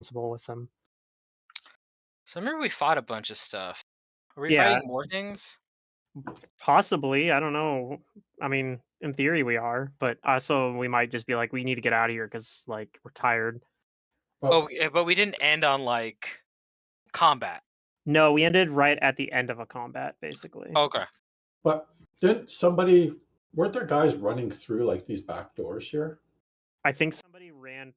responsible with them. So remember we fought a bunch of stuff. Are we Yeah, fighting more things? possibly. I don't know. I mean, in theory, we are, but also we might just be like, we need to get out of here because like we're tired. Well, Oh, yeah, but we didn't end on like combat. No, we ended right at the end of a combat, basically. Okay. but weren't there guys running through like these back doors here? I think somebody ran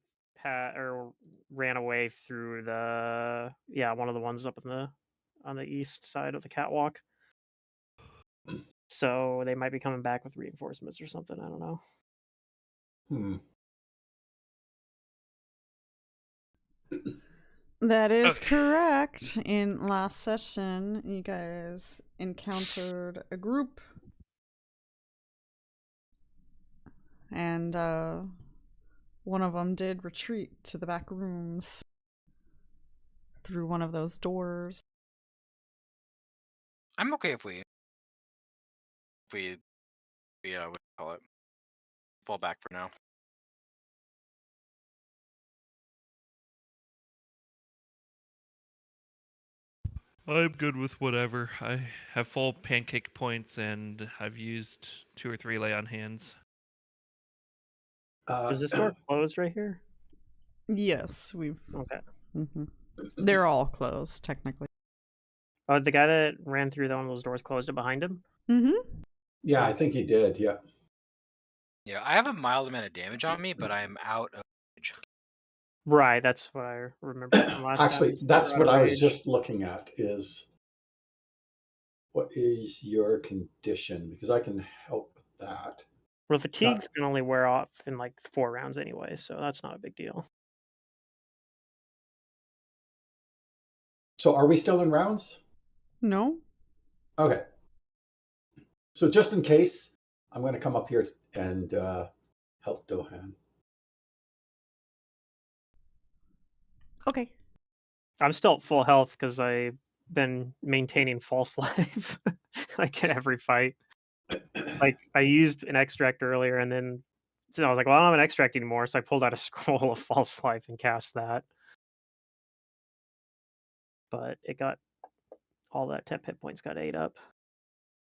away through one of the ones up on the east side of the catwalk. So they might be coming back with reinforcements or something. I don't know. Hmm. That is Okay. correct. In last session, you guys encountered a group. And one of them did retreat to the back rooms through one of those doors. I'm okay if we what do you call it? Fall back for now. I'm good with whatever. I have full pancake points and I've used 2 or 3 lay on hands. Is this door closed right here? Yes, we've. Okay. Mhm. They're all closed, technically. Oh, the guy that ran through one of those doors closed it behind him? Mm-hmm. Yeah, I think he did. Yeah. Yeah, I have a mild amount of damage on me, but I am out of rage. Right, that's what I remember from last time. Actually, is you that's were out what of I was rage. just looking at is what is your condition? Because I can help with that. Well, fatigues can only wear off in like 4 rounds anyway, so that's not a big deal. So are we still in rounds? No? Okay. So just in case, I'm going to come up here and help Dohan. Okay. I'm still at full health because I've been maintaining false life like in every fight. Like I used an extract earlier, and then so I was like, "Well, I don't have an extract anymore," so I pulled out a scroll of false life and cast that. But it got all that 10 hit points got ate up.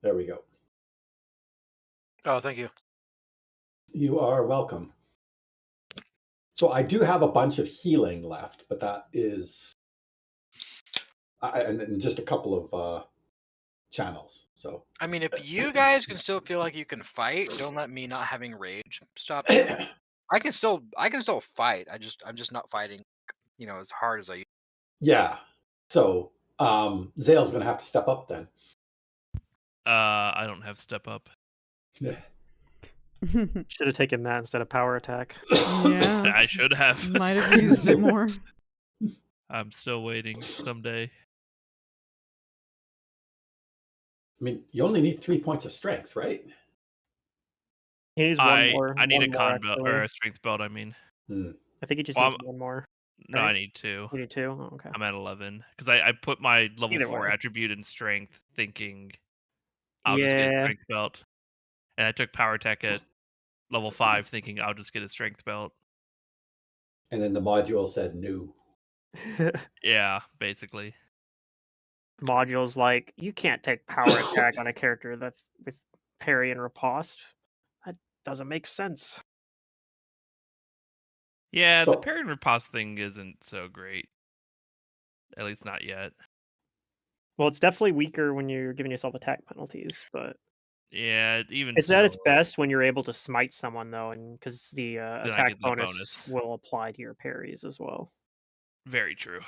There we go. Oh, thank you. You are welcome. So I do have a bunch of healing left, but that is, and then just a couple of channels. So I mean, if you guys can still feel like you can fight, don't let me not having rage stop you. I can still fight. I'm just not fighting, as hard as I used. yeah. So Xale's going to have to step up then. I don't have step up. Yeah. Should have taken that instead of power attack. Yeah. I should have. Might have used it more. I'm still waiting someday. I mean, you only need 3 points of strength, right? He needs one more. I need one a more, con belt actually. or a strength belt, I mean. I think he just Well, needs one more. No, I right? need 2. You need 2? Oh, okay. I'm at 11 because I put my level Either 4 way. attribute in strength, thinking I'll just get a strength belt, and I took power attack at level 5, thinking I'll just get a strength belt. And then the module said no. Yeah, basically. Module's like, you can't take power attack on a character that's with parry and riposte. That doesn't make sense. Yeah, So- the parry and riposte thing isn't so great. At least not yet. Well, it's definitely weaker when you're giving yourself attack penalties, but Yeah, even it's so, at its best when you're able to smite someone, though, and because the I attack get the bonus bonus. will apply to your parries as well. Very true.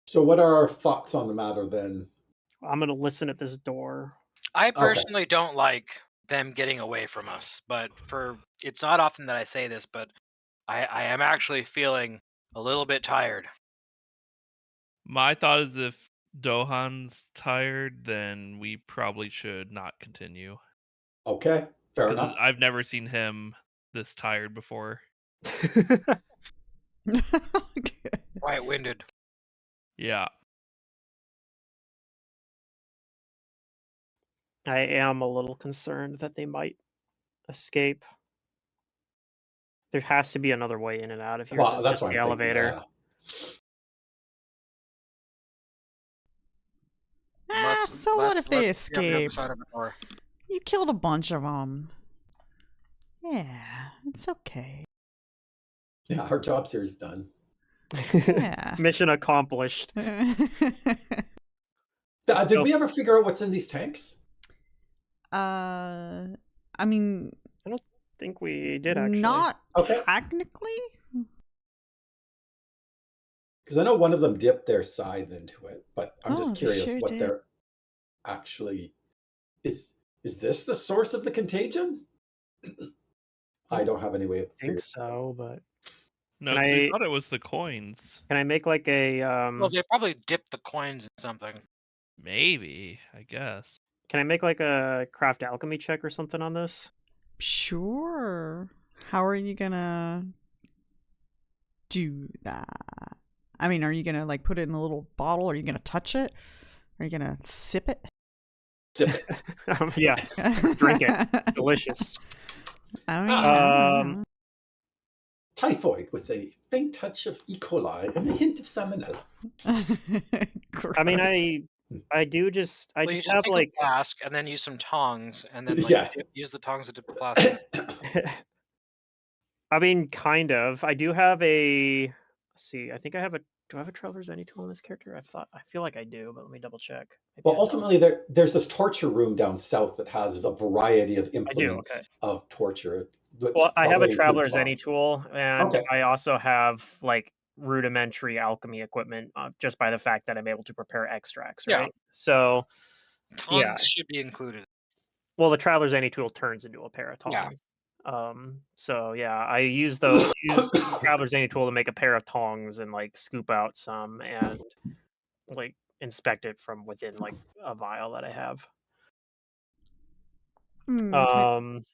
So what are our thoughts on the matter then? I'm gonna listen at this door. I personally don't like them getting away from us, but it's not often that I say this, but I am actually feeling a little bit tired. My thought is if Dohan's tired, then we probably should not continue. Okay, fair Because enough. I've never seen him this tired before. Okay. Quiet-winded. Yeah. I am a little concerned that they might escape. There has to be another way in and out if you're Well, that's just what the I'm thinking, elevator. yeah. So what if they escape? Side of the door. You killed a bunch of them. Yeah, it's okay. Yeah, our jobs here is done. Yeah. Mission accomplished. Did we ever figure out what's in these tanks? I mean, I don't think we did actually. not Okay. technically. Because I know one of them dipped their scythe into it, but I'm just Oh, they curious sure what did. they're actually is. Is this the source of the contagion? I don't have any way of I think figuring. so, but No, Can 'cause we I- thought it was the coins. can I make like a Well, they probably dipped the coins in something. Maybe, I guess. can I make like a craft alchemy check or something on this? Sure. How are you gonna do that? I mean, are you gonna like put it in a little bottle? Are you gonna touch it? Are you gonna sip it? Sip it. Yeah, drink it. Delicious. I mean, I don't know. Typhoid with a faint touch of E. coli and a hint of salmonella. I mean, Gross. I do just I Well, you just just have take like a flask and then use some tongs and then like Yeah. use the tongs to dip the flask. I mean, kind of. I do have a. Let's see. I think I have a. Do I have a Traveler's Any tool in this character? I feel like I do, but let me double check. Maybe Well, I don't. ultimately, there's this torture room down south that has a variety of implements okay. of torture. which Well, I have a probably include Traveler's Any tongs. tool, and Okay. I also have like rudimentary alchemy equipment, just by the fact that I'm able to prepare extracts, Yeah. right? So, Tongs Yeah. should be included. well, the Traveler's Any tool turns into a pair of Yeah. tongs. So yeah, I use Traveler's Any tool to make a pair of tongs and like scoop out some and like inspect it from within like a vial that I have. Okay.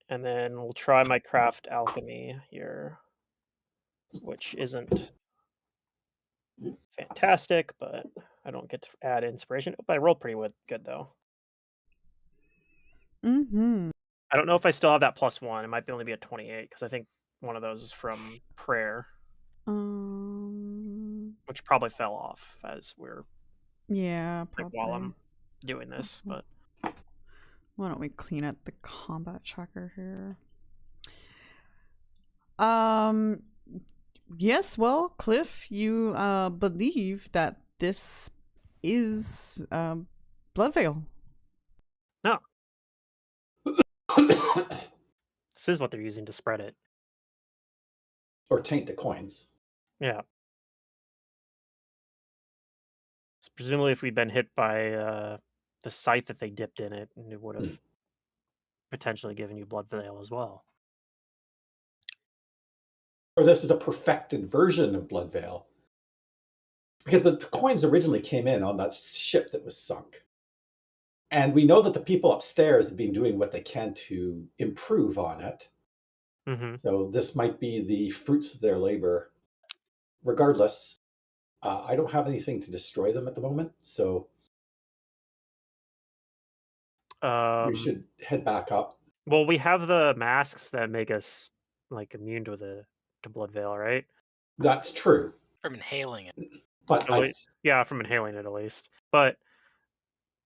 And then we'll try my craft alchemy here, which isn't fantastic, but I don't get to add inspiration. But I rolled pretty good though. Mm-hmm. I don't know if I still have that +1. It might only be a 28 because I think one of those is from prayer, which probably fell off as we're Yeah, like probably. while I'm doing this. But Why don't we clean up the combat tracker here? Yes, well, Cliff, you believe that this is Bloodveil. no, this is what they're using to spread it. Or taint the coins. Yeah. So presumably, if we'd been hit by the scythe that they dipped in it, it would have potentially given you blood veil as well. Or this is a perfected version of Bloodveil. Because the coins originally came in on that ship that was sunk. And we know that the people upstairs have been doing what they can to improve on it. Mm-hmm. So this might be the fruits of their labor. Regardless, I don't have anything to destroy them at the moment, so we should head back up. Well, we have the masks that make us like immune to blood veil, right? That's true. From inhaling it. But yeah, from inhaling it at least. But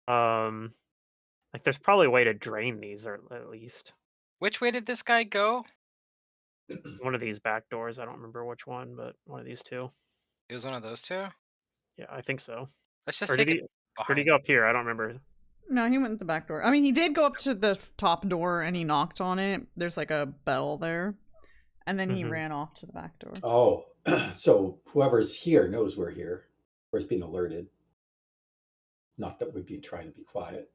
like there's probably a way to drain these, or at least Which way did this guy go? one of these back doors. I don't remember which one, but one of these two. It was one of those two? Yeah, I think so. Let's just Or take did it he behind. go up here? I don't remember. No, he went to the back door. I mean, he did go up to the top door and he knocked on it. There's like a bell there. And then he ran off to the back door. Oh, so whoever's here knows we're here, or has been alerted. Not that we've been trying to be quiet.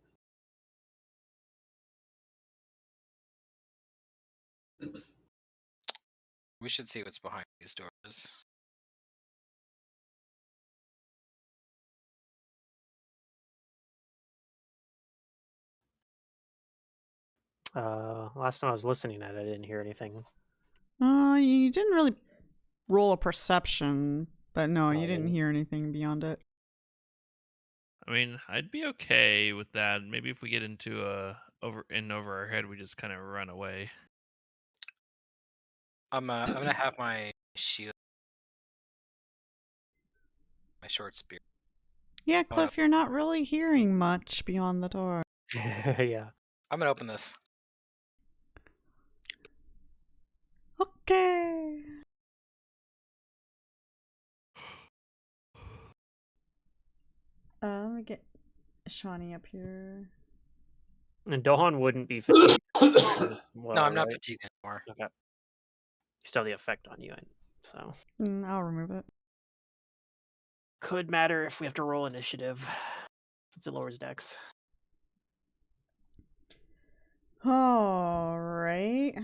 We should see what's behind these doors. Last time I was listening at it, I didn't hear anything. You didn't really roll a perception, but no, you didn't Oh. hear anything beyond it. I mean, I'd be okay with that. Maybe if we get into over our head, we just kind of run away. I'm gonna have my shield my short spear. Yeah, Cliff, you're not really hearing much beyond the door. Yeah. I'm gonna open this. Okay. Let me get Shawnee up here. And Dohan wouldn't be fatigued. Well, No, I'm not right? fatigued anymore. Okay. Still the effect on you, so I'll remove it. could matter if we have to roll initiative, since it lowers dex. All right.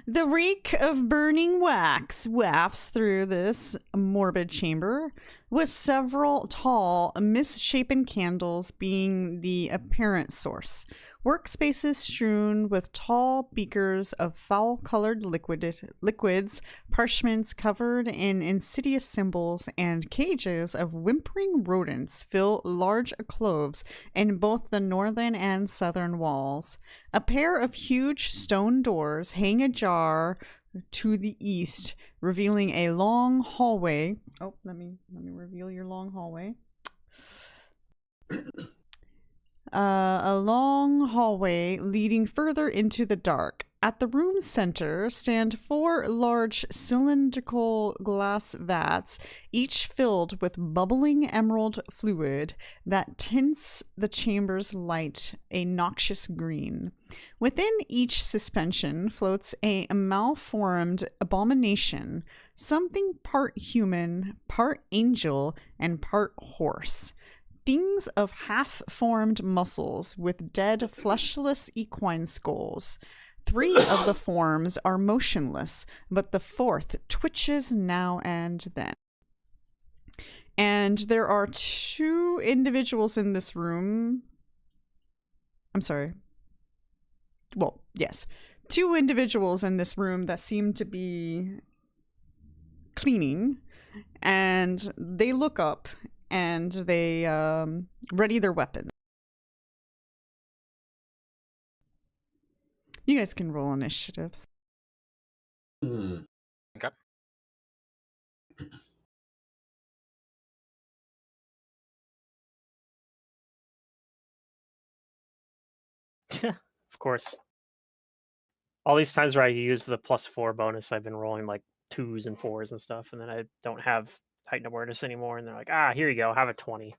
The reek of burning wax wafts through this morbid chamber, with several tall, misshapen candles being the apparent source. Workspaces strewn with tall beakers of foul-colored liquids, parchments covered in insidious symbols, and cages of whimpering rodents fill large alcoves in both the northern and southern walls. A pair of huge stone doors hang ajar to the east, revealing a long hallway. Oh, let me reveal your long hallway. A long hallway leading further into the dark. At the room's center stand 4 large cylindrical glass vats, each filled with bubbling emerald fluid that tints the chamber's light a noxious green. Within each suspension floats a malformed abomination, something part human, part angel, and part horse. Things of half-formed muscles with dead, fleshless equine skulls. 3 of the forms are motionless, but the 4th twitches now and then. And there are 2 individuals in this room. I'm sorry. Well, yes. 2 individuals in this room that seem to be cleaning, and they look up and they ready their weapon. You guys can roll initiatives. Okay. Yeah, of course. All these times where I use the +4 bonus, I've been rolling like 2s and 4s and stuff, and then I don't have heightened awareness anymore, and they're like, here you go, have a 20.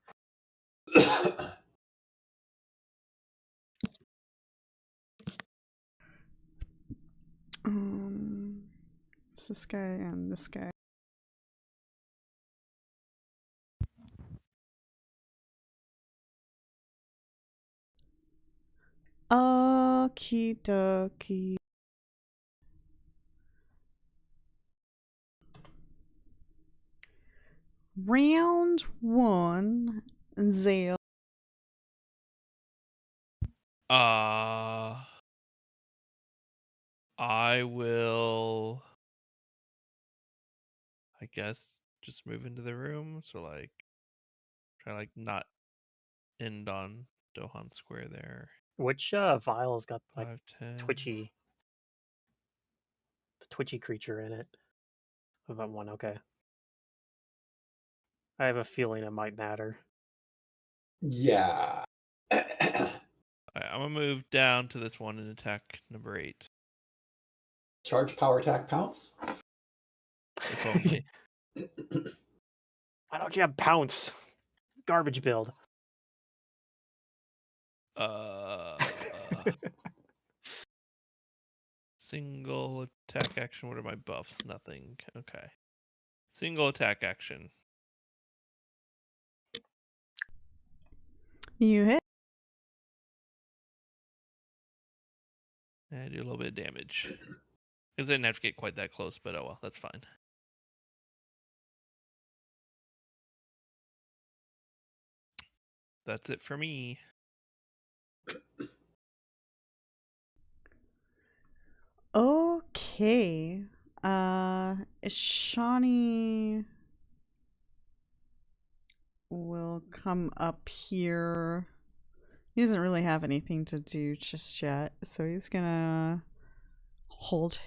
It's this guy and this guy. Okie dokie. Round 1, Xale. I will, I guess, just move into the room. So like, try like not end on Dohan Square there. Which vial's got like 5, 10. the twitchy creature in it? About 1, okay. I have a feeling it might matter. Yeah. I'm gonna move down to this one and attack number 8. Charge, power attack, pounce. If only. Why don't you have pounce? Garbage build. Single attack action. What are my buffs? Nothing. Okay. Single attack action. You hit. And I do a little bit of damage. Because I didn't have to get quite that close, but oh well, that's fine. That's it for me. Okay. Shawnee will come up here. He doesn't really have anything to do just yet, so he's gonna hold.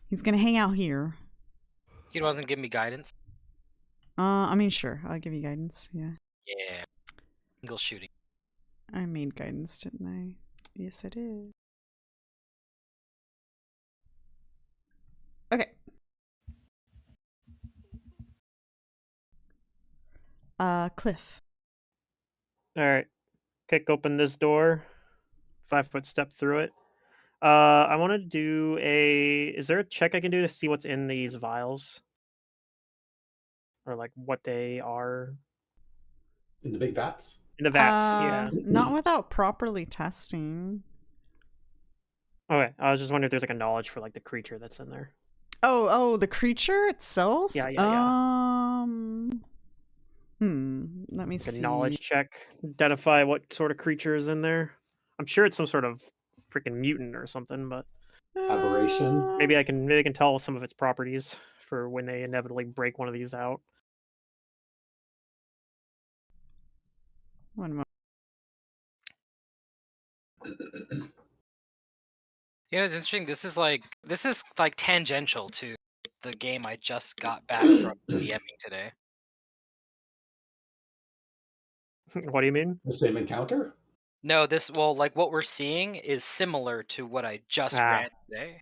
He's gonna hang out here He wasn't giving me guidance. I mean, sure. I'll give you guidance. Yeah. Yeah. Single shooting. I made guidance, didn't I? Yes, I did. Okay. Cliff. All right. Kick open this door. 5-foot step through it. I want to do a. Is there a check I can do to see what's in these vials, or like what they are In the big vats? in the vats? Yeah. Not without properly testing. Okay. I was just wondering if there's like a knowledge for like the creature that's in there. Oh, the creature itself? Yeah. Let me Like a see. knowledge check. Identify what sort of creature is in there. I'm sure it's some sort of freaking mutant or something, but Aberration. maybe I can tell some of its properties for when they inevitably break one of these out. One moment. Yeah, it's interesting. This is like tangential to the game I just got back from DMing today. What do you mean? The same encounter? No, like what we're seeing is similar to what I just ran today.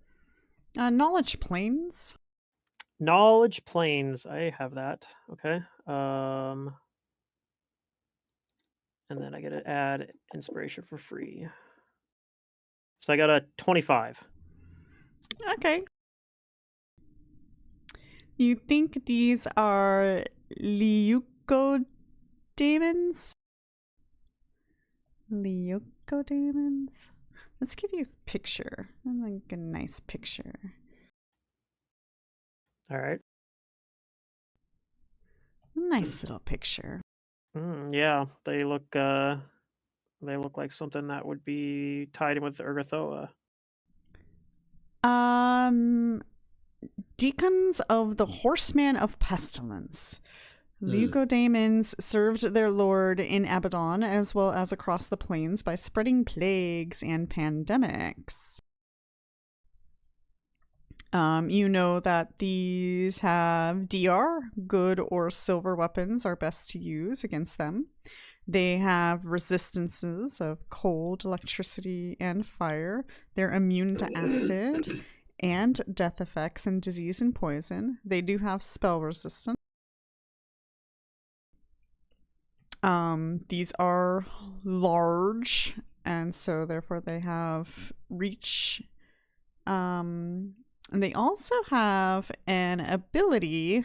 Knowledge planes. Knowledge planes. I have that. Okay. And then I get to add inspiration for free. So I got a 25. Okay. You think these are leucodemons? Leucodemons? Let's give you a picture. Like a nice picture. All right. Nice little picture. Yeah, they look like something that would be tied in with Urgathoa. Deacons of the Horseman of Pestilence. Leucodemons served their lord in Abaddon as well as across the plains by spreading plagues and pandemics. You know that these have DR, good or silver weapons are best to use against them. They have resistances of cold, electricity, and fire. They're immune to acid and death effects and disease and poison. They do have spell resistance. These are large, and so therefore they have reach. And they also have an ability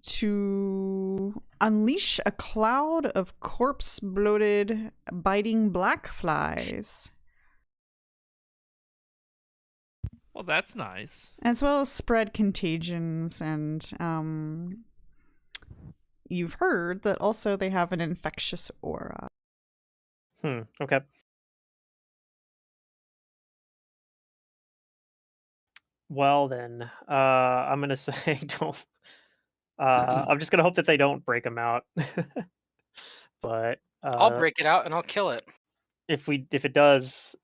to unleash a cloud of corpse-bloated, biting black flies. Well, that's nice. As well as spread contagions, and you've heard that also they have an infectious aura. Okay. Well then, I'm gonna say don't. I'm just gonna hope that they don't break them out. But I'll break it out and I'll kill it. if it does,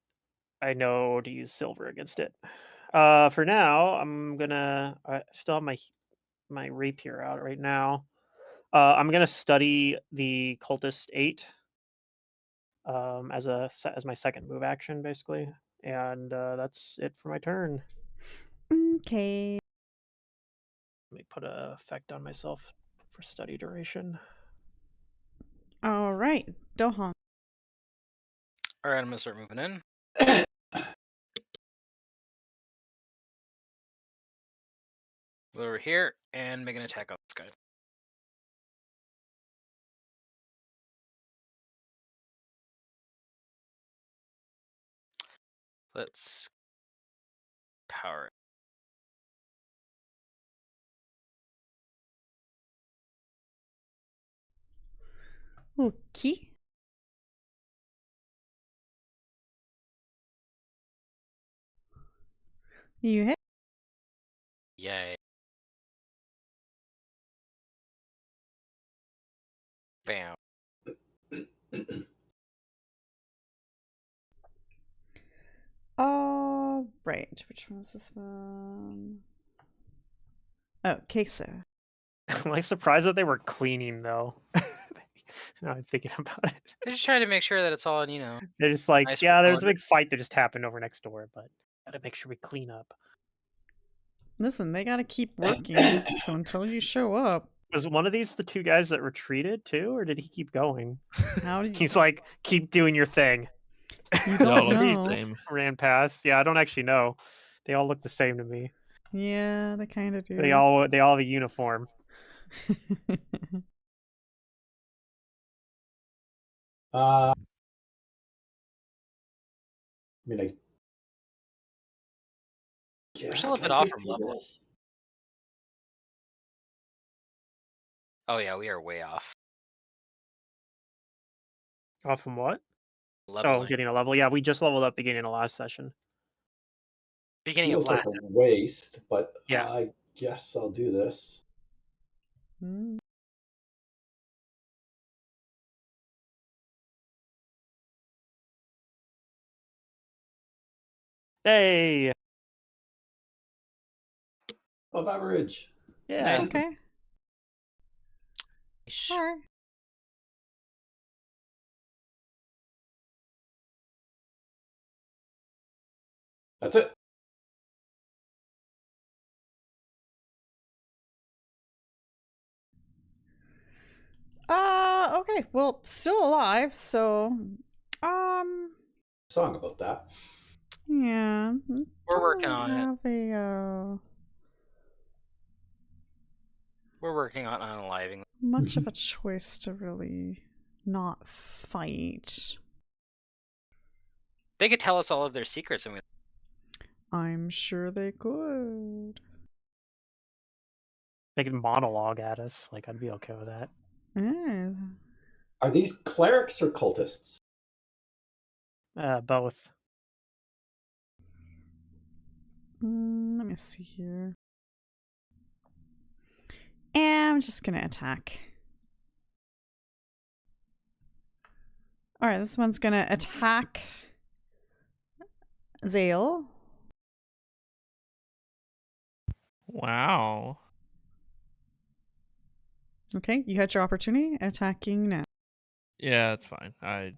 I know to use silver against it. For now, I'm gonna. I still have my rapier out right now. I'm gonna study the cultist 8 as my second move action, basically, and that's it for my turn. Okay. Let me put a effect on myself for study duration. All right, Dohan. All right, I'm gonna start moving in. Over here and make an attack on this guy. Let's power it. Okay. You hit. Yay. Bam. All right. Which one was this one? Oh, Kaeso. I'm like surprised that they were cleaning though. Now I'm thinking about it. They're just trying to make sure that it's all, you know. They're just like, Nice yeah, there's a order. big fight that just happened over next door, but gotta make sure we clean up. Listen, they gotta keep working. So until you show up, Was one of these the two guys that retreated too, or did he keep going? how do you? He's like, keep doing your thing. You They all don't look the know. same. Ran past. Yeah, I don't actually know. They all look the same to me. Yeah, they kind of do. They all have a uniform. I mean, I We're guess still a bit I off could from do level. this. Oh yeah, we are way off. Off from what? Leveling. Oh, getting a level. Yeah, we just leveled up beginning of last session. Beginning of Feels like last. a waste, but Yeah. I guess I'll do this. Hmm. Hey. Above average. Yeah. Nice. Okay. All right. That's it. Okay. Well, still alive, so Song about that. yeah. We're working don't on it. have We're working on unaliving. much of a choice to really not fight. They could tell us all of their secrets, and we. I'm sure they could. They can monologue at us. Like, I'd be okay with that. Yeah. Are these clerics or cultists? Both. Let me see here. And I'm just gonna attack. Alright, this one's gonna attack Xale. Wow. Okay, you had your opportunity. Attacking now. Yeah, that's fine. I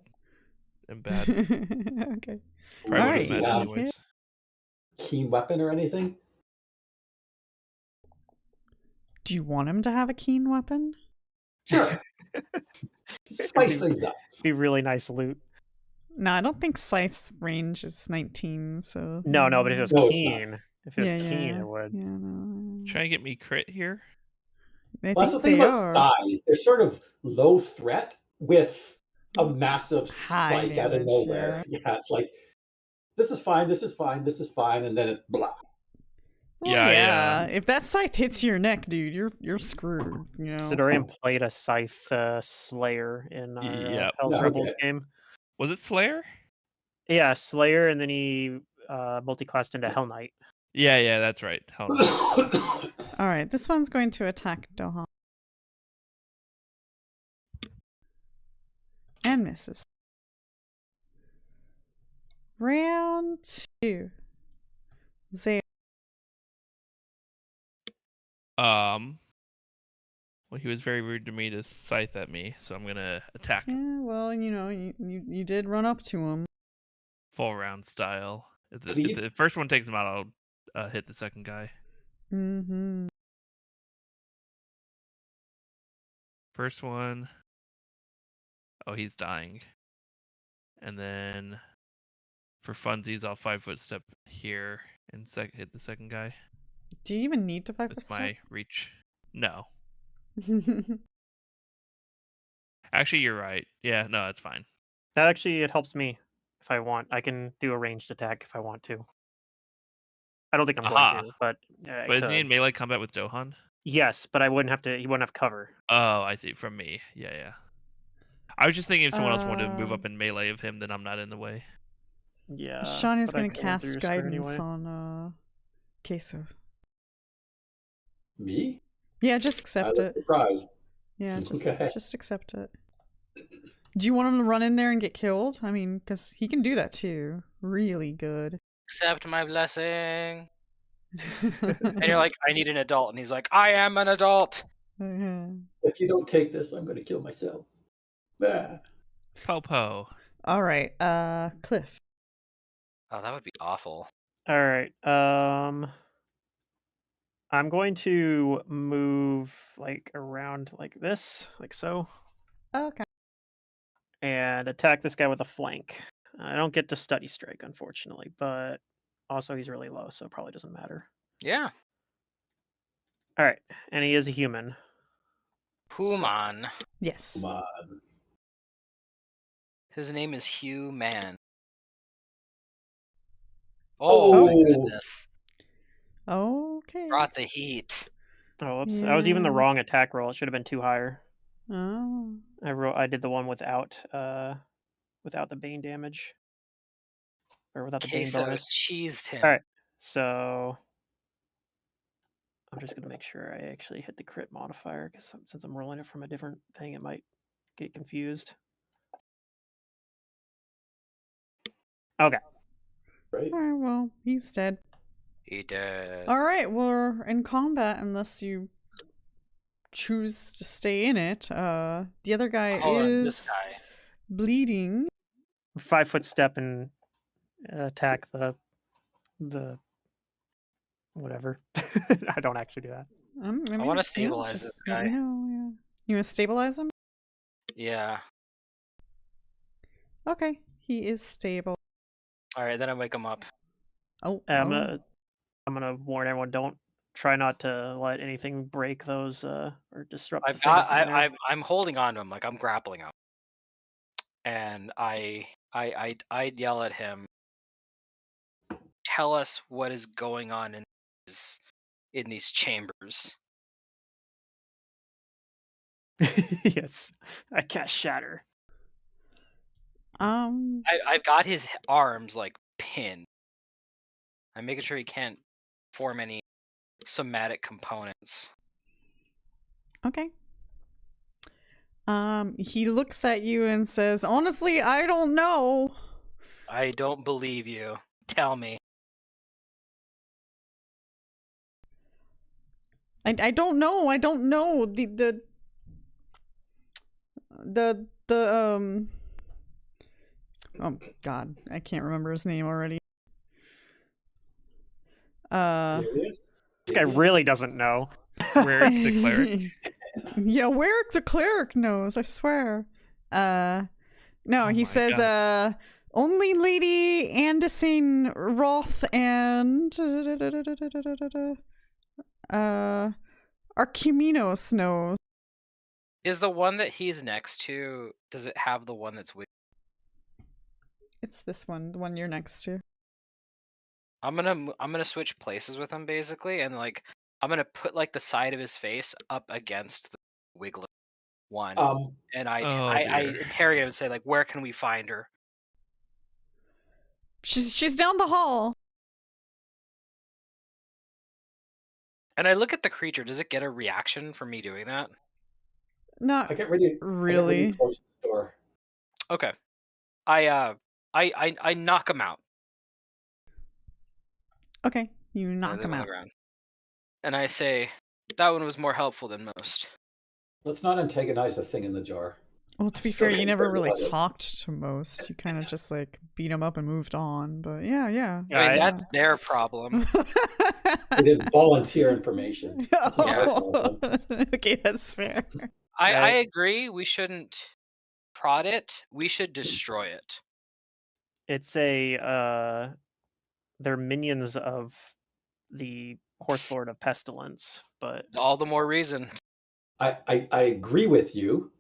am bad. Okay. Probably All would right, have met you anyways. hit. Keen weapon or anything? Do you want him to have a keen weapon? Sure. Spice things up. Be really nice loot. No, I don't think scythe range is 19, so... No, but if it was No, it's keen, if it was keen, it would. Yeah, no. Trying to get me crit here. I Well, that's the think thing they about are. size. They're sort of low threat with a massive High spike out of damage, nowhere. Yeah, it's like, this is fine, this is fine, this is fine, and then it's blah. Well, Yeah. If that scythe hits your neck, dude, you're screwed. You know. Zurdurium played a scythe slayer in our Yep. Hell's No, Rebels okay. game. Was it Slayer? Yeah, Slayer, and then he multi-classed into Hell Knight. Yeah, that's right. Hell no. All right, this one's going to attack Dohan. And misses. Round 2. Xale. Well, he was very rude to me to scythe at me, so I'm gonna attack Yeah, well, you know, you did run up to him. full round style. If Can you- the first one takes him out, I'll hit the second guy. Mm-hmm. First one. Oh, he's dying. And then for funsies, I'll 5-foot step here and hit the second guy. Do you even need to 5 That's foot my reach. No. step? Actually, you're right. Yeah, no, it's fine. That actually, it helps me if I want. I can do a ranged attack if I want to. I don't think I'm Aha. going to, but But isn't he in melee combat with Dohan? yes, but I wouldn't have to. He wouldn't have cover. Oh, I see. From me. Yeah. I was just thinking if someone else wanted to move up in melee of him, then I'm not in the way. Yeah. Shawnee's but I going to can run through cast your square guidance anyway. on Kaeso. Me? Yeah, just I accept look it. surprised. Yeah, Okay. just accept it. Do you want him to run in there and get killed? I mean, because he can do that too. Really good. Accept my blessing. And you're like, I need an adult. And he's like, I am an adult. If you don't take this, I'm going to kill myself. Ah. Po. All right, Cliff. Oh, that would be awful. All right. I'm going to move like around like this, like so, Okay. and attack this guy with a flank. I don't get to study strike, unfortunately, but also he's really low, so it probably doesn't matter. Yeah. All right, and he is a human. Human. Yes. Come on. His name is Hugh Man. Oh. my goodness. Okay. Brought the heat. Oh, oops! That was even the Yeah. wrong attack roll. It should have been too higher. Oh. I did the one without the bane damage, or without the bane Kaeso bonus. cheesed him. All right, so I'm just gonna make sure I actually hit the crit modifier, because since I'm rolling it from a different thing, it might get confused. Okay. Right. All right, well, he's dead. He did. All right, we're in combat unless you choose to stay in it. The other guy Oh, and is this guy. bleeding. 5 foot step and attack the whatever. I don't actually do that. I mean, wanna stabilize just this let me guy. know, yeah. You want to stabilize him? Yeah. Okay, he is stable. All right, then I wake him up. Oh, I'm oh. gonna warn everyone: don't try not to let anything break those or disrupt the I've things got. in there. I'm holding on to him, like I'm grappling him, and I yell at him. Tell us what is going on in these chambers. Yes, I cast shatter. I've got his arms like pinned. I'm making sure he can't form any somatic components. Okay. He looks at you and says, "Honestly, I don't know." I don't believe you. Tell me. I don't know. I don't know. Oh God, I can't remember his name already. Serious? This guy really doesn't know. Where the cleric? Yeah, Warwick the cleric knows, I swear. No, Oh he my says, God. only Lady Anderson Roth and Archimenos knows. Is the one that he's next to, does it have the one that's with? It's this one, the one you're next to. I'm gonna switch places with him basically, and like I'm gonna put like the side of his face up against the wiggler one, and I dear. interrogate him and say like, where can we find her? She's down the hall. And I look at the creature. Does it get a reaction from me doing that? Not I get ready. really. To close the door. Okay. I knock him out. Okay, you And I knock leave him on the out. ground. And I say, that one was more helpful than most. Let's not antagonize the thing in the jar. Well, to be Still fair, you never concerned really about it. talked to most. You kind of just like beat him up and moved on. But yeah. I mean, I- that's their problem. We didn't volunteer information. That's not our Oh, problem. okay, that's fair. I agree. We shouldn't prod it. We should destroy it. It's they're minions of the Horse Lord of Pestilence, but All the more reason. I agree with you.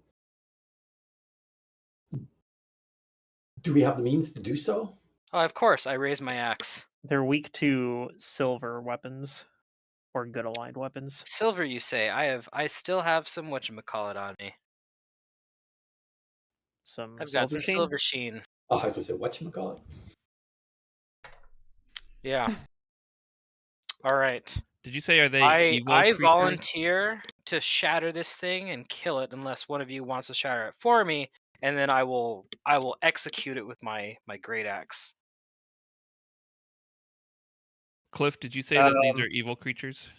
Do we have the means to do so? Oh, of course, I raise my axe. they're weak to silver weapons or good aligned weapons. Silver, you say? I still have some whatchamacallit on me. Some I've got silver some sheen. silver sheen. Oh, I was going to say, whatchamacallit? Yeah. All right. Did you say are they evil I creatures? volunteer to shatter this thing and kill it unless one of you wants to shatter it for me, and then I will execute it with my great axe. Cliff, did you say that these are evil creatures?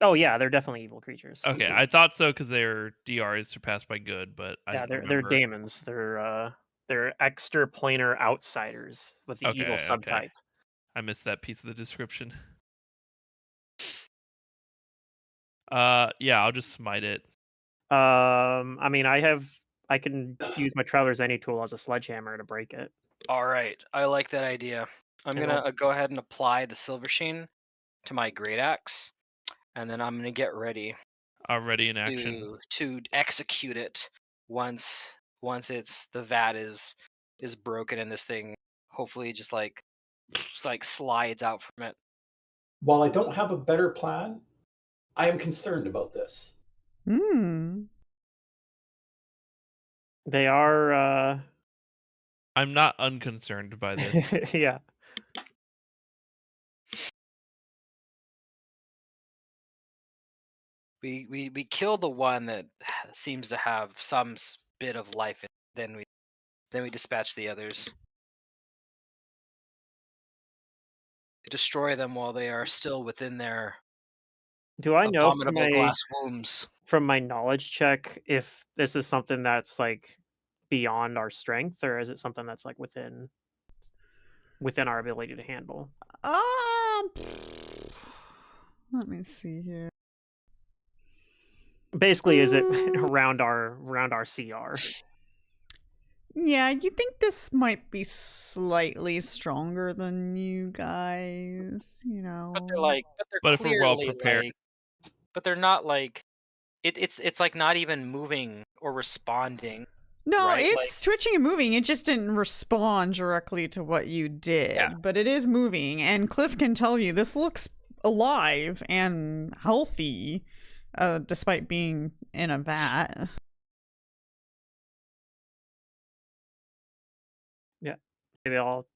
Oh yeah, they're definitely evil creatures. Okay, I thought so because their DR is surpassed by good, but I Yeah, didn't they're remember. daemons. They're extraplanar outsiders with the evil Okay. subtype. I missed that piece of the description. Yeah, I'll just smite it. I mean, I can use my Traveler's Any tool as a sledgehammer to break it. All right, I like that idea. I'm And gonna go ahead and apply the Silver Sheen to my Great Axe, and then I'm gonna get ready Already in action. to execute it once it's the vat is broken and this thing hopefully just like slides out from it. While I don't have a better plan, I am concerned about this. They are I'm not unconcerned by this. yeah. We kill the one that seems to have some bit of life in it, then we dispatch the others. Destroy them while they are still within their Do I know abominable glass wombs. from my knowledge check if this is something that's like beyond our strength, or is it something that's like within our ability to handle? Let me see here. Basically, is it around our CR? Yeah, you think this might be slightly stronger than you guys, you know. But they're But if we're well clearly, prepared. but they're not like it's like not even moving or responding. No, right? it's twitching and moving. It just didn't respond directly to what you did, Yeah. but it is moving. And Cliff can tell you this looks alive and healthy, despite being in a vat. Yeah. Maybe I'll.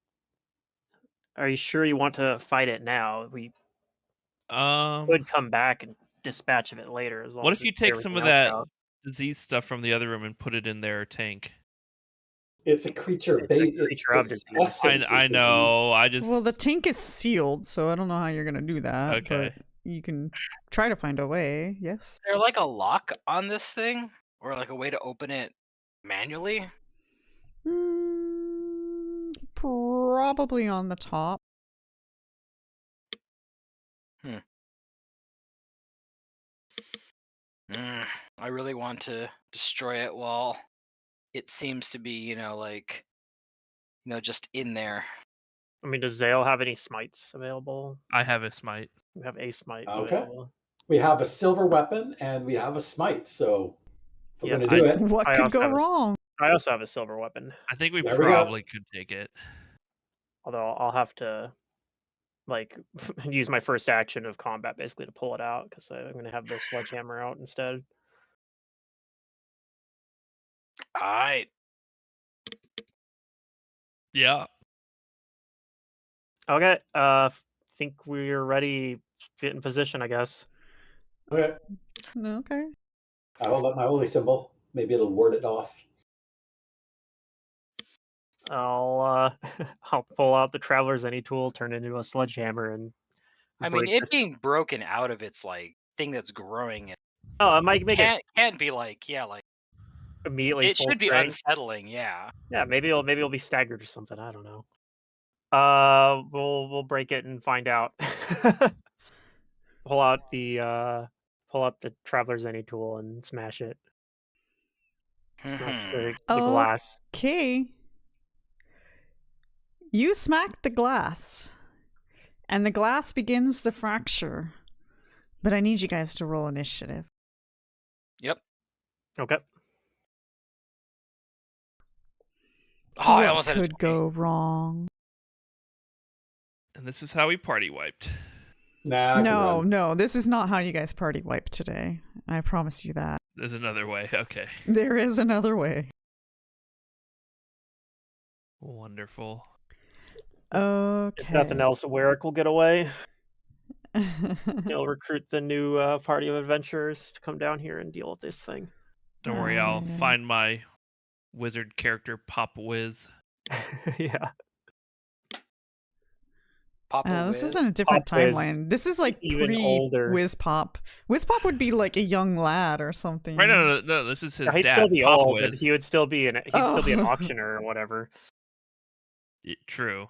Are you sure you want to fight it now? We could come back and dispatch of it later as long What as if you we clear take some of everything else that out. disease stuff from the other room and put it in their tank? It's a creature. It's a creature of its disease. essence I is know. I just Well, the tank is sealed, so I don't know how you're gonna do that. Okay. But you can try to find a way. Yes. Is there like a lock on this thing, or like a way to open it manually? Probably on the top. I really want to destroy it while it seems to be, just in there. I mean, does Xale have any smites available? I have a smite. We have a smite Okay. available. We have a silver weapon and we have a smite, so if we're Yeah, going to do it. What I could also go have a- wrong? I also have a silver weapon, I think we There we go. probably could take it. although I'll have to like use my first action of combat basically to pull it out because I'm going to have the sledgehammer out instead. All right. Yeah. Okay, think we're ready. Get in position, I guess. Okay. Okay. I will let my holy symbol. Maybe it'll ward it off. I'll I'll pull out the Traveler's Any tool, turn it into a sledgehammer, and I mean, break it this- being broken out of its thing that's growing, it Oh, I might make it can't be immediately. it full should be strength. unsettling. Yeah. Yeah, maybe it'll be staggered or something. I don't know. We'll break it and find out. pull out the Traveler's Any tool and smash it. Smash the glass. Okay. You smack the glass, and the glass begins to fracture. But I need you guys to roll initiative. Yep. Okay. Oh, I What almost had a could go wrong? And this is how we party wiped. Nah, I can No, run. no, this is not how you guys party wipe today. I promise you that. There's another way. Okay. There is another way. Wonderful. Okay. If nothing else, Warwick will get away. He'll recruit the new party of adventurers to come down here and deal with this thing. Don't worry, I'll yeah. find my wizard character, Pop Wiz. Yeah. Papa This Wiz. is in a different Pop Wiz, timeline. This is like even older. pre-Wiz Pop. Wiz Pop would be like a young lad or something. Right? No. This is his Yeah, he'd dad. still be Papa old, Wiz. but he would still be an Oh. auctioneer or whatever. True.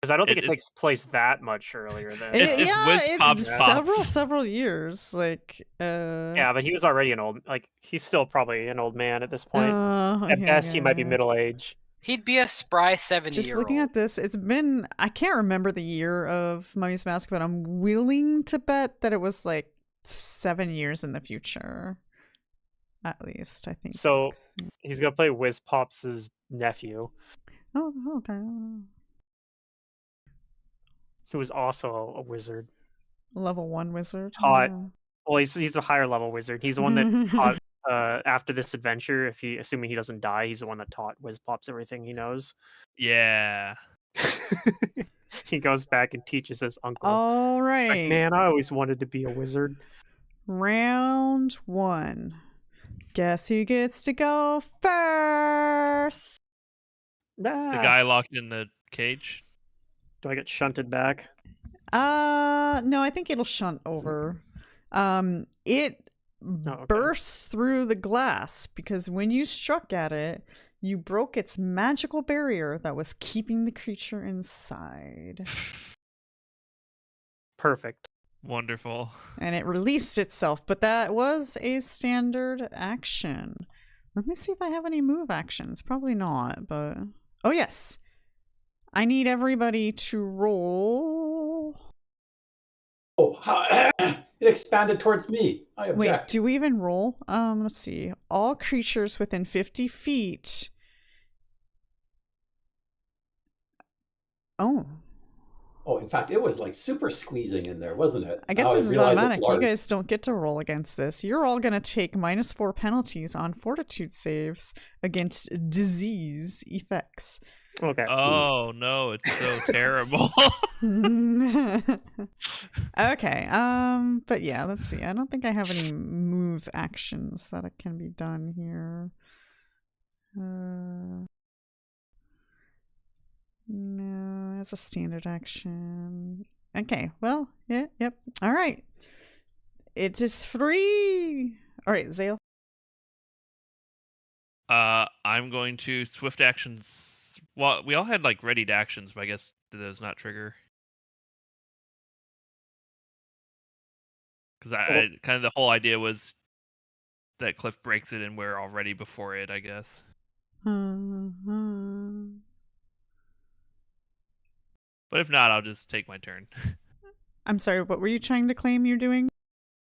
Because I don't think It- it takes place that much earlier than. It's Wiz Pop's pops. several years. Like Yeah, but he was already an old. Like he's still probably an old man at this point. At okay, best, he might be yeah. middle age. He'd be a spry 70-year-old. Just looking at this, it's been, I can't remember the year of Mummy's Mask, but I'm willing to bet that it was like 7 years in the future. At least, I think. So he's gonna play Wiz Pops' nephew, Oh, okay. who is also a wizard. Level 1 wizard. Taught. Yeah. Well, he's a higher level wizard. He's the one that taught after this adventure. Assuming he doesn't die, he's the one that taught Wiz Pops everything he knows. Yeah. He goes back and teaches his uncle. All right. It's like, man, I always wanted to be a wizard. Round 1. Guess who gets to go first? The guy locked in the cage. Do I get shunted back? No, I think it'll shunt over. It okay. bursts through the glass because when you struck at it, you broke its magical barrier that was keeping the creature inside. Perfect. Wonderful. And it released itself, but that was a standard action. Let me see if I have any move actions. Probably not, but... Oh, yes. I need everybody to roll... Oh, it expanded towards me. I object. Wait, do we even roll? Let's see. All creatures within 50 feet. Oh. Oh, in fact, it was like super squeezing in there, wasn't it? I guess Now this is realize it's automatic. You large. guys don't get to roll against this. You're all going to take -4 penalties on fortitude saves against disease effects. Okay. Oh no, it's so terrible. Okay, but yeah, let's see. I don't think I have any move actions that can be done here. No, as a standard action. Okay, well, yep. All right. It is free. All right, Xale. I'm going to swift actions. Well, we all had like readied actions, but I guess do those not trigger? Because I kind of the whole idea was that Cliff breaks it and we're all ready before it, I guess. But if not, I'll just take my turn. I'm sorry, what were you trying to claim you're doing?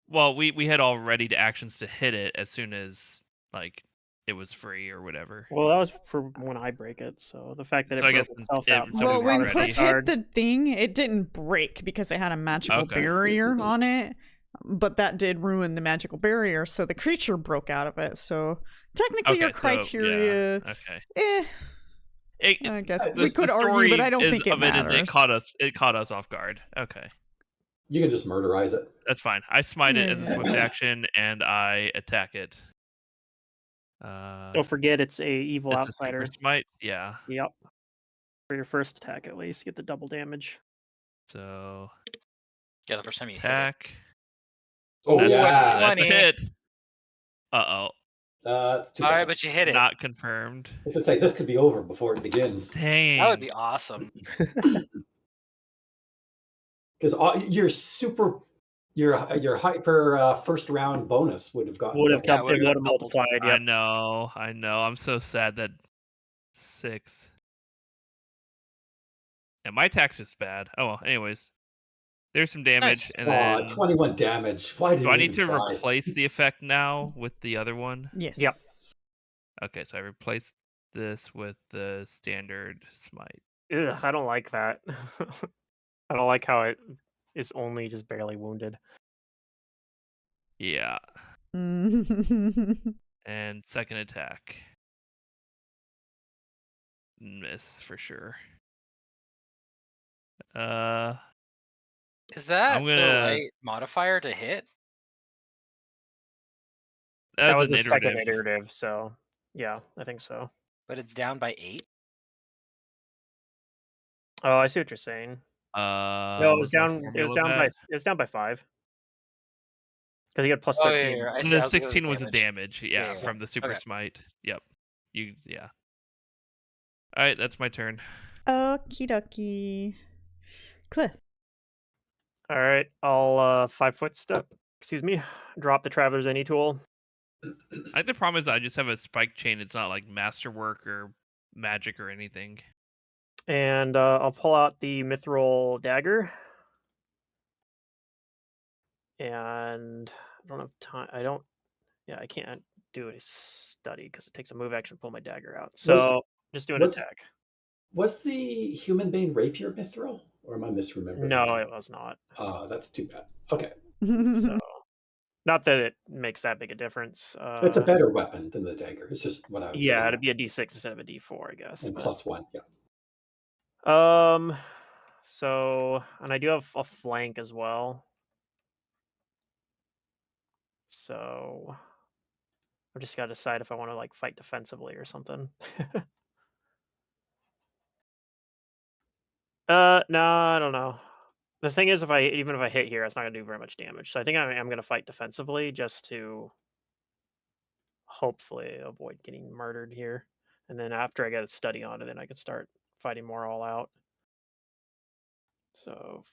Well, we had all readied actions to hit it as soon as like it was free or whatever. Well, that was for when I break it, so the fact that So I it broke guess itself it- out. somebody Well, when already Cliff hard. hit the thing, it didn't break because it had a magical Okay. barrier on it. But that did ruin the magical barrier, so the creature broke out of it. So technically, your Okay, so, criteria, yeah, okay. I guess The- we could the argue, story but I don't think it of it is matters. it caught us off guard. Okay, You can just murderize it. that's fine. I smite it as a Yeah. swift action and I attack it. Don't forget, it's a evil It's a outsider. super smite. Yeah. Yep. For your first attack, at least, get the double damage. So Yeah, the first time you hit attack. Oh, That's, yeah. that's a 20. hit. Uh That's it. too All bad. right, but you hit oh. it. Not confirmed. I was gonna say, this could be over before it begins. Dang. That would be awesome. Because your hyper first round bonus would have gotten Would have doubled. kept it, would have doubled. multiplied. I Yep. know. I'm so sad that 6. And my attack's just bad. Oh well. Anyways, there's some damage, Nice. and then 21 damage. Why did do you I need to even try? replace the effect now with the other one? Yes. Yep. Okay, so I replaced this with the standard smite. Ugh, I don't like that. I don't like how it is only just barely wounded. Yeah, Mm. and second attack. Miss for sure. Is that I'm the gonna- right modifier to hit? That was an the second iterative. iterative, so yeah, I think so. But it's down by 8. Oh, I see what you're saying. No, it was What's my down. It was formula down by. bet? It was down by 5. Because you had plus Oh yeah, 13. yeah, I And see. then I was looking at 16 was a damage. damage. Yeah, Yeah, yeah. from the super Okay. smite. Yep. Yeah. All right, that's my turn. Okie dokie. Cliff. All right, I'll 5-foot step. Excuse me. Drop the Traveler's Any tool. I think the problem is I just have a spike chain. It's not like masterwork or magic or anything. And I'll pull out the Mithril Dagger. And I don't have time. Yeah, I can't do a study because it takes a move action to pull my dagger out. So just do an attack. Was the Human Bane Rapier mithril? Or am I misremembering? No, it was not. That's too bad. Okay. So, not that it makes that big a difference. It's a better weapon than the dagger. It's just what I was Yeah, getting it'd at. be a D6 instead of a D4, I guess. And But, +1, yeah. so, and I do have a flank as well. So, I've just got to decide if I want to like fight defensively or something. No, I don't know. The thing is, even if I hit here, it's not gonna do very much damage. So I think I'm gonna fight defensively just to hopefully avoid getting murdered here. And then after I get a study on it, then I can start fighting more all out. So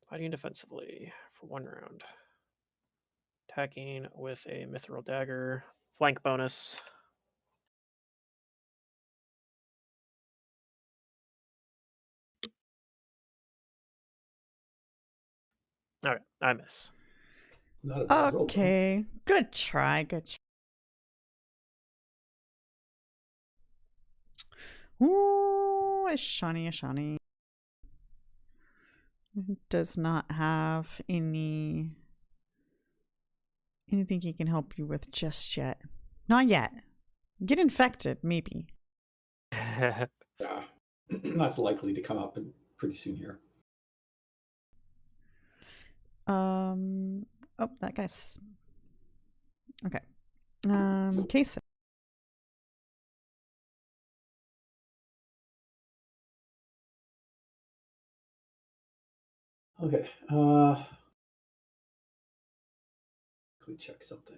fighting defensively for 1 round. Attacking with a mithril dagger. Flank bonus. Alright, I miss. Not a bad roll, though. Okay. Good try. Good try. Ooh, a shiny. Does not have anything he can help you with just yet. Not yet. Get infected, maybe. Yeah. That's likely to come up pretty soon here. Oh, that guy's okay. Kaeso. Okay. Quickly check something.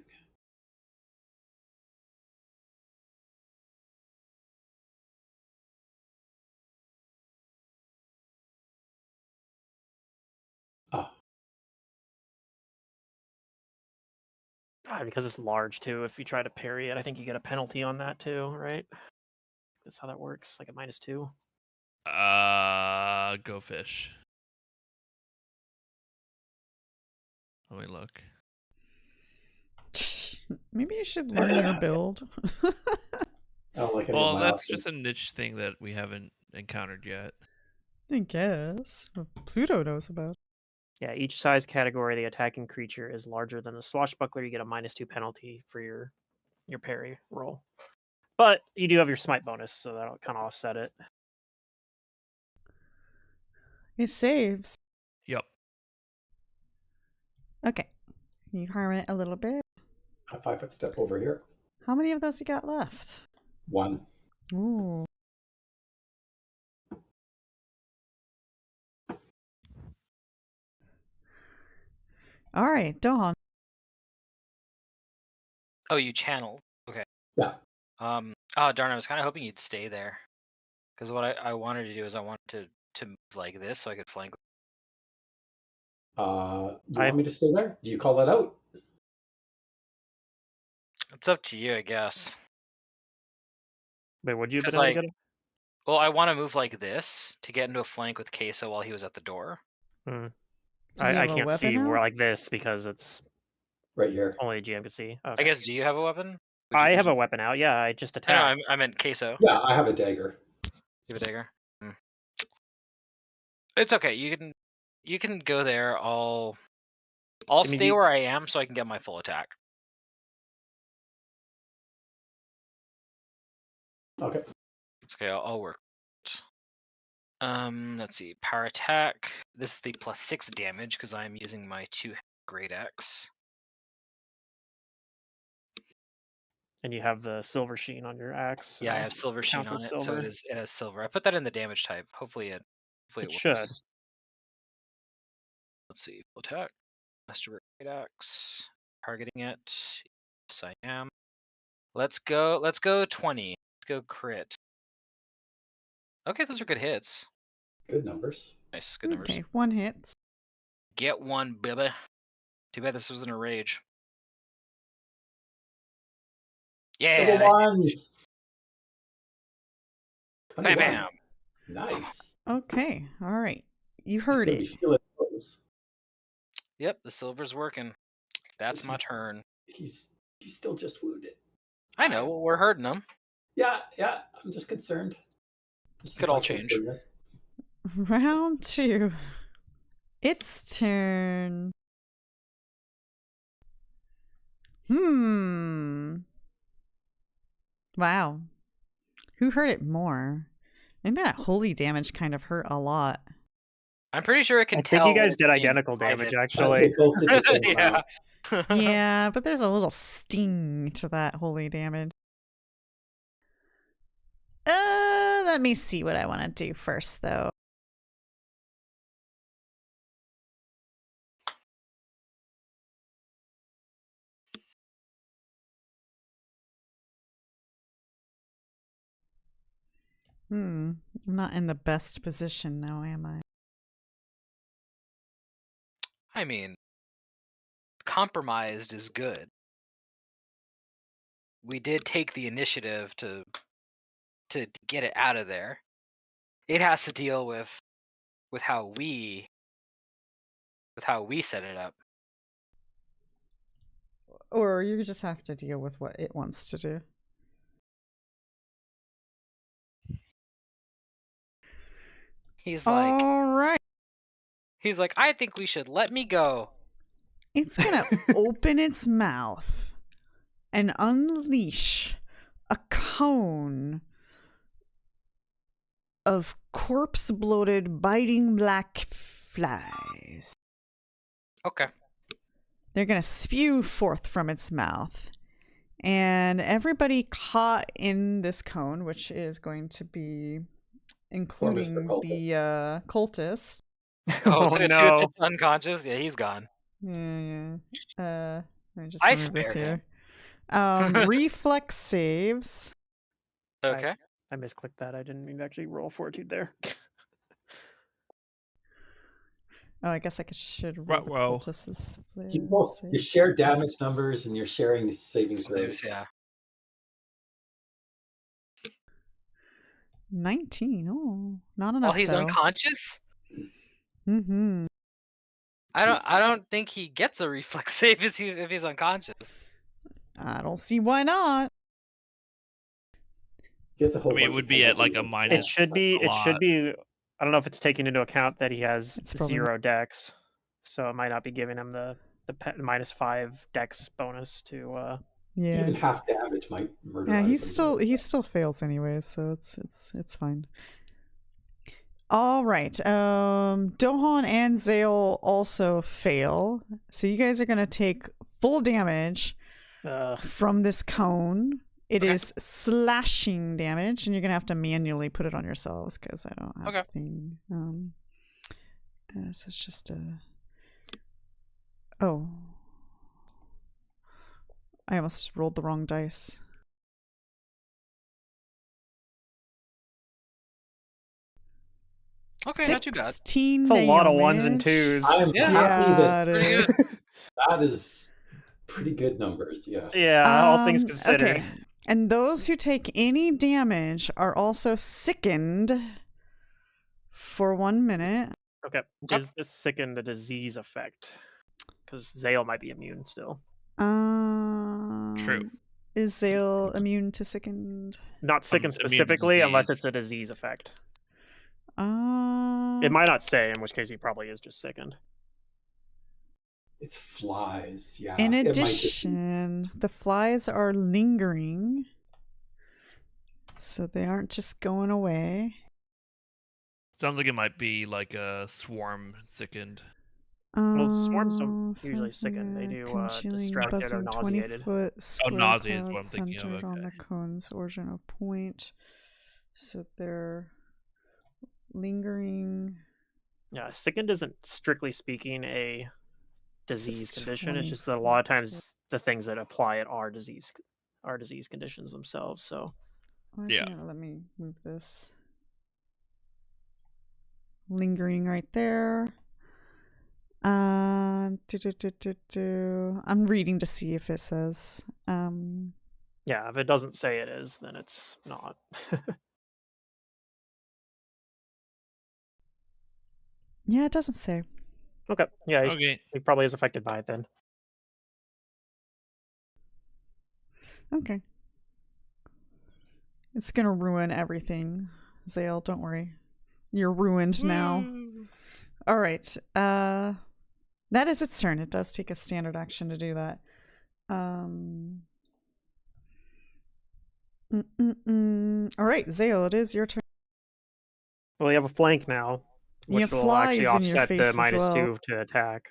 Ah, Because it's large too. If you try to parry it, I think you get a penalty on that too, right? That's how that works, like a -2. Go fish. Let me look. Maybe you should learn your build. I don't like any Well, of my that's options. just a niche thing that we haven't encountered yet. I guess. Pluto knows about. Yeah, each size category, the attacking creature is larger than the swashbuckler. You get a -2 penalty for your parry roll. But you do have your smite bonus, so that'll kind of offset it. It saves. Yep. Okay. Can you harm it a little bit? A 5-foot step over here. How many of those you got left? 1. Ooh. All right, Dohan. Oh, you channeled. Okay. Yeah. Oh darn! I was kind of hoping you'd stay there, because what I wanted to do is I wanted to move like this so I could flank. You want me to stay there? Do you call that out? It's up to you, I guess. Wait, would you have 'Cause, been able to like, get him? well, I want to move like this to get into a flank with Kaeso while he was at the door. Hmm. Does he I have a can't weapon see now? where like this because it's Right here. only a GM can see. I Okay. guess. Do you have a weapon? I have a weapon out. Yeah, I just I know. attacked. I meant Kaeso. Yeah, I have a dagger. You have a dagger. It's okay. You can go there. I'll mean, stay where I am so I can get my full attack. Okay. It's okay. I'll work. Let's see. Power attack. This is the +6 damage because I'm using my 2 great axe. And you have the silver sheen on your axe. Yeah, I so have silver sheen counts on as it, so silver. it has silver. I put that in the damage type. Hopefully it It should. works. Let's see. Attack. Master Great Axe. Targeting it. Yes, I am. Let's go 20. Let's go crit. Okay, those are good hits. Good numbers. Nice, good numbers. Okay, 1 hit. Get one, baby. Too bad this wasn't a rage. Yeah. Double Nice. ones. Bam, 21. bam. Nice. Okay, all right. You He's heard gonna be it. feeling those. Yep, the silver's working. That's my turn. He's still just wounded. I know. Well, we're hurting him. Yeah. I'm just concerned. This is Could my all change. concernedness. Round 2. Its turn. Wow. Who hurt it more? I think that holy damage kind of hurt a lot. I'm pretty sure it can I tell. think you guys when did it's being identical damage, fighted. actually. They both did the same Yeah. amount. Yeah, but there's a little sting to that holy damage. Let me see what I want to do first, though. I'm not in the best position now, am I? I mean, compromised is good. We did take the initiative to get it out of there. It has to deal with how we set it up. Or you just have to deal with what it wants to do. He's like, All right. I think we should let me go. It's going to open its mouth and unleash a cone of corpse-bloated, biting black flies. Okay. They're going to spew forth from its mouth. And everybody caught in this cone, which is going to be including the cultist. Oh, Oh, the no. dude that's unconscious? Yeah, he's gone. Yeah. Let me just I move this spared here. Reflex saves. Okay. I misclicked that. I didn't mean to actually roll fortitude there. Oh, I guess I should roll the Ruh-roh. cultist's You share damage numbers and you're sharing the saving throws. Yeah. 19. Oh, not enough. While he's though. unconscious? Mm-hmm. I don't think he gets a reflex save if he's unconscious. I don't see why not. Gets a whole I mean, it bunch would of be at like penalties a and minus. It should be. a It should lot. be. I don't know if it's taking into account that he has It's probably 0 dex, so it might not be giving him the -5 dex bonus to. Yeah. Even half damage might murder. Yeah, he still fails anyways, so it's fine. All right. Dohan and Xale also fail. So you guys are gonna take full damage from this cone. It is slashing damage, and you're gonna have to manually put it on yourselves because I don't have a thing. So it's just a. Oh. I almost rolled the wrong dice. Okay, not too bad. 16 It's a lot of ones and damage. twos. I'm Yeah. happy that it Pretty is. good. that is pretty good numbers. Yes. Yeah, all things considered. Okay. And those who take any damage are also sickened for 1 minute. Okay. Is this sickened a disease effect? Because Xale might be immune still. True. Is Xale immune to sickened? Not sickened immune to specifically, unless disease. it's a disease effect. It might not say, in which case he probably is just sickened. It's flies. Yeah. In it might just be- addition, the flies are lingering, so they aren't just going away. Sounds like it might be like a swarm sickened. Well, swarms don't usually sicken. They do distracted or nauseated. 20-foot square nauseated is what cloud I'm thinking of, centered on okay. the cone's original point. So they're lingering Yeah, sickened isn't strictly speaking a disease is condition. It's 20 just that a lot of plus times the things that apply it are disease conditions themselves. So Why is Yeah. it gonna let me move this? Lingering right there. I'm reading to see if it says. yeah, if it doesn't say it is, then it's not. Yeah, it doesn't say. Okay. Yeah, Okay. he probably is affected by it then. Okay. It's gonna ruin everything, Xale. Don't worry. You're ruined now. Woo! All right. That is its turn. It does take a standard action to do that. All right, Xale, it is your turn. Well, you have a flank now, You which have will actually flies in your offset face the as -2 well. to attack.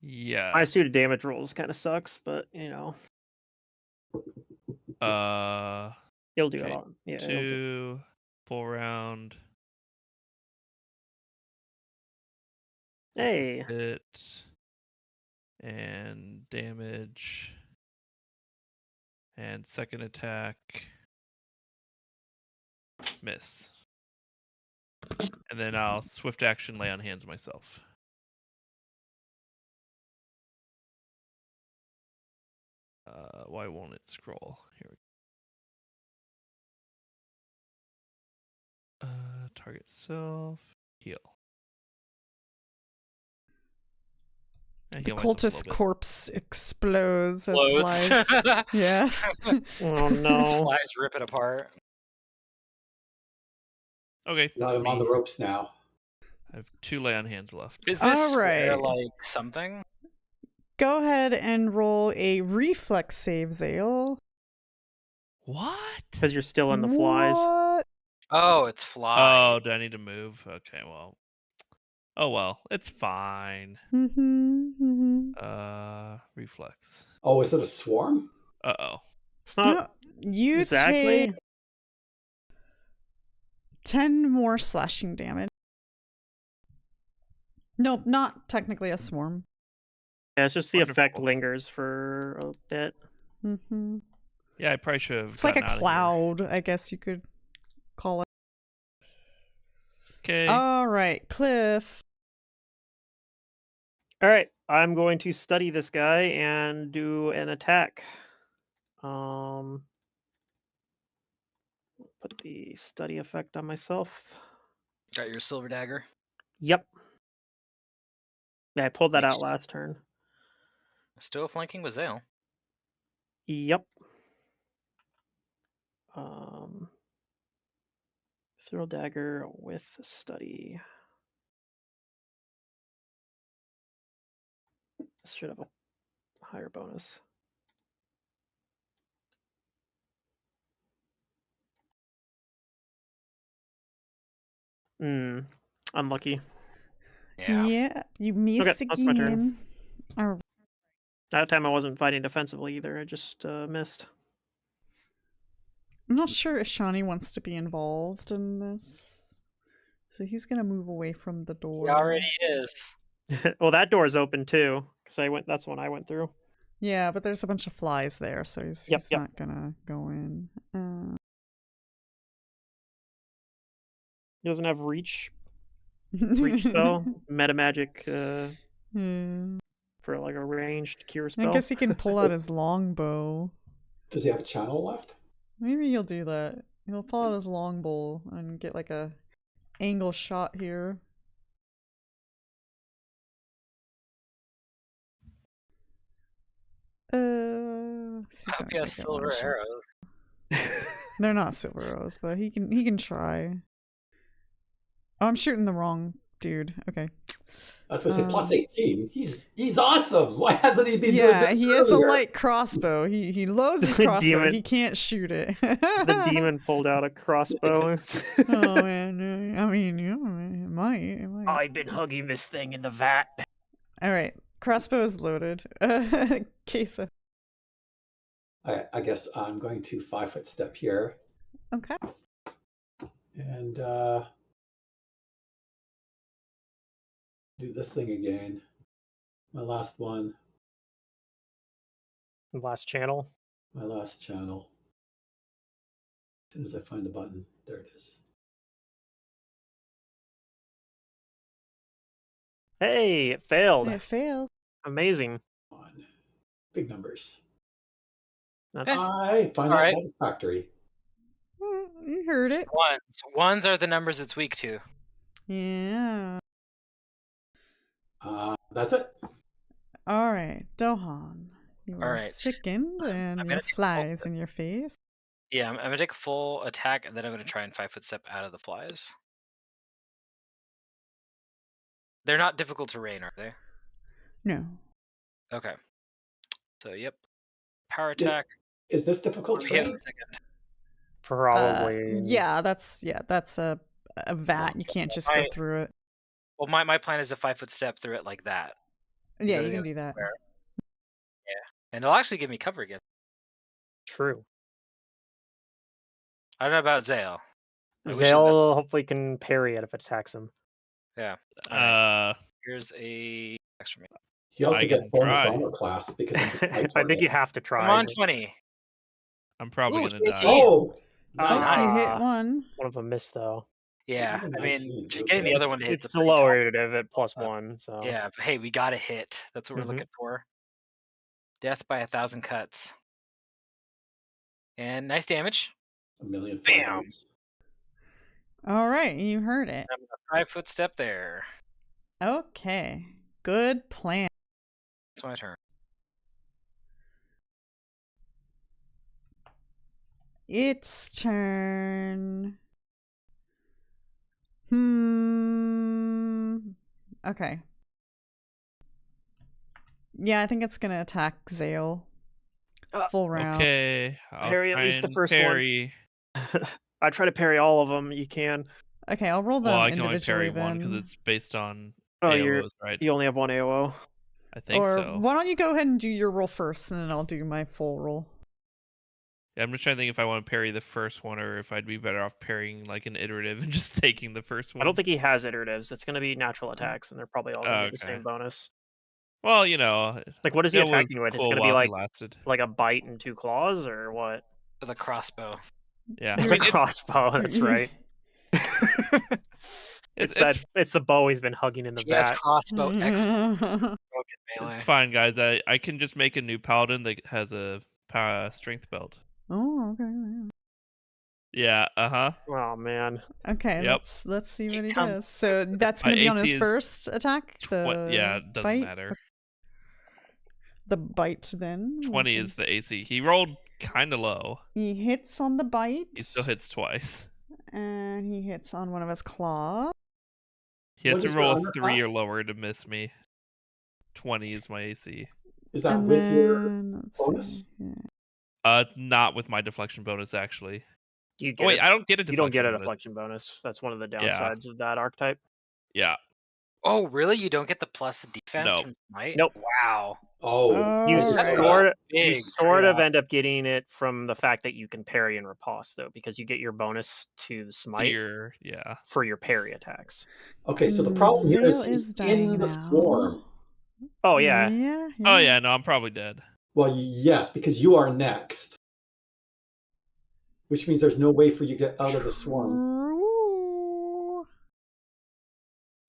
Yeah. -2 to damage rolls kind of sucks, but you know, he'll do Okay, a lot. Yeah, he'll do. 2 full round. Hey, Hit and damage. And second attack. Miss. And then I'll swift action lay on hands myself. Why won't it scroll? Here we go. Target self. Heal. I The heal myself a little cultist bit. corpse explodes as Floats. flies. Yeah. oh These no. flies rip it apart. Okay, Now that's I'm on me. the ropes now. I have 2 lay on hands left. Is this All square right. like something? Go ahead and roll a reflex save, Xale. What? Because you're still in the flies. What? Oh, it's fly. Oh, do I need to move? Okay, well. Oh well, it's fine. Reflex. Oh, is it a swarm? Uh-oh. It's not No, you exactly. take 10 more slashing damage. Nope, not technically a swarm. Yeah, it's just the effect Wonderful. lingers for a bit. Yeah, I probably should have It's like a gotten out of here. cloud, I guess you could call it. Okay. All right, Cliff. All right, I'm going to study this guy and do an attack. Put the study effect on myself. Got your silver dagger. Yep. Yeah, I pulled that Makes out last turn. Still flanking with Xale. Yep. Throw dagger with study. This should have a higher bonus. Unlucky. Yeah. You missed Okay, that's my turn. again. All right. That time I wasn't fighting defensively either. I just missed. I'm not sure if Shawnee wants to be involved in this. So he's gonna move away from the door. He already is. Well, that door's open too, because that's the one I went through. Yeah, but there's a bunch of flies there, so he's not gonna go in. He doesn't have reach spell, meta magic for like a ranged cure spell. I guess he can pull out his longbow. Does he have a channel left? Maybe he'll do that. He'll pull out his longbow and get like a angle shot here. Hope he has silver arrows. They're not silver arrows, but he can try. Oh, I'm shooting the wrong dude. Okay. I was going to say plus 18. He's awesome. Why hasn't he been doing Yeah, this he has a earlier? light crossbow. He loads his The crossbow. demon- He can't shoot it. The demon pulled out a crossbow. Oh man, I mean, it might. I've been hugging this thing in the vat. All right, crossbow is loaded. Kaeso. I guess I'm going to 5-foot step here. Okay. And Do this thing again. My last one. Last channel. My last channel. As soon as I find the button, there it is. Hey, it failed. It failed. Amazing. On big numbers. That's, I find that Alright. satisfactory. You heard it. Ones are the numbers it's weak to. Yeah. That's it. All right, Dohan. You are Alright. sickened and I'm your gonna take a full flies step. in your face. Yeah, I'm gonna take a full attack, and then I'm gonna try and 5-foot step out of the flies. They're not difficult terrain, are they? No. Okay. So, yep. Power Yeah. attack. Is this difficult What do we hit in terrain? the second? probably. Yeah, that's a vat. You can't just go Right. through it. Well, my plan is to 5-foot step through it like that. Yeah, Go you to can the do that. square. And it'll actually give me cover again. True. I don't know about Xale. I wish it Xale hopefully can parry it if it attacks him. Yeah. Here's a extra man. He also I gets can bonus try. armor class because it's a spy I think target. you have to try. Come on, but 20. I'm probably Ooh, gonna 18. die. Oh! Oh, Nice. you hit Ah. one. One of them missed though. Yeah, Even I mean, 19, getting the okay. other one to hit It's the a lower iterative at +1, so Yeah, but hey, we got a hit. That's what we're Mhm. looking for. Death by 1,000 cuts. And nice damage. 1,000,000 Bam. fragments. All right, you heard it. I'm a 5-foot step there. Okay, good plan. It's my turn. It's turn. Okay. Yeah, I think it's gonna attack Xale. Full round. Okay, I'll Parry at try least the and first one. parry. I try to parry all of them. You can. Okay, I'll roll them Well, I can only individually parry one because then. it's based on Oh, AOs, right? you only have one AOO. I think Or so. why don't you go ahead and do your roll first, and then I'll do my full roll. Yeah, I'm just trying to think if I want to parry the first one or if I'd be better off parrying like an iterative and just taking the first one. I don't think he has iteratives. It's going to be natural attacks, and they're probably all going to get the Okay. same bonus. Well, Like, what is he it was attacking with? It's cool going to be while it like lasted. a bite and 2 claws, or what? With a crossbow. Yeah, It's I a mean, crossbow. That's right. it's It's the bow he's been hugging in the He has vat. crossbow expert broken melee. it's fine, guys. I can just make a new paladin that has a strength belt. Oh, okay. Yeah. Oh man. Okay, Yep. let's see He what he comes- does. So that's My gonna be on AC his is first attack. Yeah, it doesn't bite? matter. The bite then. 20 is the AC. He rolled kind of low. He hits on the bite. He still hits twice. And he hits on one of his claws. He has What to is your roll a armor 3 class? or lower to miss me. 20 is my AC. Is that And with your then let's bonus? see. Yeah. Not with my deflection bonus actually. You Oh get wait, it. I don't get a You deflection don't get a bonus. deflection bonus. That's one of the Yeah. downsides of that archetype. Yeah. Oh, really? You don't get the plus defense No. from Smite? Nope. Wow. Oh, You Alright. sort of trade-off. end up getting it from the fact that you can parry and riposte, though, because you get your bonus to the smite Yeah. for your parry attacks. okay. So the problem here is Xale he's dying in the now. swarm. Oh yeah. Yeah. Oh yeah, no, I'm probably dead. Well, yes, because you are next, which means there's no way for you to get out of the swarm. True.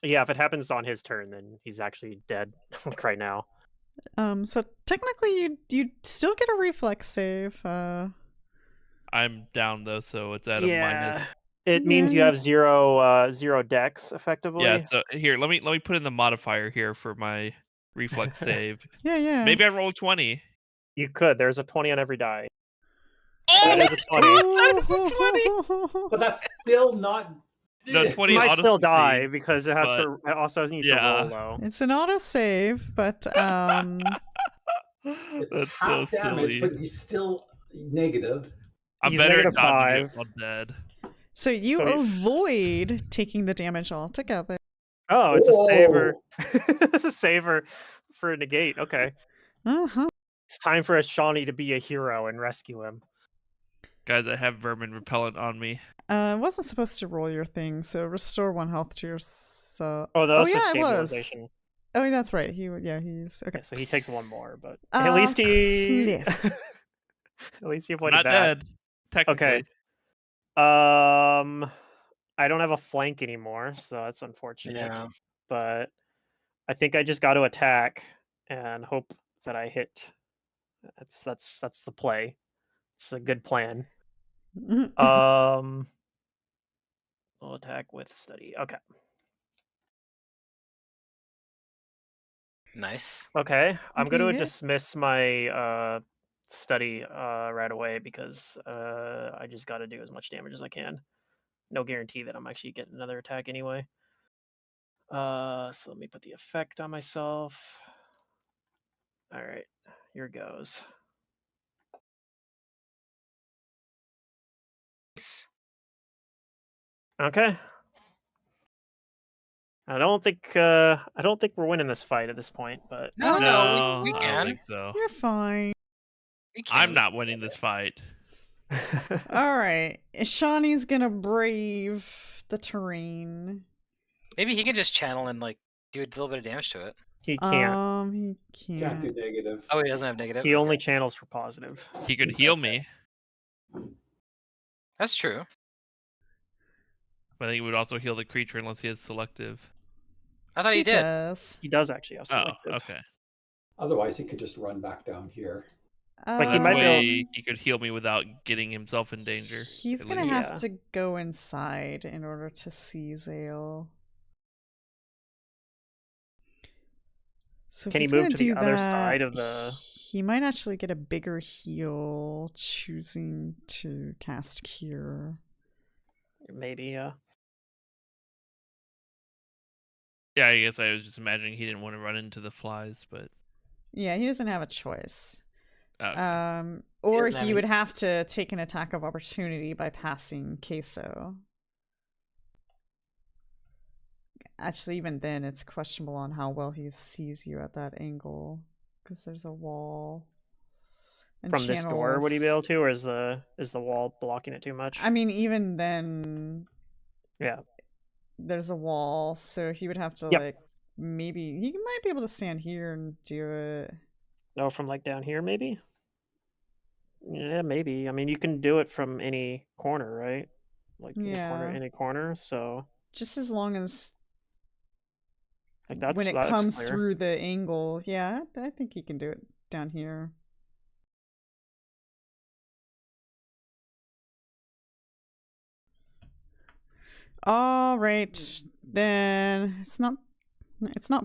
Yeah, if it happens on his turn, then he's actually dead like right now. So technically you'd still get a reflex save. I'm down though, so it's at a minus. It means you have zero dex effectively. Yeah, so here, let me put in the modifier here for my reflex save. Yeah. Maybe I roll 20. You could. There's a 20 on every die. Oh, That is a 20. that's a 20. But that's still not. No, 20 You might auto still succeed, die because it has but- to. It also needs yeah. to roll low. It's an auto save, but It's That's so half damage, silly. but he's still negative. I'm He's better negative at dodging 5. it while dead. so you So- avoid taking the damage altogether. Oh, it's a saver. Whoa. It's a saver for a negate. Okay. Uh-huh. It's time for a Shawnee to be a hero and rescue him. Guys, I have vermin repellent on me. Wasn't supposed to roll your thing, so restore 1 health to yourself. Oh, that was for yeah, it was. stabilization. Oh, that's right. He's okay. Yeah, so he takes 1 more, but at least he Cliff. at least he I'm avoided not that. dead, technically. Okay. I don't have a flank anymore, so that's unfortunate. Yeah. But I think I just got to attack and hope that I hit. That's the play. It's a good plan. I'll attack with study. Okay. Nice. Okay. I'm going to Okay. dismiss my study right away because I just got to do as much damage as I can. No guarantee that I'm actually getting another attack anyway. So let me put the effect on myself. All right, here goes. Okay. I don't think we're winning this fight at this point, but No, No, we I don't can. think so. You're fine. We can. I'm not winning this fight. All right. Shawnee's gonna brave the terrain. Maybe he can just channel and like do a little bit of damage to it. he can't. He Can't can't. do negative. Oh, he doesn't have negative. He only Okay. channels for positive. He could heal me, That's true. but I think he would also heal the creature unless he has selective. I thought he did. does. He does actually have Oh, selective. okay. Otherwise, he could just run back down here. Like, So he that might be able- way he could heal me without getting himself in danger. He's at gonna least. have Yeah. to go inside in order to see Xale. So if Can he he's move gonna to the do other that, side of the- He might actually get a bigger heal choosing to cast Cure. Maybe, yeah. Yeah, I guess I was just imagining he didn't want to run into the flies, but Yeah, he doesn't have a choice. okay. Or doesn't have he any- would have to take an attack of opportunity by passing Kaeso. Actually, even then, it's questionable on how well he sees you at that angle, because there's a wall. And From this door, would he be able channels- to, or is the wall blocking it too much? I mean, even then, Yeah. there's a wall, so he would have to Yep. like maybe he might be able to stand here and do it. Oh, from like down here, maybe? Yeah, maybe. I mean, you can do it from any corner, right? Like Yeah. any corner. So Just as long as like that's when it that looks comes clear. through the angle, yeah, I think he can do it down here. All right, then it's not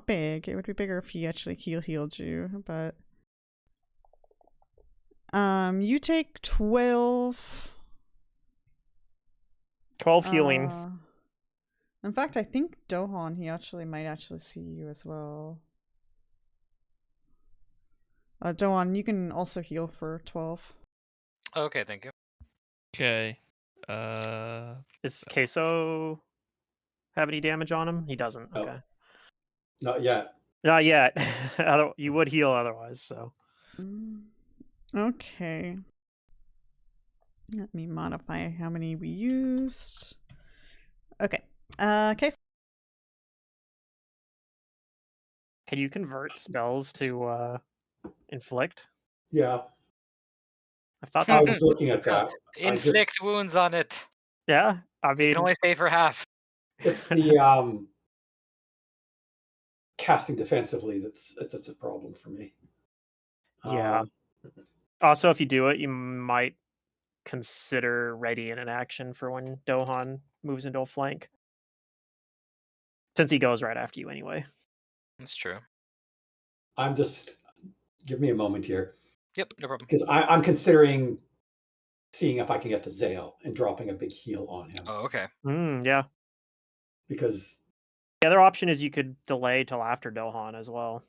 big. It would be bigger if he actually healed you, but you take 12. 12 healing. In fact, I think Dohan, he might actually see you as well. Dohan, you can also heal for 12. Okay, thank you. Okay. Does Kaeso have any damage on him? He doesn't. No. Okay. Not yet. Not yet. You would heal otherwise, so. Okay. Let me modify how many we used. Okay. Okay. Can you convert spells to inflict? Yeah, I thought I that was looking at that. Inflict wounds on it. Yeah, I You mean, can only stay for half. It's the casting defensively that's a problem for me. yeah. Also, if you do it, you might consider readying an action for when Dohan moves into a flank. Since he goes right after you anyway. That's true. I'm just give me a moment here Yep, no problem. because I'm considering seeing if I can get to Xale and dropping a big heal on him Oh, okay. Yeah. because The other option is you could delay till after Dohan as well.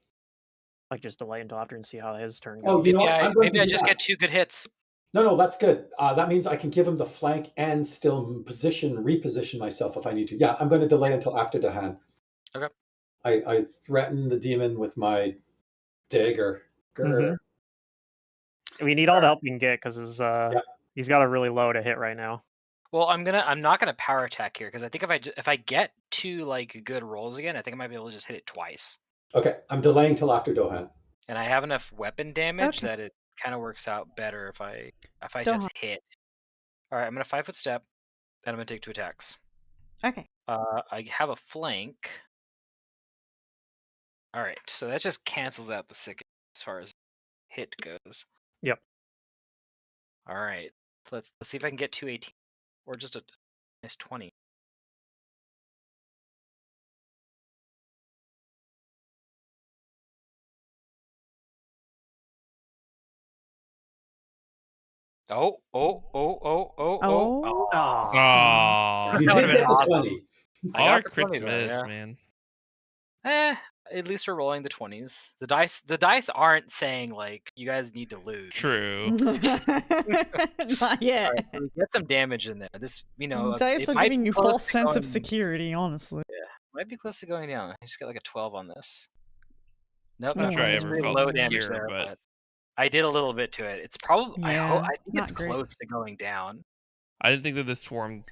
Like just delay until after and see how his turn goes. Oh, you know what? Yeah, I'm going maybe to I do just that. get 2 good hits. No, that's good. That means I can give him the flank and still reposition myself if I need to. Yeah, I'm going to delay until after Dohan. Okay. I threaten the demon with my dagger. We need all the help we can get because his He's got a really low to hit right now. Well, I'm not gonna power attack here because I think if I get 2 like good rolls again, I think I might be able to just hit it twice. Okay, I'm delaying till after Dohan. And I have enough weapon damage Okay. that it kind of works out better if I Dohan. just hit. All right, I'm gonna 5-foot step, and I'm gonna take 2 attacks. Okay. I have a flank. All right, so that just cancels out the sick as far as hit goes. Yep. All right, let's see if I can get 218 or just a nice 20. Oh! Oh. Oh, You That did would've get been the awesome. 20. I all our got the 20 crits though, miss, yeah. man. At least we're rolling the 20s. The dice aren't saying like you guys need to lose. True. Not yet. All right, so we get some damage in there. This, Dice it are might giving be you close false to sense of going- security, honestly. Might be close to going down. I just got like a 12 on this. Nope, Not sure I it's ever pretty felt low damage secure, there, but- but I did a little bit to it. It's probably Yeah, I think not it's great. close to going down. I didn't think that the swarm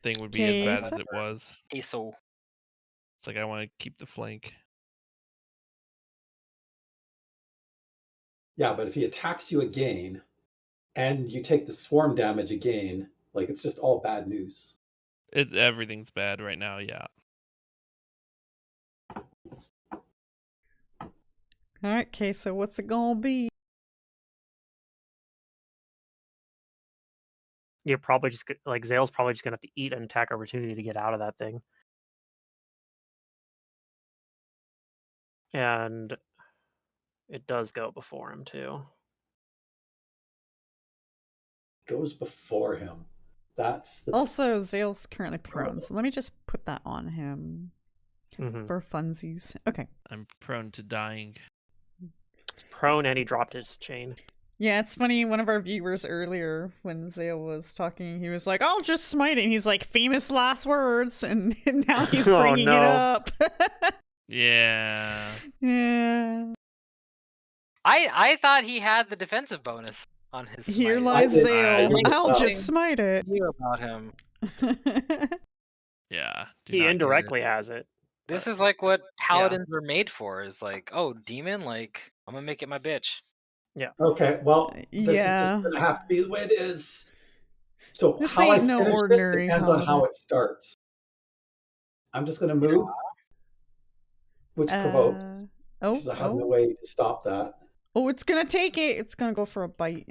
thing would be as bad Okay. as it was. Kaeso. It's like I want to keep the flank. Yeah, but if he attacks you again and you take the swarm damage again, like it's just all bad news. Everything's bad right now. Yeah. All right, Kaeso, what's it gonna be? You're probably just like Xale's probably just gonna have to eat an attack opportunity to get out of that thing. And it does go before him too. Goes before him. That's the Also, Xale's currently prone, so let me just put that on him Mhm. for funsies. Okay. I'm prone to dying. He's prone and he dropped his chain. Yeah, it's funny. One of our viewers earlier, when Xale was talking, he was like, "I'll just smite it." And he's like, "Famous last words," and now he's Oh, bringing no. it up. Yeah. Yeah. I thought he had the defensive bonus on his Here smite. lies I did- Xale. I did I'll not. just smite it. I knew about him. Yeah. do He not get it. indirectly has it. This but- is like what paladins were made for. Is like, oh, demon, like I'm gonna make it my bitch. Okay, well, this Yeah. is just gonna have to be the way it is. So This how I ain't no finish this ordinary depends on how paladin. it starts. I'm just gonna move, which provokes, because I have no way to stop that. Oh, it's gonna take it. It's gonna go for a bite.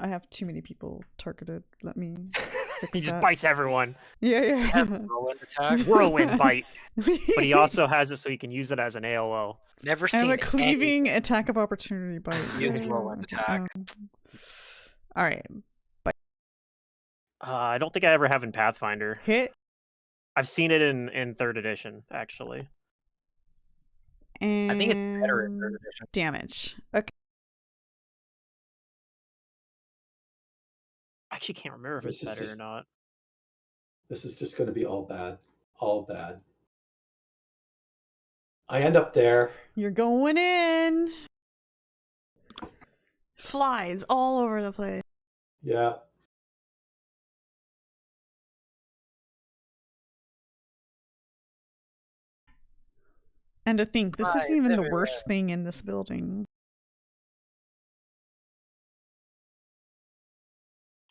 I have too many people targeted. Let me fix He just that. bites everyone. Yeah, yeah. Whirlwind attack. Whirlwind bite. But he also has it so he can use it as an AOO. Never I seen have a any- cleaving attack of opportunity bite. Use Yeah. whirlwind attack. All right, I don't think I ever have in Pathfinder. hit I've seen it in 3rd edition, actually. and I think it's better in third edition. damage. Okay. I actually can't remember if This it's is better or just- not. This is just gonna be all bad. All bad. I end up there. You're going in. Flies all over the place. Yeah. And to think, this Flies isn't even the everywhere. worst thing in this building.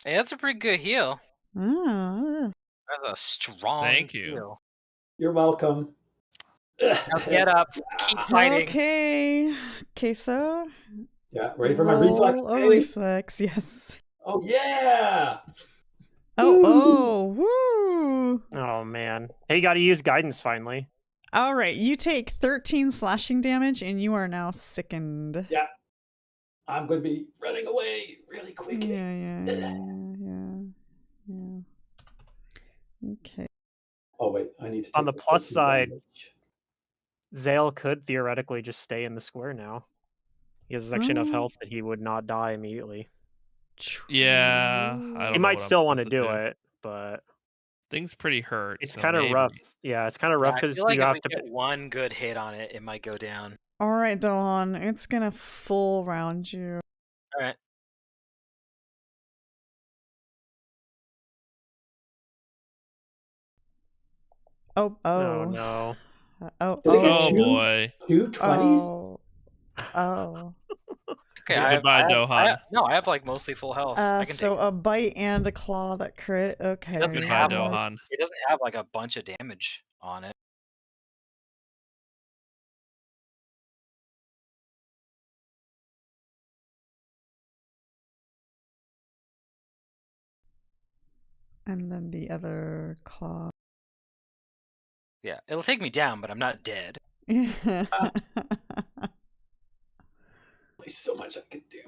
Hey, that's a pretty good heal. Oh, That's a strong Thank you. heal. You're welcome. Now get up. Keep fighting. okay. Queso. Yeah, ready for my reflex Roll a save? reflex, yes. Oh yeah! Oh, woo! Oh, man. Hey, you got to use guidance finally. All right, you take 13 slashing damage, and you are now sickened. I'm going to be running away really quickly. Yeah. Okay. Oh wait, I need to. On take the plus 13 side- damage. Xale could theoretically just stay in the square now. He has actually enough Oh. health that he would not die immediately. Yeah, I True. don't He know might what I'm still want to supposed do do. it, but Thing's pretty hurt. it's so kind of rough. maybe. Yeah, it's kind of rough I because feel like you if have we to. get one good hit on it, it might go down. All right, Dohan. It's gonna full round you. All right. Oh, Oh no. Oh, Did they get Oh two? boy. 2 20s? Oh. Okay, Yeah, I have, goodbye, Dohan. no, I have like mostly full health. I can So take it. a bite and a claw that crit. Okay. Doesn't Goodbye, have Dohan. It doesn't have like a bunch of damage on it. And then the other claw. Yeah, it'll take me down, but I'm not dead. There's so much I could do.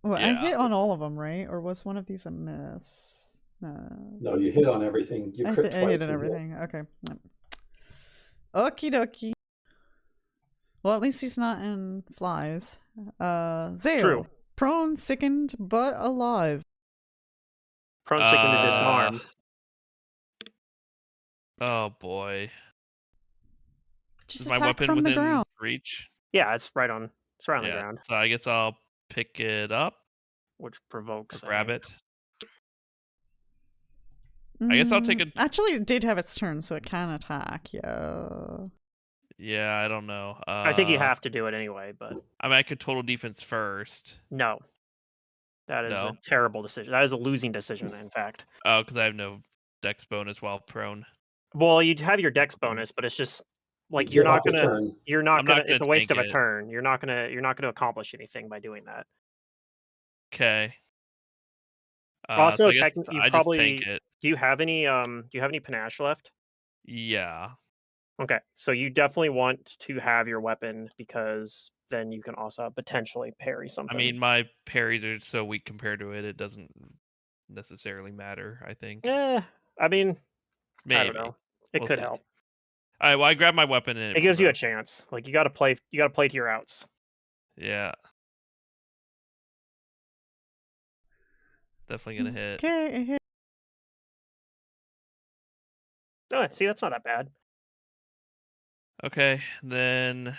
Well, I Yeah. hit on all of them, right? Or was one of these a miss? No. No, you hit on everything. You crit I twice. hit on you everything. Okay. Okie dokie. Well, at least he's not in flies. Xale. True. Prone, sickened, but alive. Prone, sickened, and disarmed. Oh boy. Just Is my attack weapon from the within ground. reach? Yeah, it's right on. It's right on the Yeah. ground, So I guess I'll pick it up which or provokes. grab it. I guess I'll take a. Actually, it did have its turn, so it can attack. Yeah. Yeah, I don't know. I think you have to do it anyway, but I mean, I could total defense first. no. That is No? a terrible decision. That is a losing decision, in fact. Oh, because I have no dex bonus while prone. Well, you'd have your dex bonus, but it's just like Give you're up not your gonna. turn. You're not I'm not gonna. gonna It's a waste of tank a it. turn. You're not gonna accomplish anything by doing that. Okay. Also, so I guess technically, you I probably just tank it. do you have any panache left? Yeah. Okay, so you definitely want to have your weapon because then you can also potentially parry something. I mean, my parries are so weak compared to it, it doesn't necessarily matter, I think. I mean, Maybe. I don't know. It We'll could see. help. All right, well, I grab my weapon and It gives you a provokes. chance. Like you got to play to your outs. Yeah. Definitely gonna hit. Okay, it hit. Oh, see, that's not that bad. Okay, then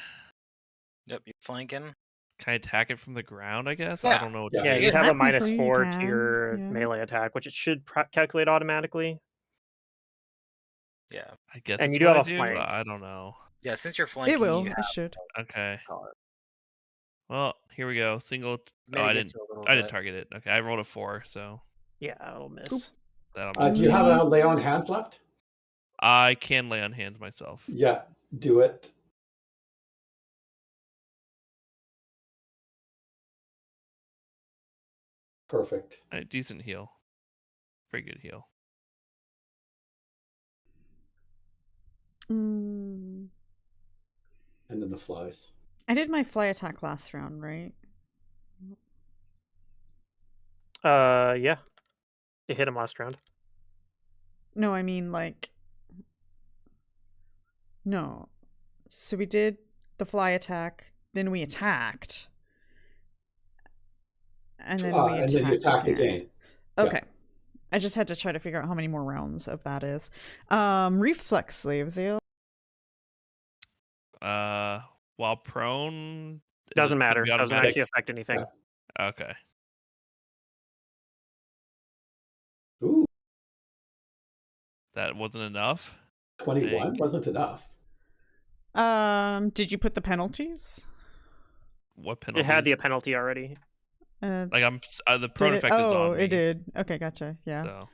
Yep, you're flanking. can I attack it from the ground, I guess? I Yeah. don't know what Yeah. to Yeah, do. you have a Technically, you -4 can, to your yeah. melee attack, which it should calculate automatically. Yeah. I guess And that's you do what have I a do. flank. I don't know. Yeah, since you're flanking, It will. you It have should. Okay. call it. Well, here we go. Single. Oh, I Mitigates didn't. a little I didn't bit. target it. Okay, I rolled a 4, so Yeah, it'll miss. that'll. Do you have a lay on hands left? I can lay on hands myself. Yeah, do it. Perfect. A decent heal. Pretty good heal. And then the flies. I did my fly attack last round, right? Yeah. It hit him last round. No, I mean like. No. So we did the fly attack, then we attacked. And then we And then you attacked again. Okay. I just had to try to figure out how many more rounds of that is. Reflex slave, Xale. While prone. Doesn't matter. be Doesn't automatic? actually affect anything. Yeah. Okay. Ooh, That wasn't enough. 21 Dang. wasn't enough. Did you put the penalties? What penalty? It had the penalty already. Like I'm the Did prone it? effect is on Oh, me. it did. Okay, gotcha. Yeah.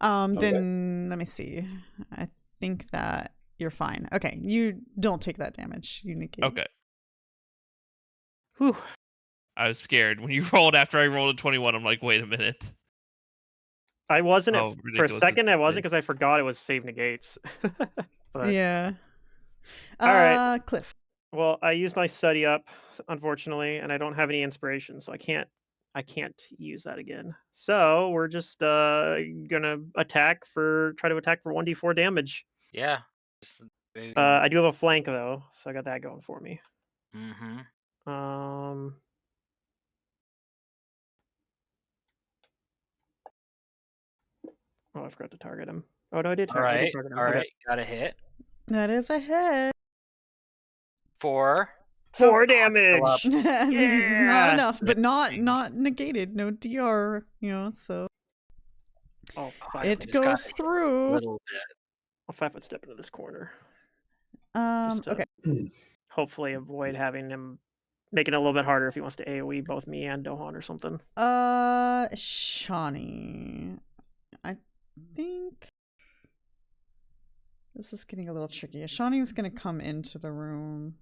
So Then let me see. I think that you're fine. Okay, you don't take that damage. You negate. okay. Whew. I was scared when you rolled after I rolled a 21. I'm like, wait a minute. I wasn't How for a ridiculous is second. I this wasn't thing? because I forgot it was save negates. But Yeah. All right. Cliff. well, I used my study up, unfortunately, and I don't have any inspiration, so I can't use that again. So we're just gonna try to attack for 1d4 damage. Yeah. I do have a flank though, so I got that going for me. Mm-hmm. Oh, I forgot to target him. Oh no, I did All target. I did right. target him. All Okay. right. Got a hit. That is a hit. 4. 4 up. damage. Not Yeah. enough, but not negated. No DR, so Oh, it just got goes a through. little bit. I'll 5-foot step into this corner. to Okay. hopefully avoid having him make it a little bit harder if he wants to AoE both me and Dohan or something. Shawnee. I think this is getting a little tricky. Shawnee's gonna come into the room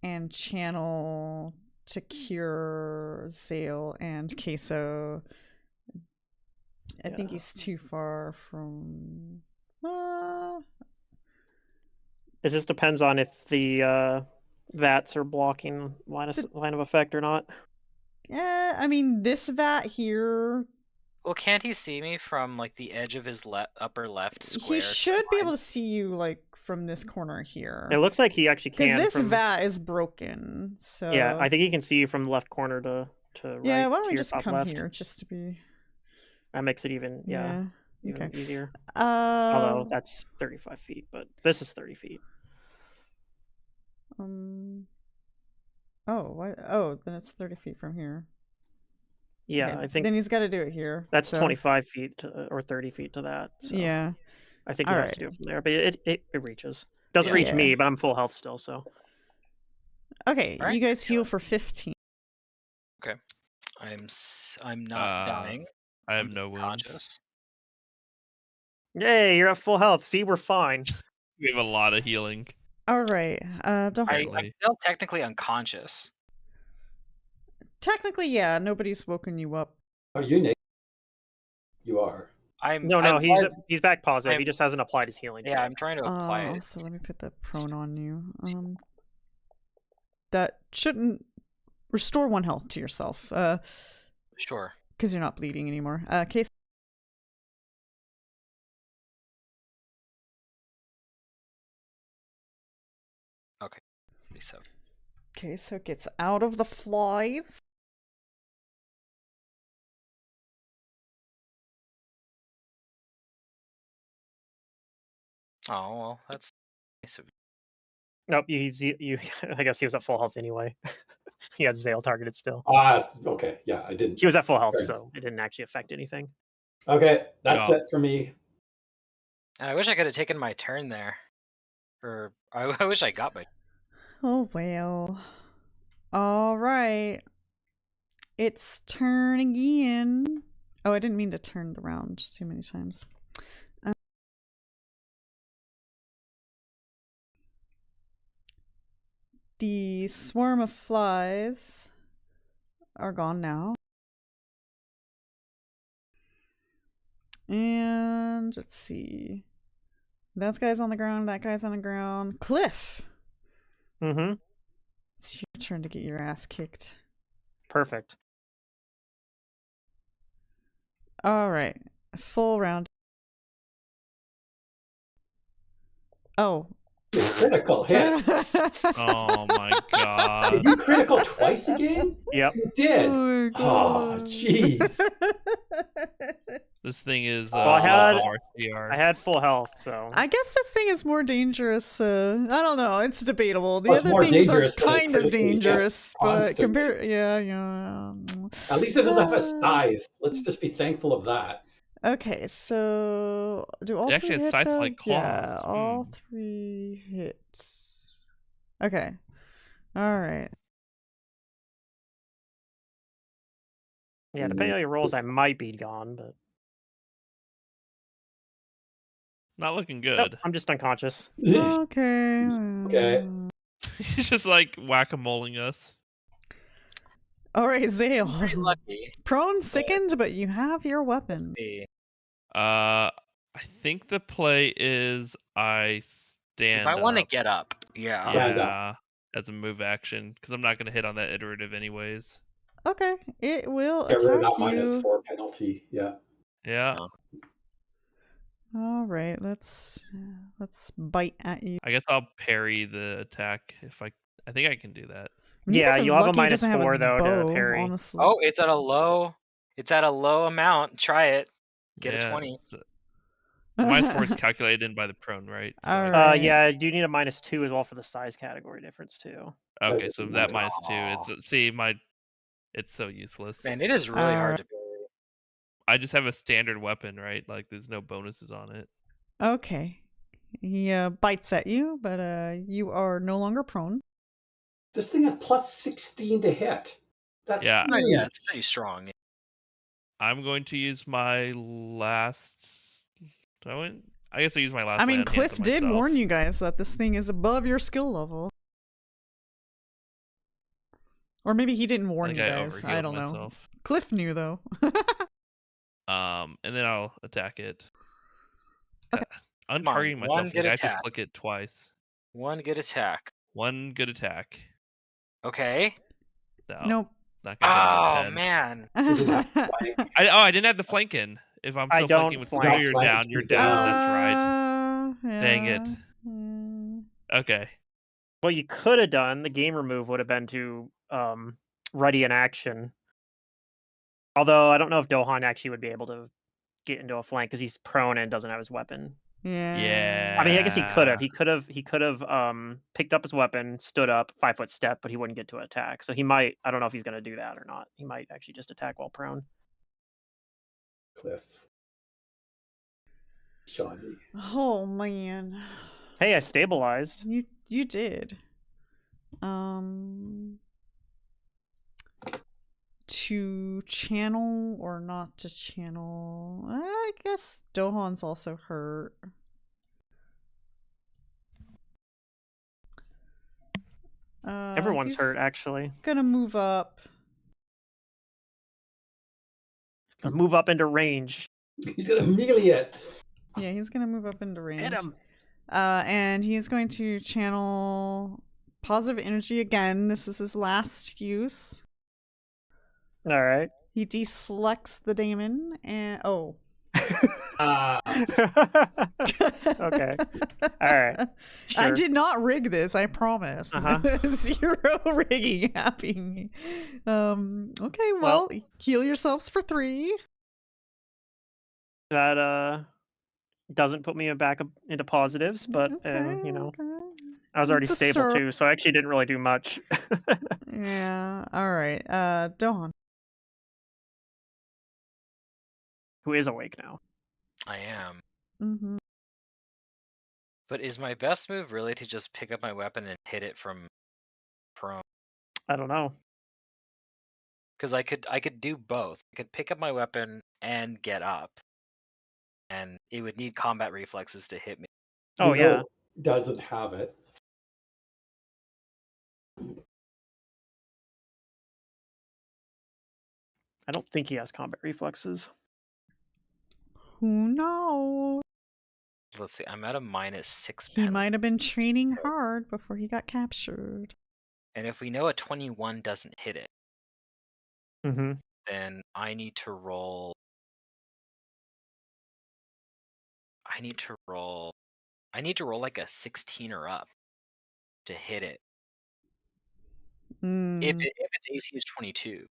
and channel to cure Xale and Kaeso. I think he's too far from. It just depends on if the vats are blocking line of effect or not. Yeah, I mean this vat here. Well, can't he see me from like the edge of his upper left square? He should be able to see you like from this corner here. It looks like he actually can. Because this vat is broken, so yeah, I think he can see you from the left corner to right. Yeah, why don't to we your just top come left. here just to be. That makes it even even Okay. easier. Although that's 35 feet, but this is 30 feet. Oh, what? Oh, then it's 30 feet from here. Yeah, Okay, I think then he's got to do it here. that's so. 25 feet or 30 feet to that. So Yeah. I think he has to do it from there, but it reaches. Doesn't reach Yeah. me, but I'm full health still. So Okay, All right. you guys heal for 15. Okay, I'm not dying. I have I'm no wounds. conscious. yay, you're at full health. See, we're fine. We have a lot of healing. All right. Don't. Apparently. I'm still technically unconscious. Technically, yeah. Nobody's woken you up. Are you Nate? You are. No, he's back positive. He just hasn't applied his healing. Yeah, I'm trying to apply it. Also, let me put the prone on you. That shouldn't restore 1 health to yourself. Sure. Because you're not bleeding anymore. Case. Okay. So. Okay, so it gets out of the flies. Oh well, that's nice of you. Nope, you. I guess he was at full health anyway. He had Xale targeted still. Okay. Yeah, I didn't. He was at full health, Fair so it didn't actually affect anything. Okay, that's Yeah. it for me. And I wish I could have taken my turn there. Or I wish I got my. Oh well. All right. It's turn again. Oh, I didn't mean to turn the round too many times. The swarm of flies are gone now. And let's see. That guy's on the ground. That guy's on the ground. Cliff. Mm-hmm. It's your turn to get your ass kicked. Perfect. All right. Full round. Oh. Critical hits. Oh my god. Did you critical twice again? Yep. You did. Oh, Oh, jeez. This thing is Well, I RCR. had full health, so I guess this thing is more dangerous. I don't know. It's debatable. The Well, it's other more things are dangerous when it kind of critically hits dangerous, but constantly. compare. Yeah. At least this is a scythe. Let's just be thankful of that. Okay, so do all It actually three has hit? Though? scythe-like Yeah, claws. all 3 hits. Okay. All right. yeah. Depending on your rolls, I might be gone, but Not looking nope, good. I'm just unconscious. Okay. Okay. He's just like whack-a-moling us. All right, Pretty Xale. lucky. Prone sickened, but you have your weapon. Let's see. I think the play is I stand If I want to up. get up, yeah. Yeah, as a move action, because I'm not going to hit on that iterative anyways. Okay, it will Get rid of attack that you. -4 penalty. Yeah. Yeah, Oh. All right, let's bite at you. I guess I'll parry the attack if I think I can do that. You Yeah, guys are you'll have a lucky he doesn't have -4 his though to bow, parry. honestly. Oh, it's at a low. It's at a low amount. Try it. Get a Yeah, 20. -4 is calculated in by the prone, right? So All I right. guess- Yeah, you need a -2 as well for the size category difference too. Okay, I so did that -2. -2. See, it's so useless. Man, it is really hard Alright. to parry. I just have a standard weapon, right? Like there's no bonuses on it. Okay. He bites at you, but you are no longer prone. This thing has +16 to hit. That's Yeah. Oh, yeah, it's huge. pretty strong. I'm going to use my last. I guess I use my last. I mean, land Cliff hands on did myself. warn you guys that this thing is above your skill level. Or maybe he didn't I warn think you I guys. I overhealed don't know. myself. Cliff knew though. And then I'll attack it. Okay. Untargeting one myself. good I have to attack. click it twice. One good attack. One good attack. Okay. No, Nope. not gonna hit on Oh 10. man. I didn't have the flank in. If I'm I still flanking don't with flank. Pluto, you're Flank, down. You're he's down. down. That's right. Dang it. Mm. Okay. What you could have done, the game remove would have been to ready an action. Although I don't know if Dohan actually would be able to get into a flank because he's prone and doesn't have his weapon. Yeah. I mean, I guess he could have. He could have picked up his weapon, stood up, 5-foot step, but he wouldn't get to attack. So he might. I don't know if he's going to do that or not. He might actually just attack while prone. Cliff. Shawnee. Oh man. Hey, I stabilized. You did. To channel or not to channel? I guess Dohan's also hurt. Everyone's he's hurt, actually. Gonna move up. Move up into range. He's gonna melee it. Yeah, he's gonna move up into range. Hit him. And he's going to channel positive energy again. This is his last use. All right. He deselects the daemon and Okay. All right. I Sure. did not rig this, I promise. Zero rigging happening. Okay, well, heal yourselves for 3. That doesn't put me back into positives, but Okay, you know, okay. I was already It's a stable start. too, so I actually didn't really do much. Yeah. All right. Dohan. Who is awake now? I am. Mm-hmm. But is my best move really to just pick up my weapon and hit it from prone? I don't know. Because I could do both. I could pick up my weapon and get up, and it would need combat reflexes to hit me. Oh We know yeah. it doesn't have it. I don't think he has combat reflexes. Who knows? Let's see. I'm at a -6 He penalty. might have been training hard before he got captured. And if we know a 21 doesn't hit it, Mm-hmm. then I need to roll. I need to roll like a 16 or up to hit it. If its AC is 22.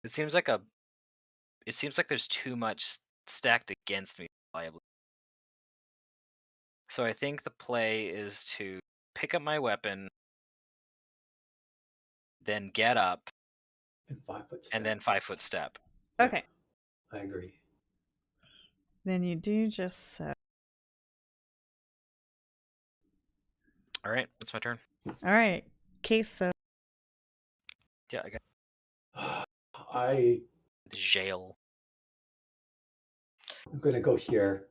It seems like there's too much stacked against me reliably. So I think the play is to pick up my weapon, then get up, And 5-foot step. and then 5-foot step. Okay. I agree. Then you do just so. All right, it's my turn. All right. Kaeso. Yeah, I got I'm Xale. gonna go here.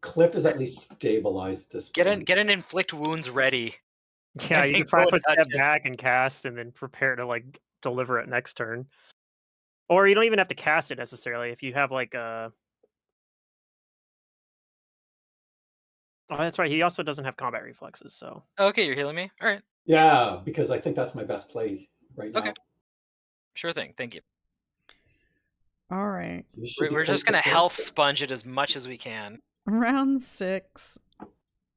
Cliff is at least stabilized at this Get point. an inflict wounds ready. Yeah, you And can go and 5-foot touch step it. back and cast, and then prepare to like deliver it next turn. Or you don't even have to cast it necessarily if you have like a. Oh, that's right. He also doesn't have combat reflexes, so. Okay, you're healing me. All right, Yeah, because I think that's my best play right now. Okay. sure thing. Thank you. All right. You should be We're just close gonna to health full. sponge it as much as we can. Round 6.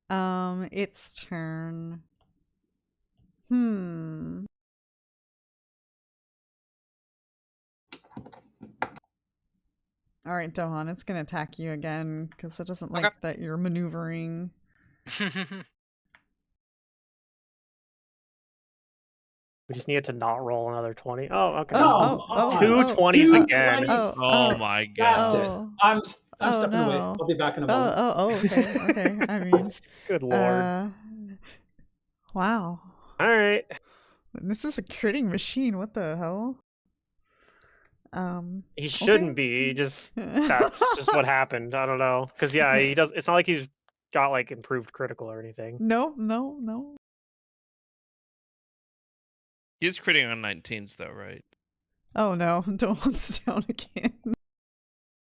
Its turn. All right, Dohan, it's gonna attack you again because it doesn't Okay. like that you're maneuvering. We just needed to not roll another 20. Oh, okay. Oh, Two 20s Two again. 20s. Oh my That's god. it. I'm stepping away. no. I'll be back in a moment. Okay, okay. I mean, Good lord. Wow. All right. This is a critting machine. What the hell? He shouldn't be. He just that's just what happened. I don't know. Because yeah, he does. It's not like he's got like improved critical or anything. No. He's critting on 19s though, right? Oh no, Dohan's down again.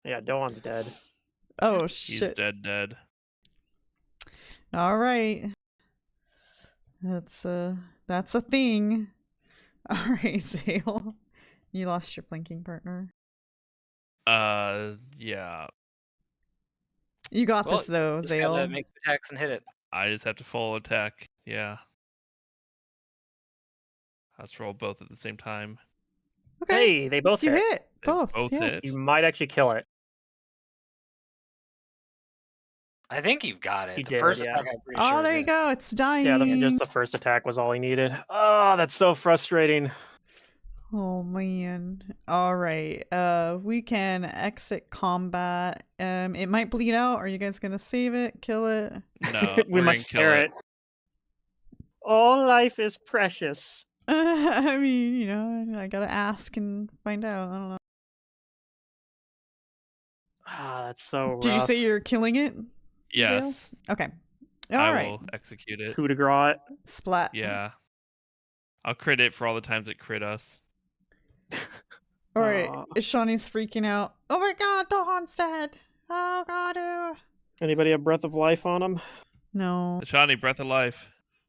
Yeah, Dohan's dead. Oh He's shit. dead. All right. That's a thing. All right, Xale. You lost your plinking partner. Yeah. You got this though, Just gotta Xale. make attacks and hit it. I just have to full attack. Yeah. Let's roll both at the same time. Okay. Hey, they both You hit. hit They both. both yeah. hit. You might actually kill it. I think you've got it. He the did, first yeah. attack, I'm pretty Oh, sure. there you go. It's dying. Yeah, just the first attack was all he needed. Oh, that's so frustrating. Oh man. All right. We can exit combat. It might bleed out. Are you guys gonna save it? Kill it? No, We we're gonna must kill spare it. it. All life is precious. I mean, you know, I gotta ask and find out. I don't know. Ah, that's so rough. Did you say you're killing it? Yes. Okay. I All right. will execute it. Coup de grace. Splat. Yeah. I'll crit it for all the times it crit us. All right. Aw. Shawnee's freaking out. Oh my god, Dohan's dead. Oh god. Anybody have breath of life on him? No. Ashani, breath of life.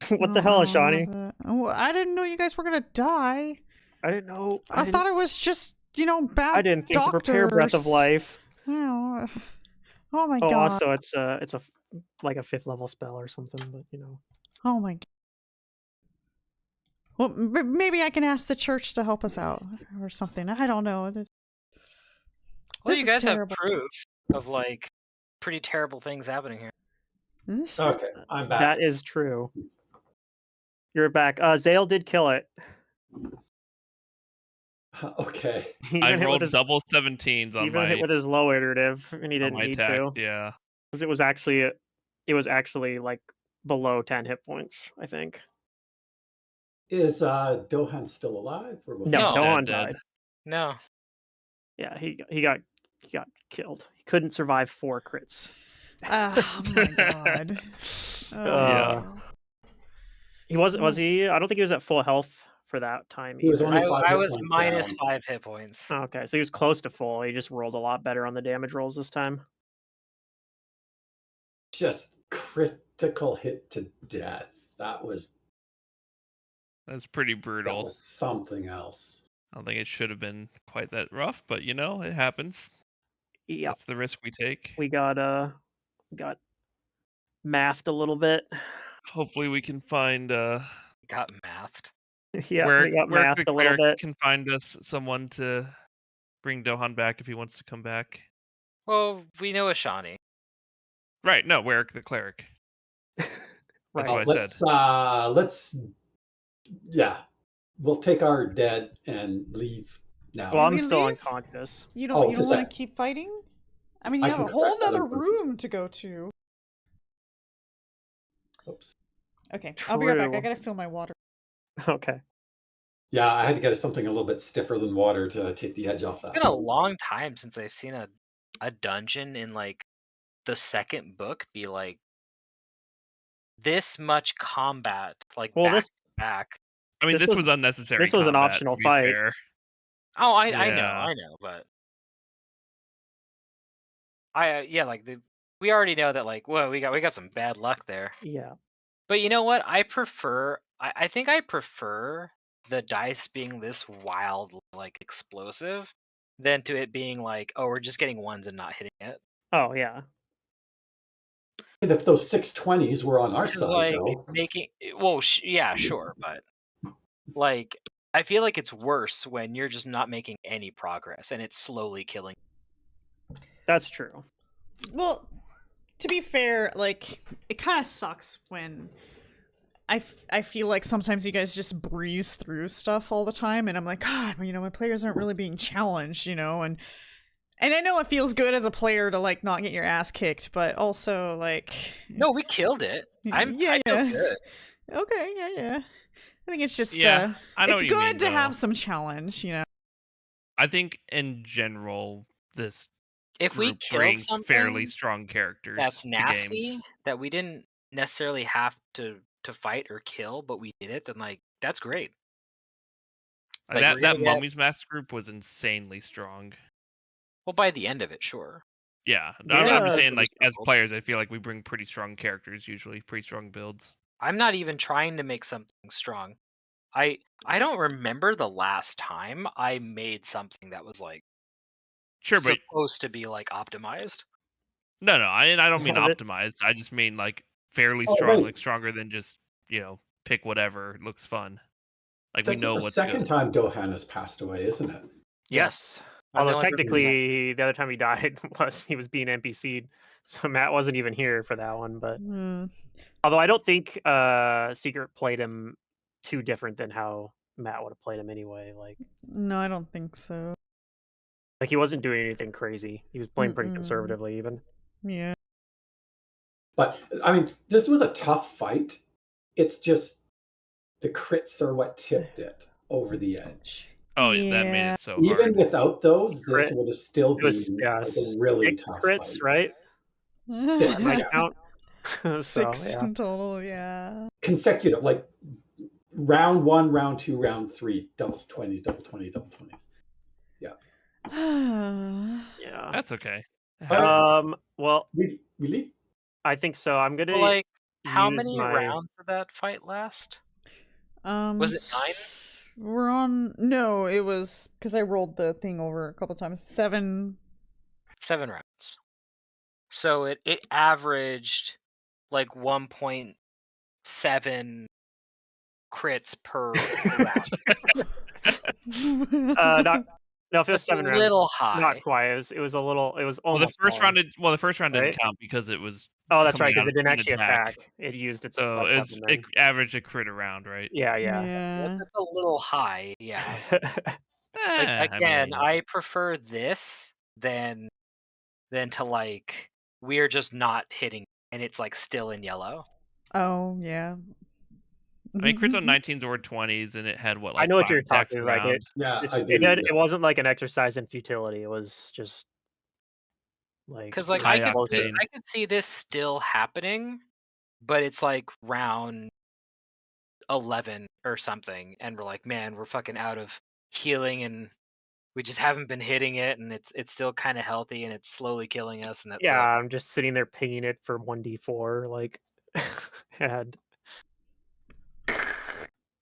What the hell, Ashani? I didn't know you guys were gonna die. I didn't know. I thought it was just, you know, bad I didn't think doctors. to prepare breath of life. Oh, oh my Oh, god. also it's a like a 5th level spell or something, but you know. Oh my god. Well, maybe I can ask the church to help us out or something. I don't know. Well, This you is guys have terrible. proof of like pretty terrible things happening here. This Okay, I'm back. That is true. You're back. Xale did kill it. Okay. He I even hit with rolled his, double 17s on even my, hit with his low iterative, and he on didn't my need attack. to. Yeah. Because it was actually like below 10 hit points, I think. Is Dohan still alive? Or No, No. Dohan Dead. died. No. Yeah, he got killed. He couldn't survive 4 crits. oh my god. Yeah. Oh. He was he? I don't think he was at full health for that time He was either. only 5 I hit was points minus down. 5 hit points. Okay, so he was close to full. He just rolled a lot better on the damage rolls this time. Just critical hit to death. That was That's pretty brutal. something else. I don't think it should have been quite that rough, but you know, it happens. Yeah, That's the risk we take. we got mathed a little bit. Hopefully we can find Got mathed. Yeah, where we got the mathed a little cleric bit. can find us someone to bring Dohan back if he wants to come back. Well, we know Ashani. Right, no, where the cleric. That's Right. what I said. Let's we'll take our dead and leave now. Well, I'm You still leave? unconscious. You Oh, don't just want that. to keep fighting? I mean, you I have can a go whole back to the other room. room to go to. Oops. Okay, I'll be right back. I True. gotta fill my water. Okay. Yeah, I had to get something a little bit stiffer than water to take the edge off that. It's been a long time since I've seen a dungeon in like the second book be like this much combat, like Well, back this- to back. I mean, this this was- was unnecessary. this was an combat, optional to be fight. fair. Oh, I Yeah. know, but we already know that like, whoa, we got some bad luck there. Yeah. But you know what? I think I prefer the dice being this wild, like explosive, than to it being like, oh, we're just getting ones and not hitting it. Oh yeah. And if those 620s were on our This is side, like though. making yeah, sure, but like I feel like it's worse when you're just not making any progress and it's slowly killing. That's true. Well, to be fair, like, it kind of sucks when I feel like sometimes you guys just breeze through stuff all the time, and I'm like, God, my players aren't really being challenged, and I know it feels good as a player to, like, not get your ass kicked, but also, like... No, we killed it. I feel good. Okay, yeah. I think it's just, Yeah, I know it's what you good mean, to though. have some challenge, I think in general, this If we group killed brings something fairly strong characters that's to nasty games. that we didn't necessarily have to fight or kill, but we did it, then like that's great. Like, we're That gonna get Mummies Mask group was insanely strong. well by the end of it, sure. Yeah, Yeah. I'm just That's saying, really like, as struggled. players, I feel like we bring pretty strong characters usually, pretty strong builds. I'm not even trying to make something strong. I don't remember the last time I made something that was like Sure, but supposed to be like optimized. no, I don't mean That- optimized. I just mean like fairly Oh, strong, wait. like stronger than just pick whatever looks fun. Like, This we know is the what's second good. time Dohan has passed away, isn't it? Yes. I'm the Although only person who- technically, the other time he died he was being NPC'd, so Matt wasn't even here for that one. But although I don't think Secret played him too different than how Matt would have played him anyway. No, I don't think so. Like he wasn't doing anything crazy. He was playing pretty Mm-mm. conservatively, even. Yeah. But I mean, this was a tough fight. It's just the crits are what tipped it over the edge. Oh, that made Yeah. it so Even hard. without those, this Crit- would have still It been was like a really 6 tough crits, fight. right? Six, My yeah. count. So 6 yeah. in total, yeah. Consecutive, like round 1, round 2, round 3, double 20s, double 20s, double 20s. Yeah. That's okay. It All right. happens. Well, We leave? I think so. I'm gonna Well, like how use many my. rounds did that fight last? Was it 9? We're on. No, it was because I rolled the thing over a couple times. 7. 7 rounds. So it averaged like 1.7 crits per round. No, if it was That's 7 a rounds, little high. not quite. It was a little. It was Well, almost. the first round right? didn't count because it was. Oh, that's right, coming because out it didn't an actually attack. It used its. So buff it weapon averaged a crit around, right? yeah. That's a little high, yeah. Like I again, mean, I prefer this than to like we're just not hitting and it's like still in yellow. Oh, yeah. crits on 19s or 20s, and it had what, I like know what 5 you're attacks talking. around. Yeah, It's I just- do. it wasn't like an exercise in futility. It was just like Because like High I octane. could see this still happening, but it's like round 11 or something, and we're like, man, we're fucking out of healing, and we just haven't been hitting it, and it's still kind of healthy, and it's slowly killing us, and that's yeah. like, I'm just sitting there pinging it for 1d4. Like, and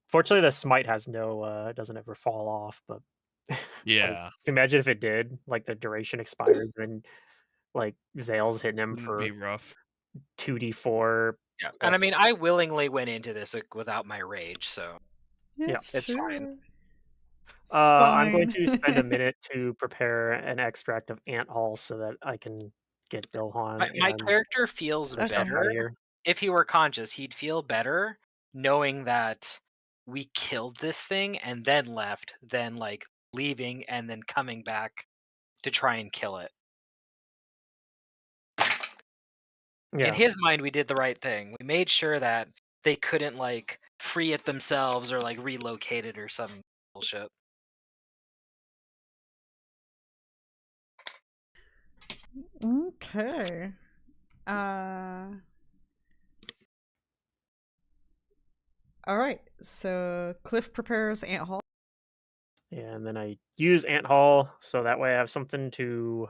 fortunately, the smite has no. Doesn't ever fall off. But Yeah, imagine if it did. Like the duration expires, and like Xale's hitting him wouldn't for be rough. 2d4. yeah. And I mean, I willingly went into this like, without my rage, so Yeah, it's fine. I'm going to spend a minute to prepare an extract of ant hull so that I can get Dohan My and character feels Okay. stuff out better. of here. If he were conscious, he'd feel better knowing that we killed this thing and then left than like leaving and then coming back to try and kill it. Yeah. In his mind, we did the right thing. We made sure that they couldn't like free it themselves or like relocate it or some bullshit. Okay. All right. So Cliff prepares ant hall. Yeah, and then I use ant hull so that way I have something to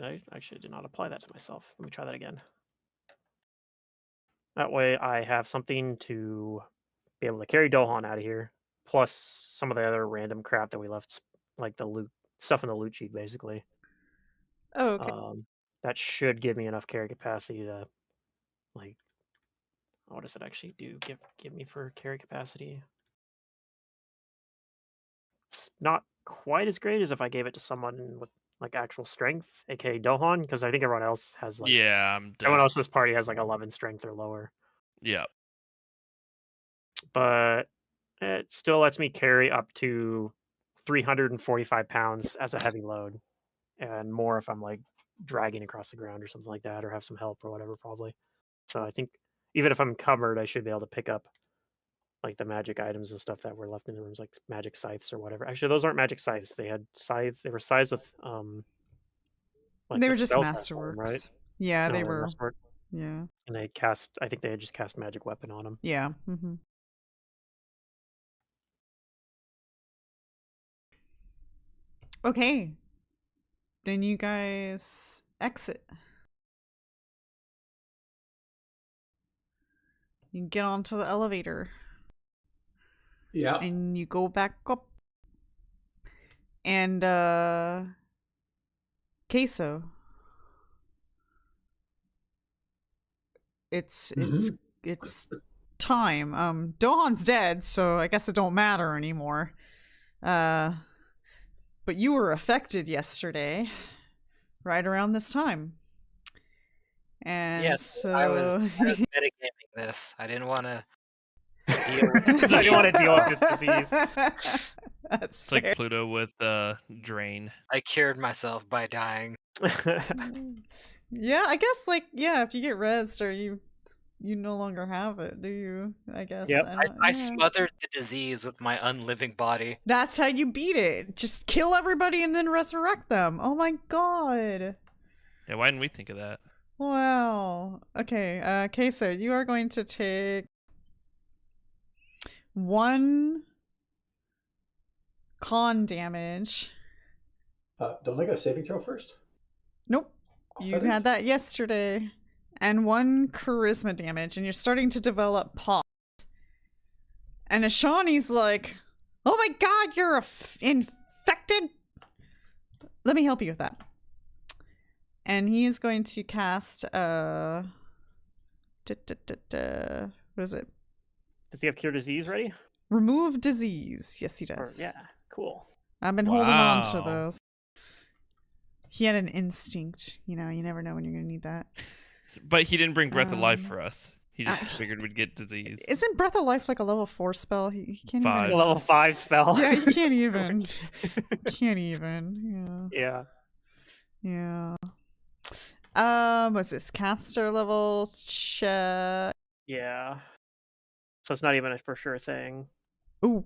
I actually did not apply that to myself. Let me try that again. That way I have something to be able to carry Dohan out of here, plus some of the other random crap that we left, like the loot stuff in the loot sheet, basically. Oh, okay. That should give me enough carry capacity to, like, what does it actually do? Give me for carry capacity? not quite as great as if I gave it to someone with like actual strength, aka Dohan, because I think everyone else has like Yeah, everyone else in this party has like 11 strength or lower. Yeah. But it still lets me carry up to 345 pounds as a heavy load, and more if I'm like dragging across the ground or something like that, or have some help or whatever, probably. So I think even if I'm covered, I should be able to pick up like the magic items and stuff that were left in the rooms, like magic scythes or whatever. Actually, those aren't magic scythes. They had scythe. They were scythes with like They the were just spell test on 'em, right? masterworks. Yeah, No, they they were. masterwork. Yeah. And they cast. I think they had just cast magic weapon on them. Yeah. Mm-hmm. Okay. Then you guys exit. You get onto the elevator. Yeah. And you go back up. And Kaeso. It's time. Dohan's dead, so I guess it don't matter anymore. But you were affected yesterday, right around this time. And Yes, so I was metagaming this. I didn't want to deal with I didn't want to deal with this disease. That's It's like fair. Pluto with drain. I cured myself by dying. Yeah, I guess if you get rezzed or you no longer have it, do you? I guess. Yep. I smothered the disease with my unliving body. That's how you beat it. Just kill everybody and then resurrect them. Oh my god. Yeah, why didn't we think of that? Wow. Okay, Kaeso, you are going to take 1 con damage. Don't I get a saving throw first? Nope. You had that yesterday. And 1 charisma damage, and you're starting to develop pause. And Ashani's like, oh my god, you're infected? Let me help you with that. And he is going to cast, what is it? Does he have cure disease ready? Remove disease. Yes, he Or, does. yeah, cool. I've been holding on to Wow. those. He had an instinct. You know, you never know when you're going to need that. But he didn't bring Breath of Life Um, for us. He just figured we'd get disease. Isn't Breath of Life like a level 4 spell? He can't 5. even. A level 5 spell. Yeah, you can't even. Can't even. Yeah. Yeah. Was this caster level check? Yeah. So it's not even a for sure thing. Ooh.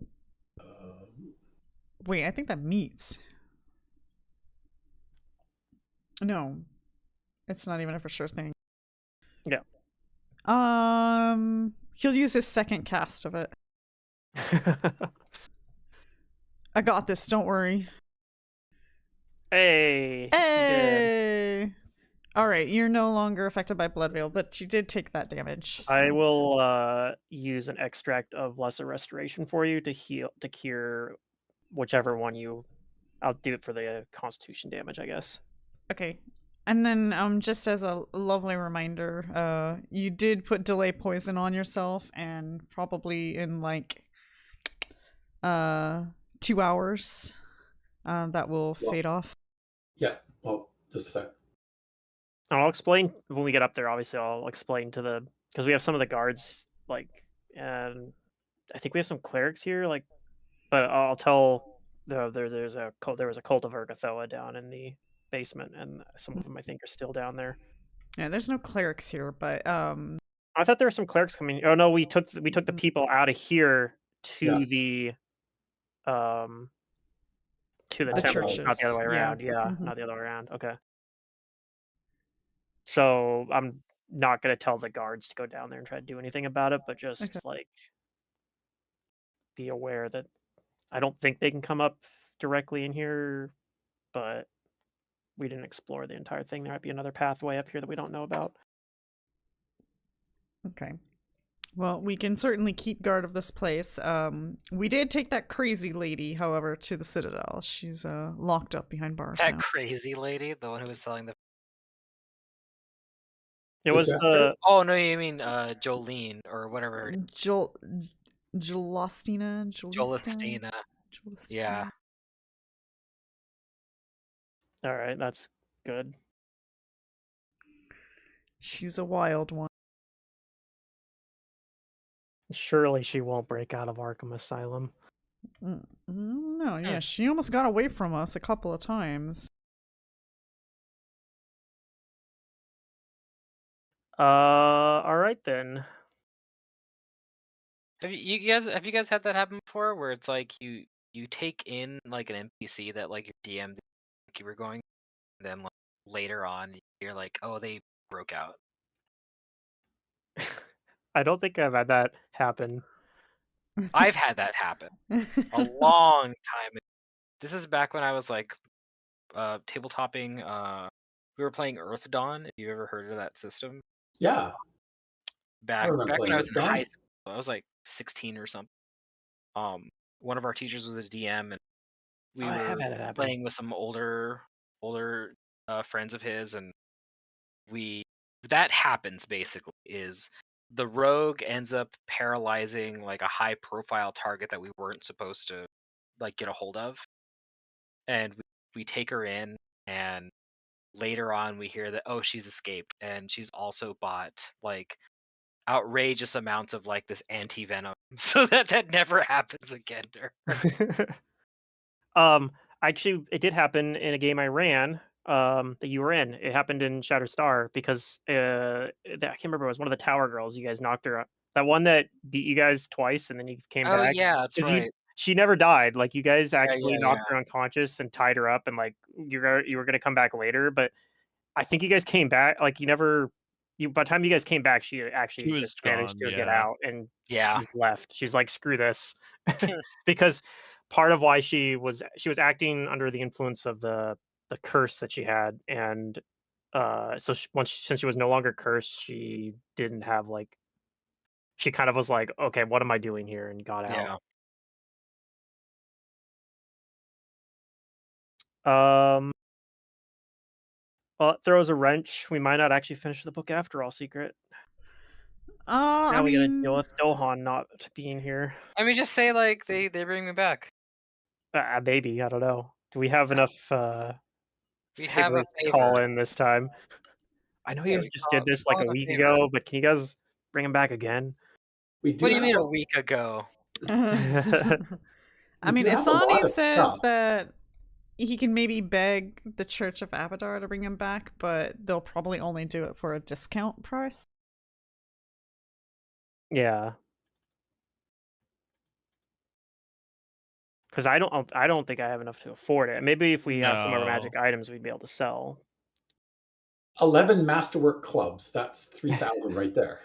Wait, I think that meets. No. It's not even a for sure thing. Yeah. He'll use his second cast of it. I got this, don't worry. Hey. you did. Hey! Alright, you're no longer affected by Blood Veil, but you did take that damage. I so- will use an extract of Lesser Restoration for you to cure whichever one you. I'll do it for the Constitution damage, I guess. Okay. And then just as a lovely reminder, you did put delay poison on yourself, and probably in like 2 hours that will fade off. Yeah. Well, just a sec. And I'll explain when we get up there. Obviously, I'll explain to the because we have some of the guards and I think we have some clerics here. But I'll tell there was a cult of Urgathoa down in the basement, and some of them I think are still down there. Yeah, there's no clerics here, but I thought there were some clerics coming. Oh no, we took the people out of here to the temple, not the churches. other way around. Yeah, not the other way around. Okay. So I'm not gonna tell the guards to go down there and try to do anything about it, but just be aware that I don't think they can come up directly in here, but we didn't explore the entire thing. There might be another pathway up here that we don't know about. Okay. Well, we can certainly keep guard of this place. We did take that crazy lady, however, to the Citadel. She's locked up behind bars That now. crazy lady, the one who was selling the. It was Jester? Oh no, you mean Jolene or whatever. Jolastina? Jolastina. Yeah. All right, that's good. She's a wild one. Surely she won't break out of Arkham Asylum. No, yeah, she almost got away from us a couple of times. All right then. Have you guys had that happen before, where it's like you take in like an NPC that like your DM didn't think you were going, and then like later on you're like, oh, they broke out. I don't think I've had that happen. I've had that happen a long time ago. This is back when I was like tabletopping. We were playing Earth Dawn. Have you ever heard of that system? Yeah, I Back remember when playing I was Earth in high Dawn. school, I was like 16 or something. One of our teachers was a DM, and we I have were had it happen. playing with some older friends of his, and that happens basically is the rogue ends up paralyzing like a high profile target that we weren't supposed to like get a hold of, and we take her in, and later on we hear that, oh, she's escaped, and she's also bought like outrageous amounts of like this anti-venom so that never happens again to her. Actually, it did happen in a game I ran. That you were in. It happened in Shattered Star because I can't remember. It was one of the tower girls. You guys knocked her up. That one that beat you guys twice, and then you came Oh back. yeah, that's 'Cause right. she never died. Like you guys Yeah, actually yeah, knocked yeah. her unconscious and tied her up, and like you were gonna come back later, but I think you guys came back. Like you never. By the time you guys came back, she She actually was just managed gone, to get yeah. out, and Yeah. she's left. She's like, screw this, because part of why she was acting under the influence of the curse that she had, and so since she was no longer cursed, she didn't have like she kind of was like, okay, what am I doing here, and got out. Yeah. Well, it throws a wrench. We might not actually finish the book after all, Secret. I Now we gotta deal mean, with Dohan not being here. I mean, just say like they bring me back. Maybe, I don't know. Do we have enough We have a favors to favor. call in this time? I know you Yeah, guys just did we this like call a it a week favor. ago, but can you guys bring him back again? We What do do you have mean a, a week ago? I mean, do have a lot Asani of says stuff. that he can maybe beg the Church of Abadar to bring him back, but they'll probably only do it for a discount price. Yeah. Because I don't think I have enough to afford it. Maybe if we have some of our No. magic items, we'd be able to sell. 11 masterwork clubs. That's 3,000 right there.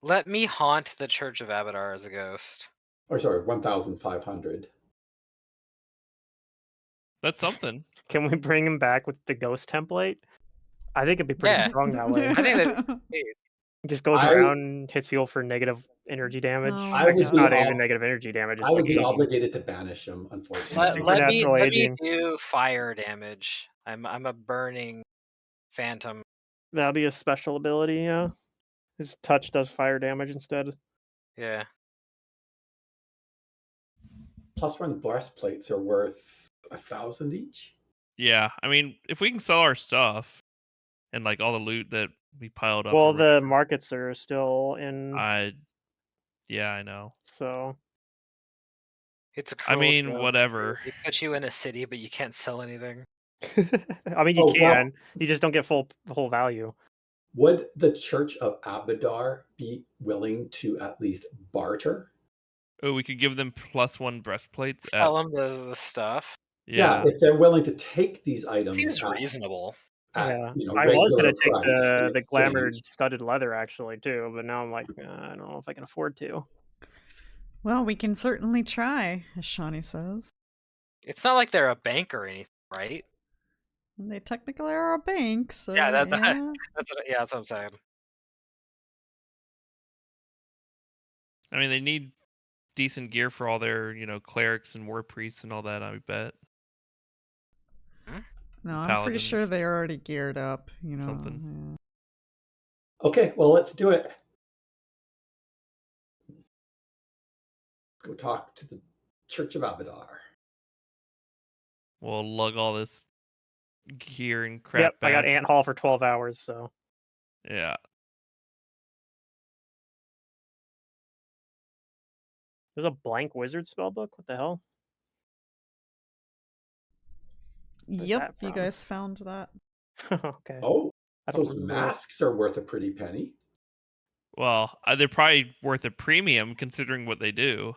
Let me haunt the Church of Abadar as a ghost. Or sorry, 1,500. That's something. Can we bring him back with the ghost template? I think it'd be pretty Yeah. strong that way. I think that He just goes I around and hits people for negative energy damage. Oh I my would It's be not God. even negative energy damage. It's I like would be aging. obligated to banish him, unfortunately. let me Supernatural aging. do fire damage. I'm a burning phantom. That'll be a special ability. Yeah, his touch does fire damage instead. Yeah. +1 breastplates are worth 1,000 each. Yeah, I mean, if we can sell our stuff and like all the loot that we piled up, Well, or the whatever, markets are still in, yeah, I know. so It's a I cruel mean, joke. whatever. They put you in a city, but you can't sell anything. I mean, you Oh, well, can. You just don't get full value. would the Church of Abadar be willing to at least barter? Oh, we could give them +1 breastplates at, Sell them the stuff. Yeah, yeah. if they're willing to take these items Seems reasonable. at Yeah, you know, I was regular gonna take price in the exchange. glamored studded leather actually too, but now I'm like, I don't know if I can afford to. Well, we can certainly try, as Shawnee says. It's not like they're a bank or anything, right? They technically are a bank, so Yeah, yeah. that's what I'm saying. I mean, they need decent gear for all their, clerics and war priests and all that, I bet. No, I'm pretty Paladins. sure they're already geared up, Something. Yeah. Okay, well, let's do it. Let's go talk to the Church of Abadar. We'll lug all this gear and crap Yep, back. I got Ant Hall for 12 hours, so. Yeah. There's a blank wizard spellbook? What the hell? Where's Yep, that you from? guys found that. Okay. Oh, I don't those remember what- masks are worth a pretty penny. Well, they're probably worth a premium considering what they do.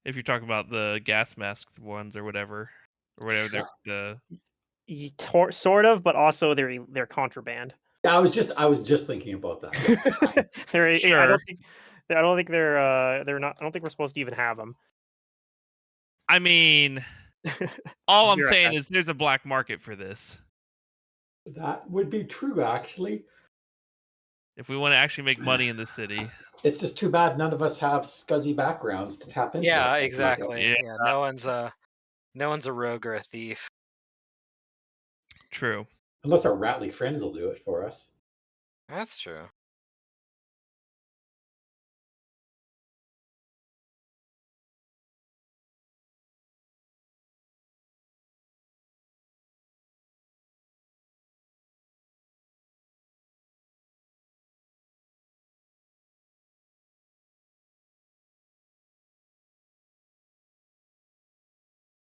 If you're talking about the gas mask ones or whatever they're the. Sort of, but also they're contraband. Yeah, I was just thinking about that. Yeah. I Sure. don't think they're not. I don't think we're supposed to even have them. I mean, all I'm Be right saying back. is there's a black market for this. That would be true, actually. If we want to actually make money in the city. It's just too bad none of us have scuzzy backgrounds to tap into. Yeah, it. exactly. Yeah. Yeah, no one's a rogue or a thief. True. Unless our rattly friends will do it for us. That's true.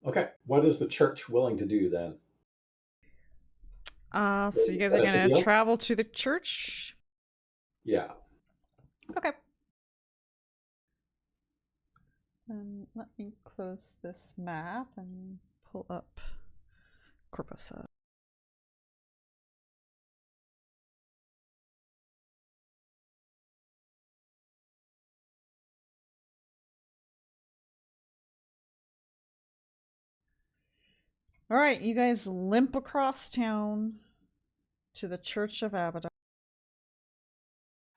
Okay, what is the church willing to do then? So you guys are That's a gonna deal? travel to the church? Yeah. Okay. Let me close this map and pull up Korvosa. All right, you guys limp across town to the Church of Abaddon.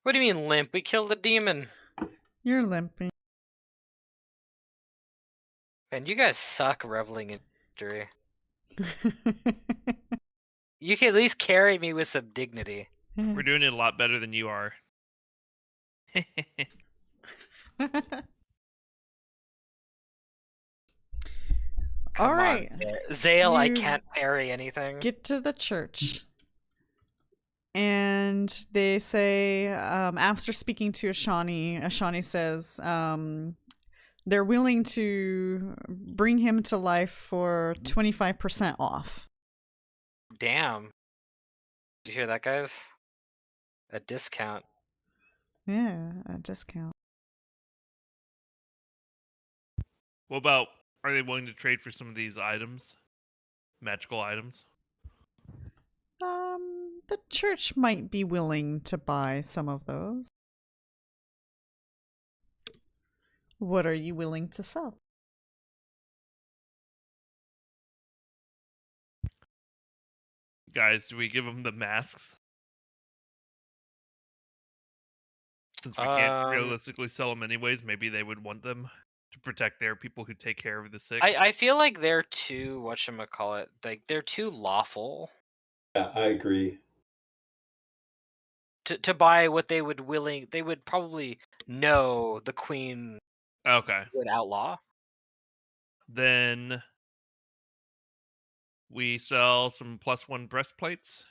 What do you mean limp? We killed the demon. You're limping. And you guys suck reveling in victory. You can at least carry me with some dignity. We're doing it a lot better than you are. All Come right. on, Xale, I You can't parry anything. Get to the church. And they say, after speaking to Ashani says they're willing to bring him to life for 25% off. Damn. Did you hear that, guys? A discount. Yeah, a discount. What about, are they willing to trade for some of these items? Magical items? The church might be willing to buy some of those. What are you willing to sell? Guys, do we give them the masks? Since we can't realistically sell them anyways, maybe they would want them to protect their people who take care of the sick. I feel like they're too, whatchamacallit, like they're too lawful Yeah, I agree. to buy what they would probably know the queen Okay. would outlaw. Then we sell some +1 breastplates.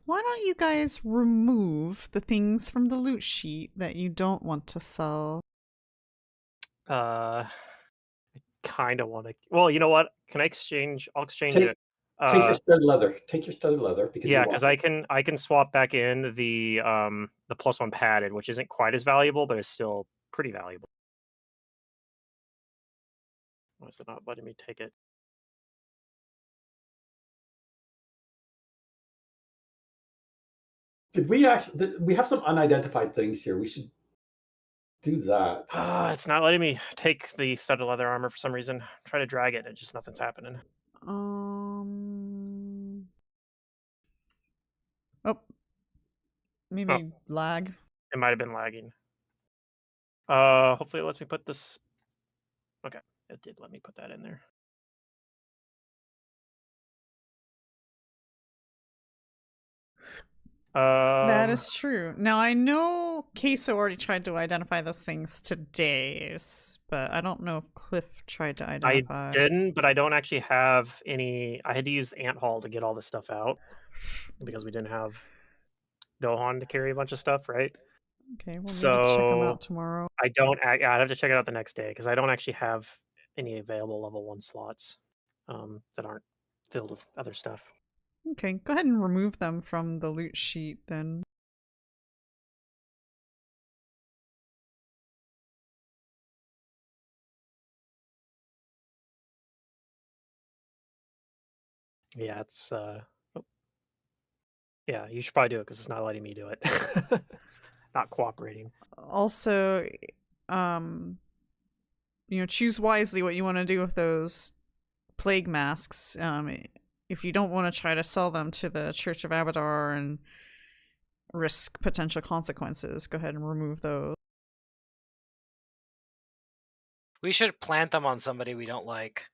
Why don't you guys remove the things from the loot sheet that you don't want to sell? I kind of want to. Well, you know what? Can I exchange? I'll exchange Take- it. Take your studded leather. Take your studded leather because Yeah, you because want I can swap back in the +1 padded, which isn't quite as valuable, but is still pretty valuable. Why is it not letting me take it? Did we actually? We have some unidentified things here. We should do that. It's not letting me take the studded leather armor for some reason. Try to drag it, and just nothing's happening. Oh, maybe lag. It might have been lagging. Hopefully it lets me put this. Okay, it did let me put that in there. That is true. Now, I know Kaeso already tried to identify those things today, but I don't know if Cliff tried to identify. I didn't, but I don't actually have any. I had to use Ant Hall to get all this stuff out because we didn't have Dohan to carry a bunch of stuff, right? Okay, well, maybe check them out So tomorrow. I don't. I'd have to check it out the next day because I don't actually have any available level 1 slots that aren't filled with other stuff. Okay, go ahead and remove them from the loot sheet then. Yeah, it's yeah, you should probably do it because it's not letting me do it. It's not cooperating. Also, choose wisely what you want to do with those plague masks. If you don't want to try to sell them to the Church of Abadar and risk potential consequences, go ahead and remove those. We should plant them on somebody we don't like.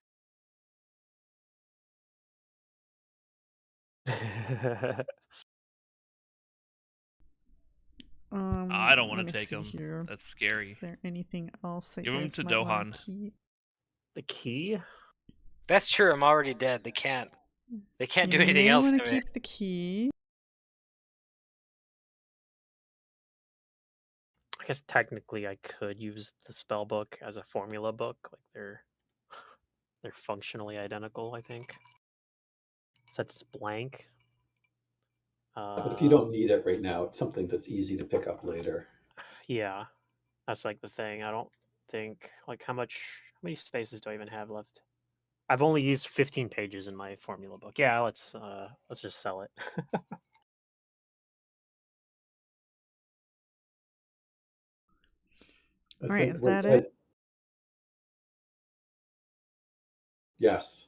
I don't want let me to take see them. here. That's scary. Is there anything else that Give you them guys to might wanna Dohan. keep? The key? That's true. I'm already dead. They can't do anything You else may to want to me. keep the key. I guess technically I could use the spell book as a formula book. Like they're functionally identical, I think. So it's blank. But if you don't need it right now, it's something that's easy to pick up later. Yeah, that's like the thing. I don't think like how many spaces do I even have left? I've only used 15 pages in my formula book. Yeah, let's just sell it. I All right, think is we're that good. it? Yes.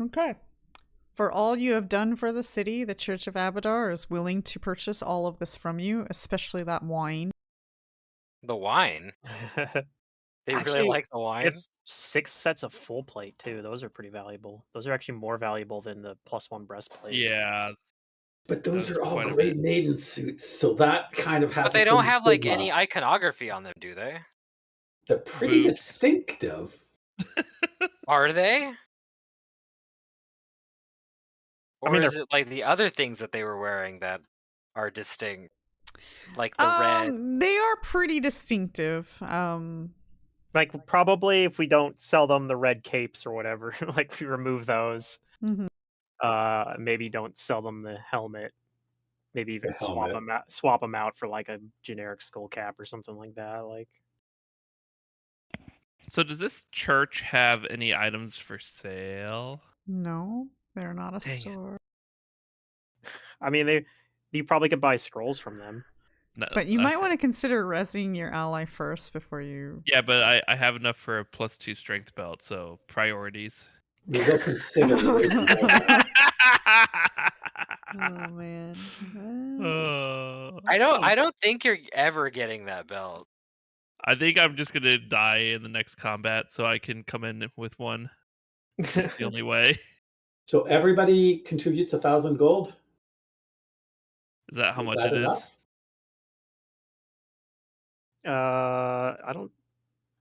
Okay. For all you have done for the city, the Church of Abadar is willing to purchase all of this from you, especially that wine. The wine. They really Actually, like the wine. if 6 sets of full plate too, those are pretty valuable. Those are actually more valuable than the +1 breastplate. Yeah. But those That's are all quite a great bit. maiden suits, so that kind of has But the they don't same have like stigma. any iconography on them, do they? They're pretty Boots. distinctive. Are they? Or mean, is it like the other things that they were wearing that are distinct? Like the red. They are pretty distinctive. Like probably if we don't sell them the red capes or whatever, like we remove those. Mhm. Maybe don't sell them the helmet. Maybe even The helmet. swap them out for like a generic skull cap or something like that. Like So does this church have any items for sale? No, they're not a Dang it. store. I mean, you probably could buy scrolls from them. No, But you might want to consider resing your ally first before you. Yeah, but I have enough for a +2 strength belt, so priorities. We will consider raising more. Oh man. I don't think you're ever getting that belt. I think I'm just gonna die in the next combat so I can come in with one. That's the only way. So everybody contributes 1,000 gold. Is that how Is much that it is? enough? I don't.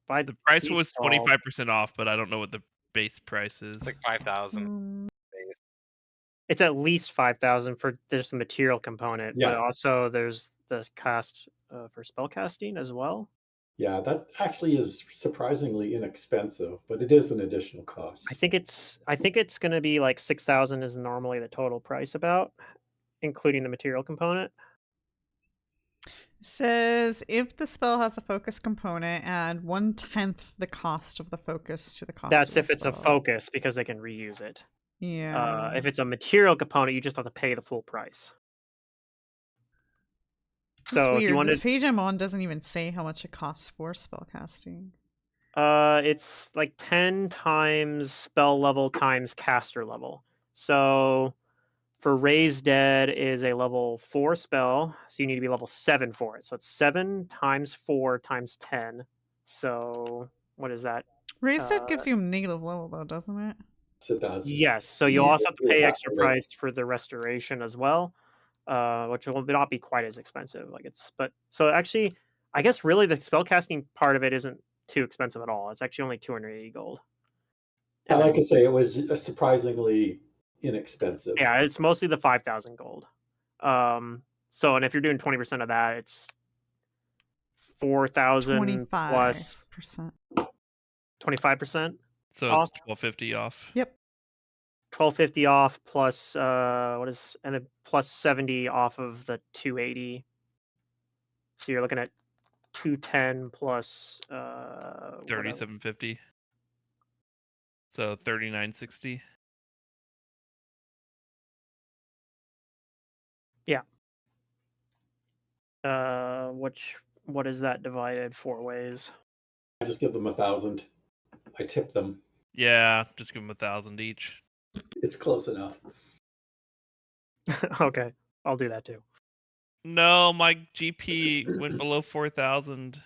By The price was default- 25% off, but I don't know what the base price is. It's like 5,000. It's at least 5,000 for there's the material component, Yeah. but also there's the cost for spellcasting as well. Yeah, that actually is surprisingly inexpensive, but it is an additional cost. I think it's going to be like 6,000 is normally the total price about, including the material component. Says if the spell has a focus component, add 1/10 the cost of the focus to the cost. That's of the if it's a spell. focus because they can reuse it. Yeah. If it's a material component, you just have to pay the full price. That's So if weird. you wanted, This page I'm on doesn't even say how much it costs for spellcasting. it's like 10 times spell level times caster level. So for Raise Dead is a level 4 spell, so you need to be level 7 for it. So it's 7 times 4 times 10. So what is that? Raised Dead gives you a negative level though, doesn't it? Yes, it does. Yes, so you'll also have to Usually pay half extra the rate. price for the restoration as well, which will not be quite as expensive. But so actually, I guess really the spellcasting part of it isn't too expensive at all. It's actually only 280 gold. And Like I then, say, it was surprisingly inexpensive. yeah, it's mostly the 5,000 gold. So and if you're doing 20% of that, it's 4,000 plus 25%. 25% So off. it's 1250 off. Yep. 1250 off plus and then plus 70 off of the 280. So you're looking at 210 plus 3750. So 3960. Yeah. What is that divided 4 ways? I just give them 1,000. I tip them. Yeah, just give them 1,000 each. It's close enough. Okay, I'll do that too. No, my GP went below 4,000.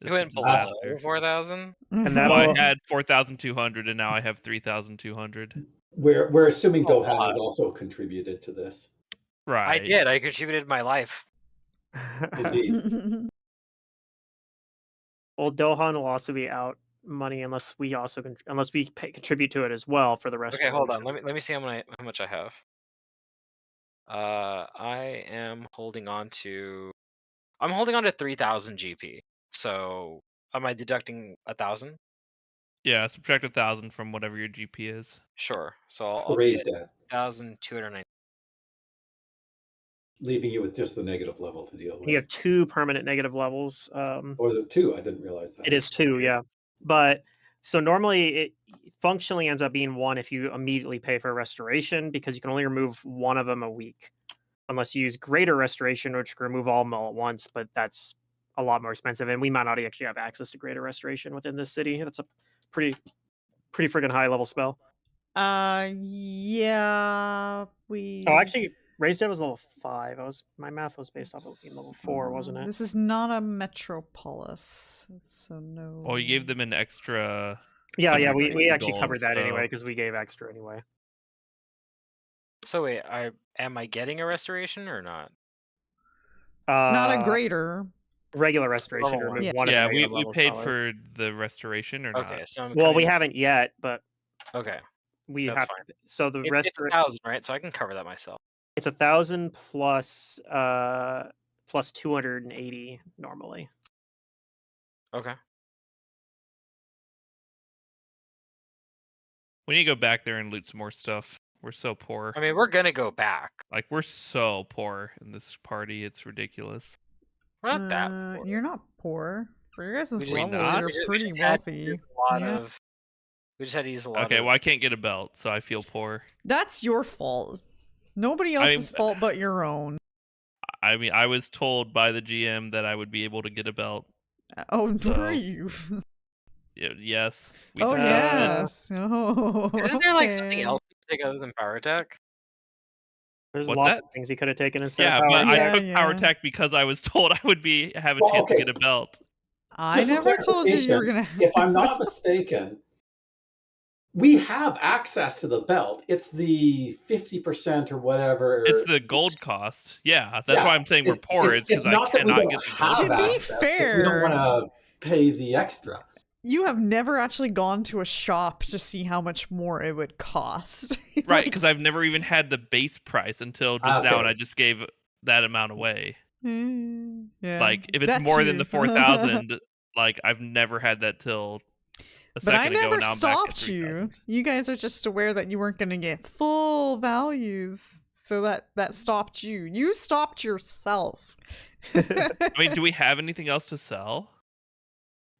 You went It's a below disaster. 4,000? And Well, that'll I had 4,200 and now I have 3,200. We're assuming A Dohan lot. has also contributed to this. I Right. did. I contributed my life. Indeed. Well, Dohan will also be out money unless we also contribute to it as well for the rest. Okay, hold on. Let me see how much I have. I am holding on to. I'm holding on to 3,000 GP. So am I deducting 1,000? Yeah, subtract 1,000 from whatever your GP is. Sure. So I'll The be raised at debt, 1,290. leaving you with just the negative level to deal with. You have 2 permanent negative levels. Or is it 2? I didn't realize that. It is 2, yeah. But so normally it functionally ends up being 1 if you immediately pay for restoration because you can only remove 1 of them a week. Unless you use greater restoration, which can remove all of them all at once, but that's a lot more expensive. And we might not actually have access to greater restoration within this city. That's a pretty freaking high level spell. Yeah, we. Oh, actually, raised it was level 5. My math was based off of being level 4, wasn't it? This is not a metropolis, so no. Well, you gave them an extra. Yeah, we 750 actually gold, covered that anyway so- because we gave extra anyway. So wait, am I getting a restoration or not? Not a greater. Regular restoration to Level remove one. Yeah. 1 of the Yeah, negative we levels, paid probably. for the restoration or not? Okay, so I'm Well, we coming- haven't yet, but Okay, we that's have. fine. So the It's 1,000, right? So I can cover that myself. it's 1,000 plus 280 normally. Okay. We need to go back there and loot some more stuff. We're so poor. I mean, we're gonna go back. Like, we're so poor in this party. It's ridiculous. We're not that poor. You're not poor. For your guys' We just- level, not? you're We just pretty had to wealthy. use a lot Yeah. of. We just had to use a lot Okay, of. well, I can't get a belt, so I feel poor. That's your fault. Nobody else's fault but your own. I mean, I was told by the GM that I would be able to get a belt. Oh, So- were you? Yes. We Oh, decided. yes. Oh, Isn't there like something okay. else you can take other than power attack? There's What's lots that? of things he could have taken instead Yeah, of power. but I Yeah, took power yeah. tech because I was told I would have a Well, chance okay. to get a belt. I Just for never told you you were clarification, gonna. if I'm not mistaken, we have access to the belt. It's the 50% or whatever. It's the gold cost. Yeah, that's why I'm saying we're poor. It's because I not that we cannot don't get the have gold. To be access, it's we don't fair- want to pay the extra. You have never actually gone to a shop to see how much more it would cost. Right, Like, because I've never even had the base price until just now, Okay. and I just gave that amount away. yeah, Like, if it's that more than too. the 4,000, like, I've never had that till a But I second ago. never Now I'm back at stopped you. 3,000. You guys are just aware that you weren't going to get full values, so that stopped you. You stopped yourself. I mean, do we have anything else to sell?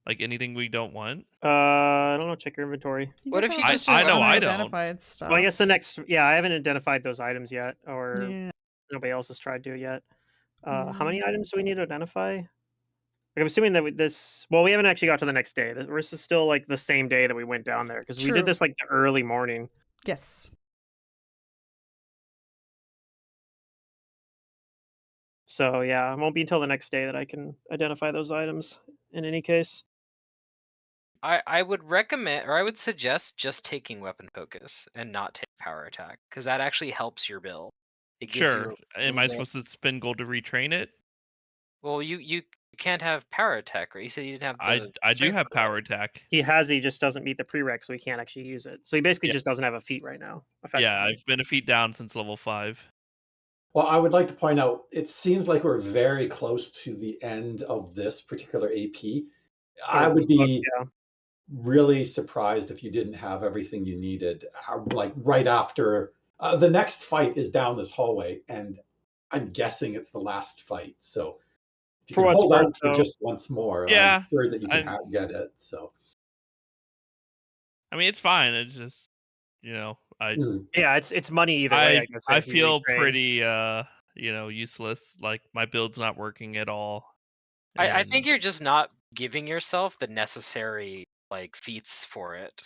Like anything we don't want? I don't know. Check your inventory. You What guys if have you a just bunch of I know I don't. unidentified stuff. Well, I guess the next. Yeah, I haven't identified those items yet, or Yeah. nobody else has tried to yet. Yeah. How many items do we need to identify? Like, I'm assuming that this. Well, we haven't actually got to the next day. This is still like the same day that we went down there because we True. did this like the early morning. Yes. So yeah, it won't be until the next day that I can identify those items. In any case, I would recommend, or I would suggest just taking weapon focus and not take power attack, because that actually helps your build. It gives Sure. you. Am I supposed to spend gold to retrain it? Well, you can't have power attack, right? You said you didn't have the. I do strength have for that. power attack. He just doesn't meet the prereq, so he can't actually use it. So he basically just doesn't have a feat right now. Yeah, Effectively. I've been a feat down since level 5. Well, I would like to point out, it seems like we're very close to the end of this particular AP. I would be Yeah. really surprised if you didn't have everything you needed, like right after. The next fight is down this hallway, and I'm guessing it's the last fight. So if you For can what's hold worth, out for though, just once more, Yeah, I'm sure that you can I'm- get it. So I mean, it's fine. It's just, I yeah, it's money either way. I guess I if you feel retrain. pretty useless. Like my build's not working at all. I and- think you're just not giving yourself the necessary feats for it.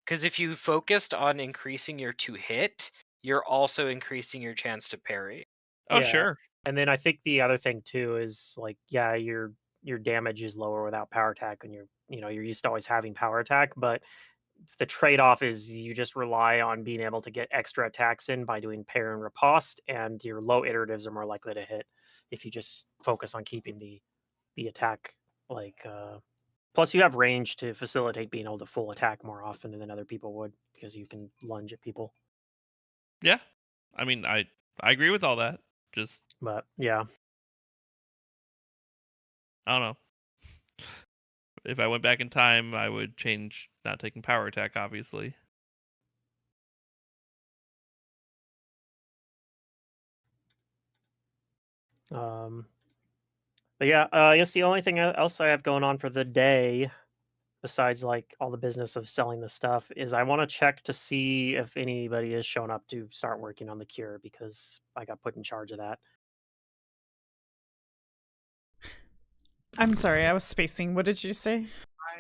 Because if you focused on increasing your to hit, you're also increasing your chance to parry. Oh, Yeah. sure. And then I think the other thing too is your damage is lower without power attack, and you're used to always having power attack, but the trade-off is you just rely on being able to get extra attacks in by doing pair and riposte, and your low iteratives are more likely to hit if you just focus on keeping the attack plus you have range to facilitate being able to full attack more often than other people would, because you can lunge at people. Yeah. I mean, I agree with all that. Just, But yeah. I don't know. If I went back in time, I would change not taking power attack, obviously. But yeah, I guess the only thing else I have going on for the day, besides all the business of selling the stuff, is I want to check to see if anybody is showing up to start working on the cure, because I got put in charge of that. I'm sorry, I was spacing. What did you say?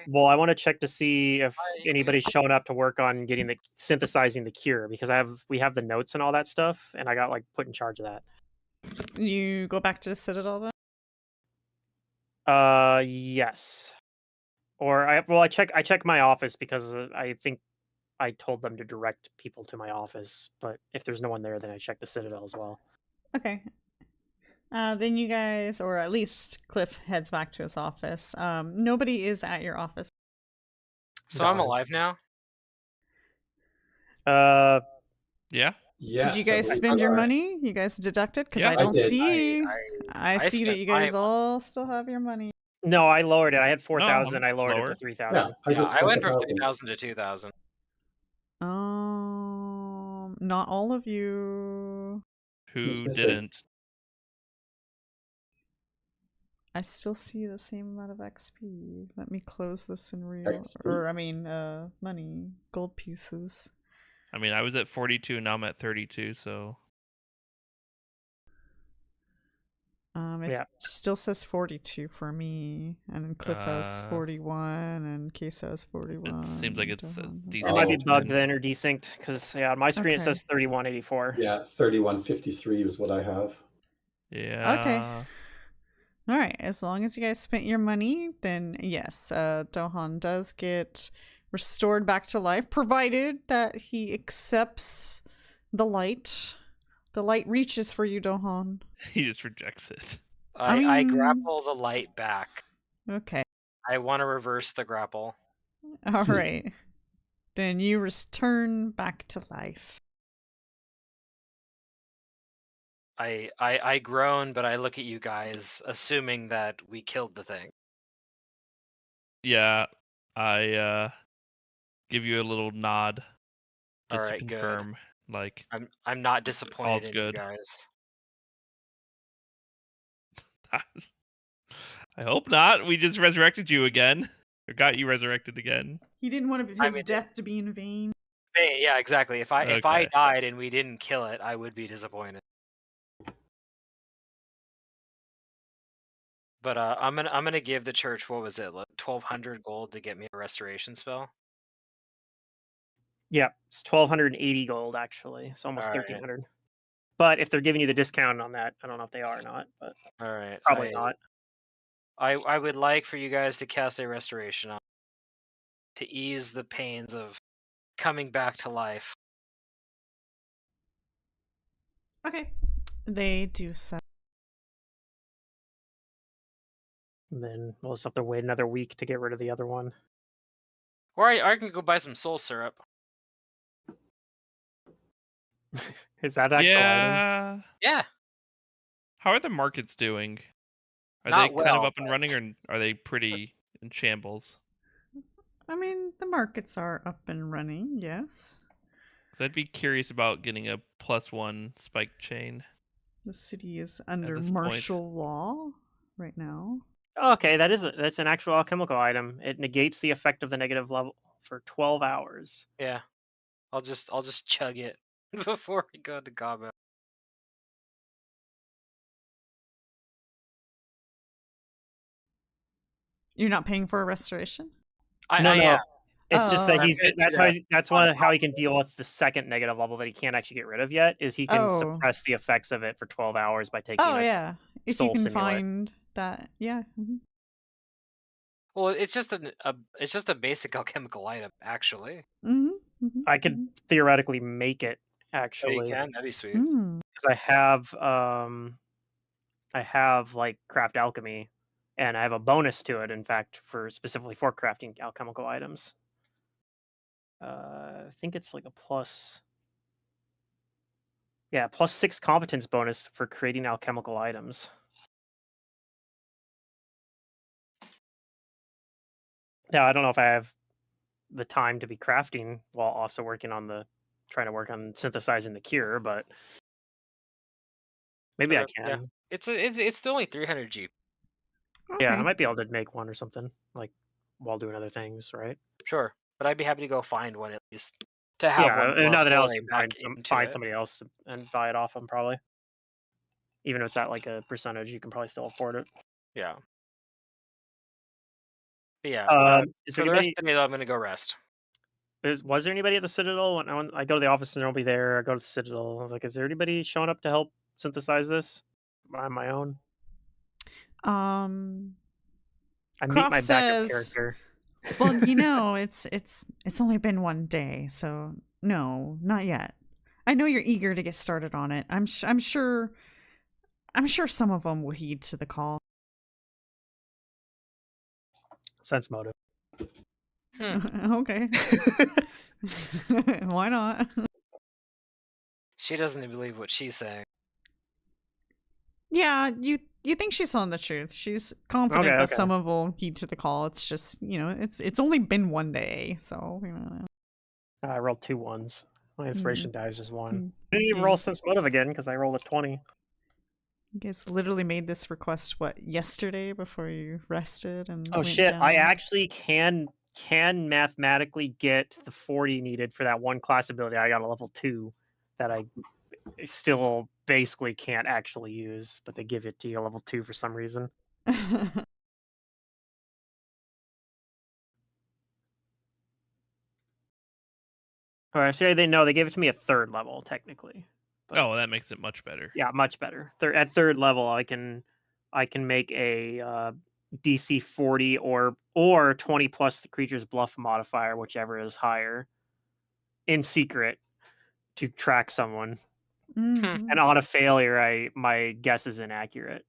Well, I want to check to see if anybody's showing up to work on getting synthesizing the cure, because we have the notes and all that stuff, and I got put in charge of that. You go back to the Citadel then? Yes. Or I check my office, because I think I told them to direct people to my office, but if there's no one there, then I check the Citadel as well. Okay. Then you guys, or at least Cliff, heads back to his office. Nobody is at your office. So I'm alive now? Yeah. yes, Did you guys spend your money? You guys deducted? Because Yeah, I don't did. see. I see that spent you guys my all still have your money. No, I lowered it. I had 4,000. I'm I lowered it lower. to 3,000. Yeah, I went from 1,000. 3,000 to 2,000. Not all of you. Who missing? didn't? I still see the same amount of XP. Let me close this in real, XP? or I mean, money, gold pieces. I mean, I was at 42, now I'm at 32, so... It still says 42 for me, and Cliff has 41, and Kaeso has 41. It seems like it's Dohan has- It might be bugged then or desynced, because on my screen it says 3184. Yeah, 3153 is what I have. Yeah. Okay. All right. As long as you guys spent your money, then yes, Dohan does get restored back to life, provided that he accepts the light. The light reaches for you, Dohan. He just rejects it. I grapple the light back. Okay. I want to reverse the grapple. All right. Then you return back to life. I groan, but I look at you guys, assuming that we killed the thing. Yeah, I give you a little nod just Alright, to good. confirm. Like, I'm not disappointed all's in good. you guys. I hope not. We just resurrected you again, or got you resurrected again. He didn't want his death to be in vain. Hey, yeah, exactly. If I Okay. died and we didn't kill it, I would be disappointed. But I'm gonna give the church, what was it, 1,200 gold to get me a restoration spell. Yeah, it's 1,280 gold actually. It's almost Alright. 1,300. But if they're giving you the discount on that, I don't know if they are or not, but All right, probably not. I would like for you guys to cast a restoration on to ease the pains of coming back to life. Okay. They do so. And then we'll just have to wait another week to get rid of the other one. Or I can go buy some soul syrup. Is that an actual item? Yeah. Yeah. How are the markets doing? Are Not they kind of well, up and but- running, or are they pretty in shambles? I mean, the markets are up and running, yes. Because I'd be curious about getting a +1 spike chain. The city is under this point. martial law right now. Okay, that's an actual alchemical item. It negates the effect of the negative level for 12 hours. Yeah. I'll just chug it before we go to Gabo. You're not paying for a restoration? I No. am. It's just that Oh. he's I'm gonna that's do how that that's on how he can deal with the second negative level that he can't actually get rid of yet. Is he can Oh. suppress the effects of it for 12 hours by taking Oh a yeah. If you soul can simulant. find that, yeah. Mhm. Well, it's just a basic alchemical item, actually. Mhm. Mhm. I could mhm. theoretically make it Oh, you actually can? That'd be sweet. Mm. because I have like craft alchemy, and I have a bonus to it. In fact, specifically for crafting alchemical items. I think it's like a +6 competence bonus for creating alchemical items. Now I don't know if I have the time to be crafting while also trying to work on synthesizing the cure, but maybe I can. Yeah. It's still only 300 G. Yeah, Okay. I might be able to make one or something like while doing other things, right? Sure, but I'd be happy to go find one at least to have Yeah, one if nothing else, foray you can back into find it. somebody else and buy it off them probably. Even if it's at like a percentage, you can probably still afford it. Yeah. But yeah, Is for there the rest anybody? of the day, though, I'm gonna go rest. Was there anybody at the Citadel? When I go to the office and nobody there, I go to the Citadel. I was like, is there anybody showing up to help synthesize this on my own? I meet Croft my backup says, character. well, it's only been one day, so no, not yet. I know you're eager to get started on it. I'm sure some of them will heed to the call. Sense motive. Okay. Why not? She doesn't believe what she's saying. Yeah, you think she's telling the truth. She's confident that Okay. some of will heed to the call. It's just, it's only been one day, so I rolled 2 ones. My inspiration dies is 1. Mm. I didn't even Yeah. roll sense motive again because I rolled a 20. You guys literally made this request yesterday before you rested and Oh went shit! I down? actually can mathematically get the 40 needed for that one class ability I got a level 2 that I still basically can't actually use, but they give it to you a level 2 for some reason. Or actually, they gave it to me at 3rd level technically. But, Oh, that makes it much better. yeah, much better. At 3rd level, I can make a DC 40 or 20 plus the creature's bluff modifier, whichever is higher, in secret to track someone. Mhm. And on a failure, my guess is inaccurate.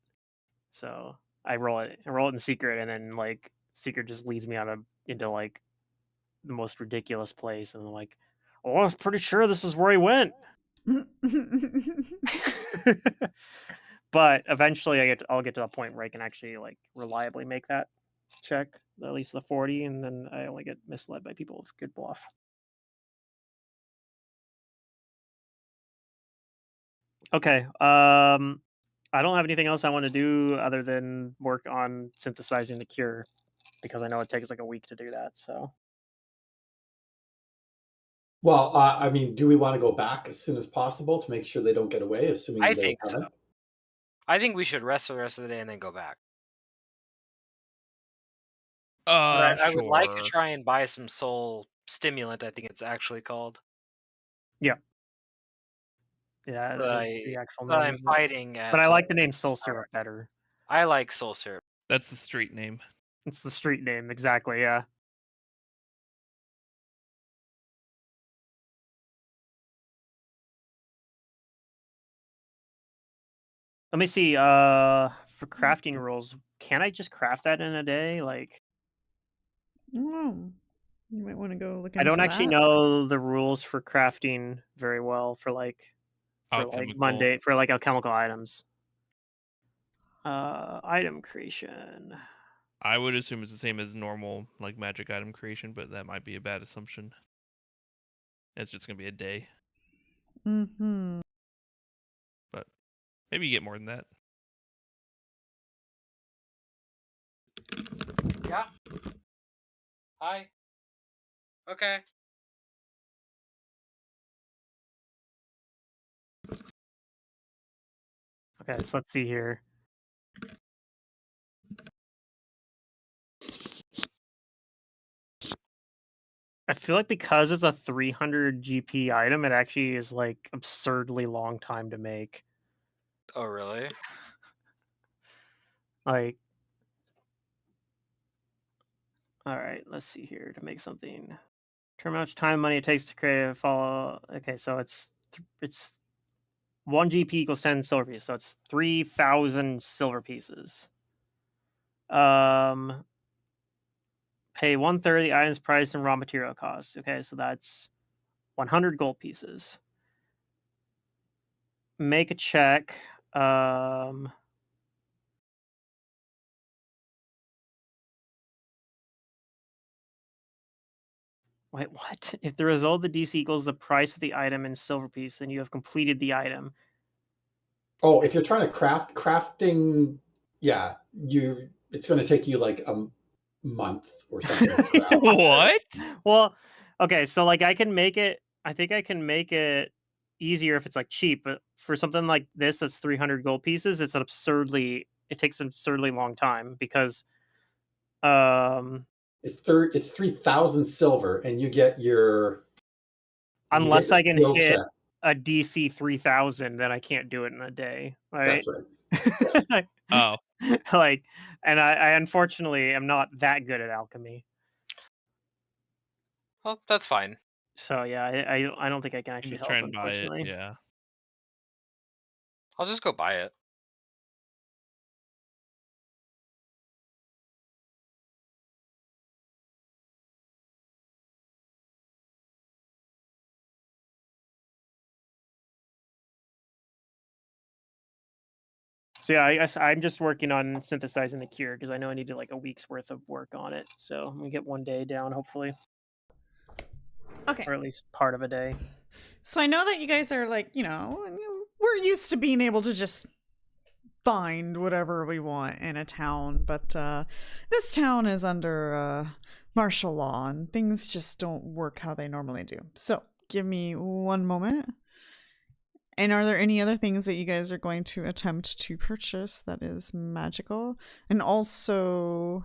So I roll it in secret, and then like secret just leads me into like the most ridiculous place, and I'm like, oh, I was pretty sure this is where he went. But eventually, I'll get to the point where I can actually like reliably make that check, at least the 40, and then I only get misled by people with good bluff. Okay. I don't have anything else I want to do other than work on synthesizing the cure, because I know it takes like a week to do that. So Well, I mean, do we want to go back as soon as possible to make sure they don't get away, assuming I they think so. haven't? I think we should rest for the rest of the day and then go back. I would like to Sure. try and buy some soul stimulant. I think it's actually called. yeah, But that is the actual but name. I'm Isn't it? fighting at. But I like the name Soul Syrup better. I like soul syrup. That's the street name. It's the street name, exactly, yeah. Let me see, for crafting rules, can I just craft that in a day? Like, I don't know. You might want to go look I into don't actually that. know the rules for crafting very well for Alchemical. alchemical items. Item creation. I would assume it's the same as normal like magic item creation, but that might be a bad assumption. It's just gonna be a day, Mm-hmm. but maybe you get more than that. Yeah. Hi. Okay. Okay, so let's see here. I feel like because it's a 300 GP item, it actually is like absurdly long time to make. Oh, really? Like, all right, let's see here to make something. Determine how much time and money it takes to create a follow. Okay, so it's 1 GP equals 10 silver pieces, so it's 3,000 silver pieces. Pay 1/3 of the item's price and raw material costs. Okay, so that's 100 gold pieces. Make a check. Wait, what? If the result of the DC equals the price of the item in silver piece, then you have completed the item. Oh, if you're trying to crafting, yeah, it's going to take you like a month or something to craft. What? Well, okay, so like I think I can make it easier if it's like cheap, but for something like this that's 300 gold pieces, it takes an absurdly long time because It's 3,000 silver, and you get your unless I can skill hit check. a DC 3000, then I can't do it in a day, right? That's right. Oh, Like, and I unfortunately am not that good at alchemy. Well, that's fine. So yeah, I don't think I can you actually just help, try and buy it. unfortunately. Yeah. I'll just go buy it. So yeah, I guess I'm just working on synthesizing the cure because I know I needed like a week's worth of work on it. So I'm gonna get 1 day down, hopefully, Okay. or at least part of a day. So I know that you guys are like, we're used to being able to just find whatever we want in a town, but this town is under martial law and things just don't work how they normally do. So give me one moment. And are there any other things that you guys are going to attempt to purchase that is magical? And also,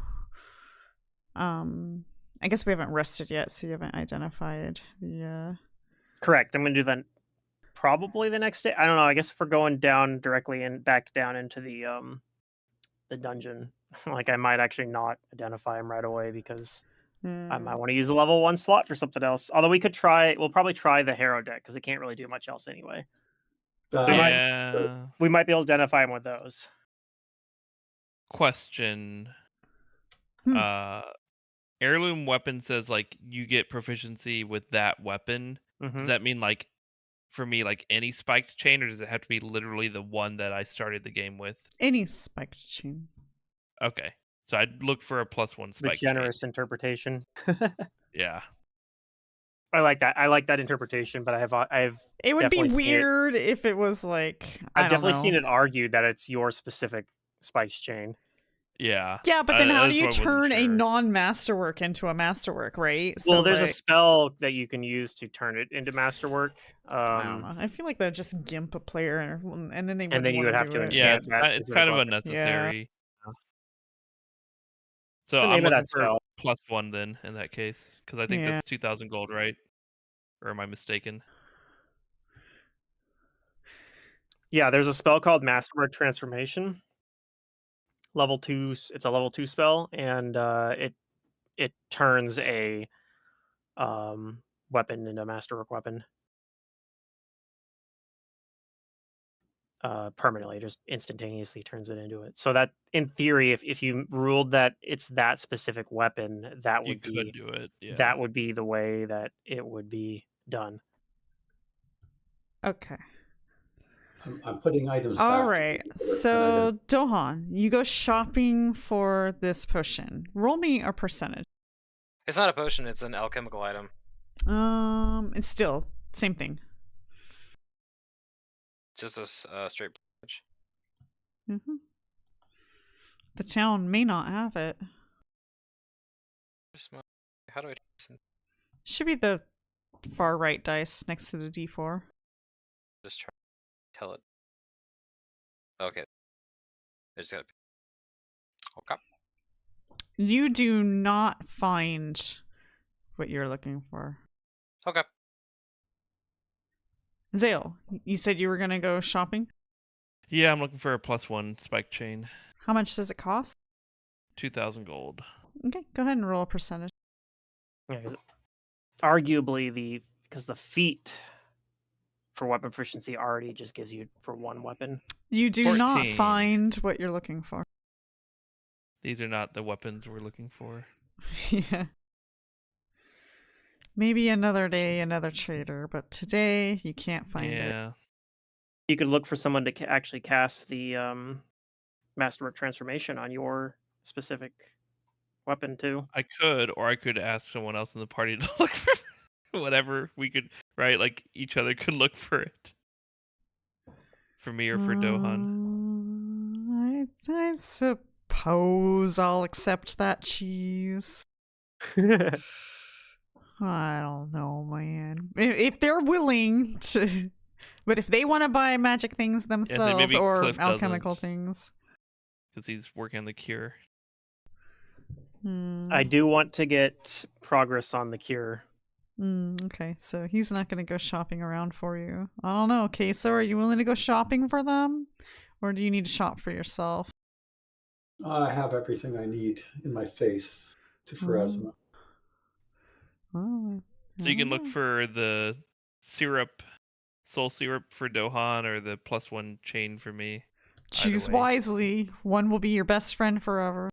I guess we haven't rested yet, so you haven't identified the Correct. I'm gonna do that probably the next day. I don't know. I guess if we're going down directly and back down into the dungeon, like I might actually not identify him right away because I might want to use a level 1 slot for something else. Although we'll probably try the Harrow deck because it can't really do much else anyway. Yeah. We might be able to identify him with those. Question. Heirloom weapon says like you get proficiency with that weapon. Does that mean like for me like any spiked chain, or does it have to be literally the one that I started the game with? Any spiked chain. Okay, so I'd look for a +1 spike The generous interpretation. Yeah. I like that. I like that interpretation, but I've It would be definitely seen it. weird if it was like I've definitely seen it argued that it's your specific spice chain. Yeah. Yeah, but then how do that's you what I wasn't turn a sure. non-masterwork into a masterwork, right? Well, So there's a like, spell that you can use to turn it into masterwork. I don't know. I feel like that'd just gimp a player, and then they wouldn't And then you would want have do to it. Yeah, enchant that it's specific kind of weapon. unnecessary. So What's the I'm name of looking that for spell? +1 then in that case, because I think Yeah. that's 2,000 gold, right? Or am I mistaken? Yeah, there's a spell called Masterwork Transformation. level 2. It's a level 2 spell, and it turns a weapon into a masterwork weapon. Permanently, just instantaneously turns it into it. So that, in theory, if you ruled that it's that specific weapon, that You would could be do it. Yeah. that would be the way that it would be done. Okay. I'm putting items All back. right. So, Dohan, you go shopping for this potion. Roll me a percentage. It's not a potion, it's an alchemical item. It's still same thing. Just a straight percentage. Mm-hmm. The town may not have it. How do I... Should be the far right dice next to the D4. Just try to tell it. Okay. I just gotta... Okay. You do not find what you're looking for. Okay. Xale, you said you were going to go shopping? Yeah, I'm looking for a +1 spike chain. How much does it cost? 2,000 gold. Okay, go ahead and roll a percentage. Yeah, 'cause arguably because the feat for weapon proficiency already just gives you for one weapon. You do not 14. find what you're looking for. These are not the weapons we're looking for. Yeah. Maybe another day, another trader, but today you can't find it. Yeah. You could look for someone to actually cast the masterwork transformation on your specific weapon too. I could, or I could ask someone else in the party to look for whatever we could, right? Like each other could look for it. For me or for Dohan. I suppose I'll accept that cheese. I don't know, man. If they're willing to, but if they want to buy magic things themselves maybe or Cliff alchemical doesn't. things. Because he's working on the cure. I do want to get progress on the cure. Okay, so he's not going to go shopping around for you. I don't know, Kaeso, are you willing to go shopping for them? Or do you need to shop for yourself? I have everything I need in my faith to Pharasma. Oh, So you can look for the syrup, soul syrup for Dohan, or the +1 chain for me. Choose way. wisely. One will be your best friend forever.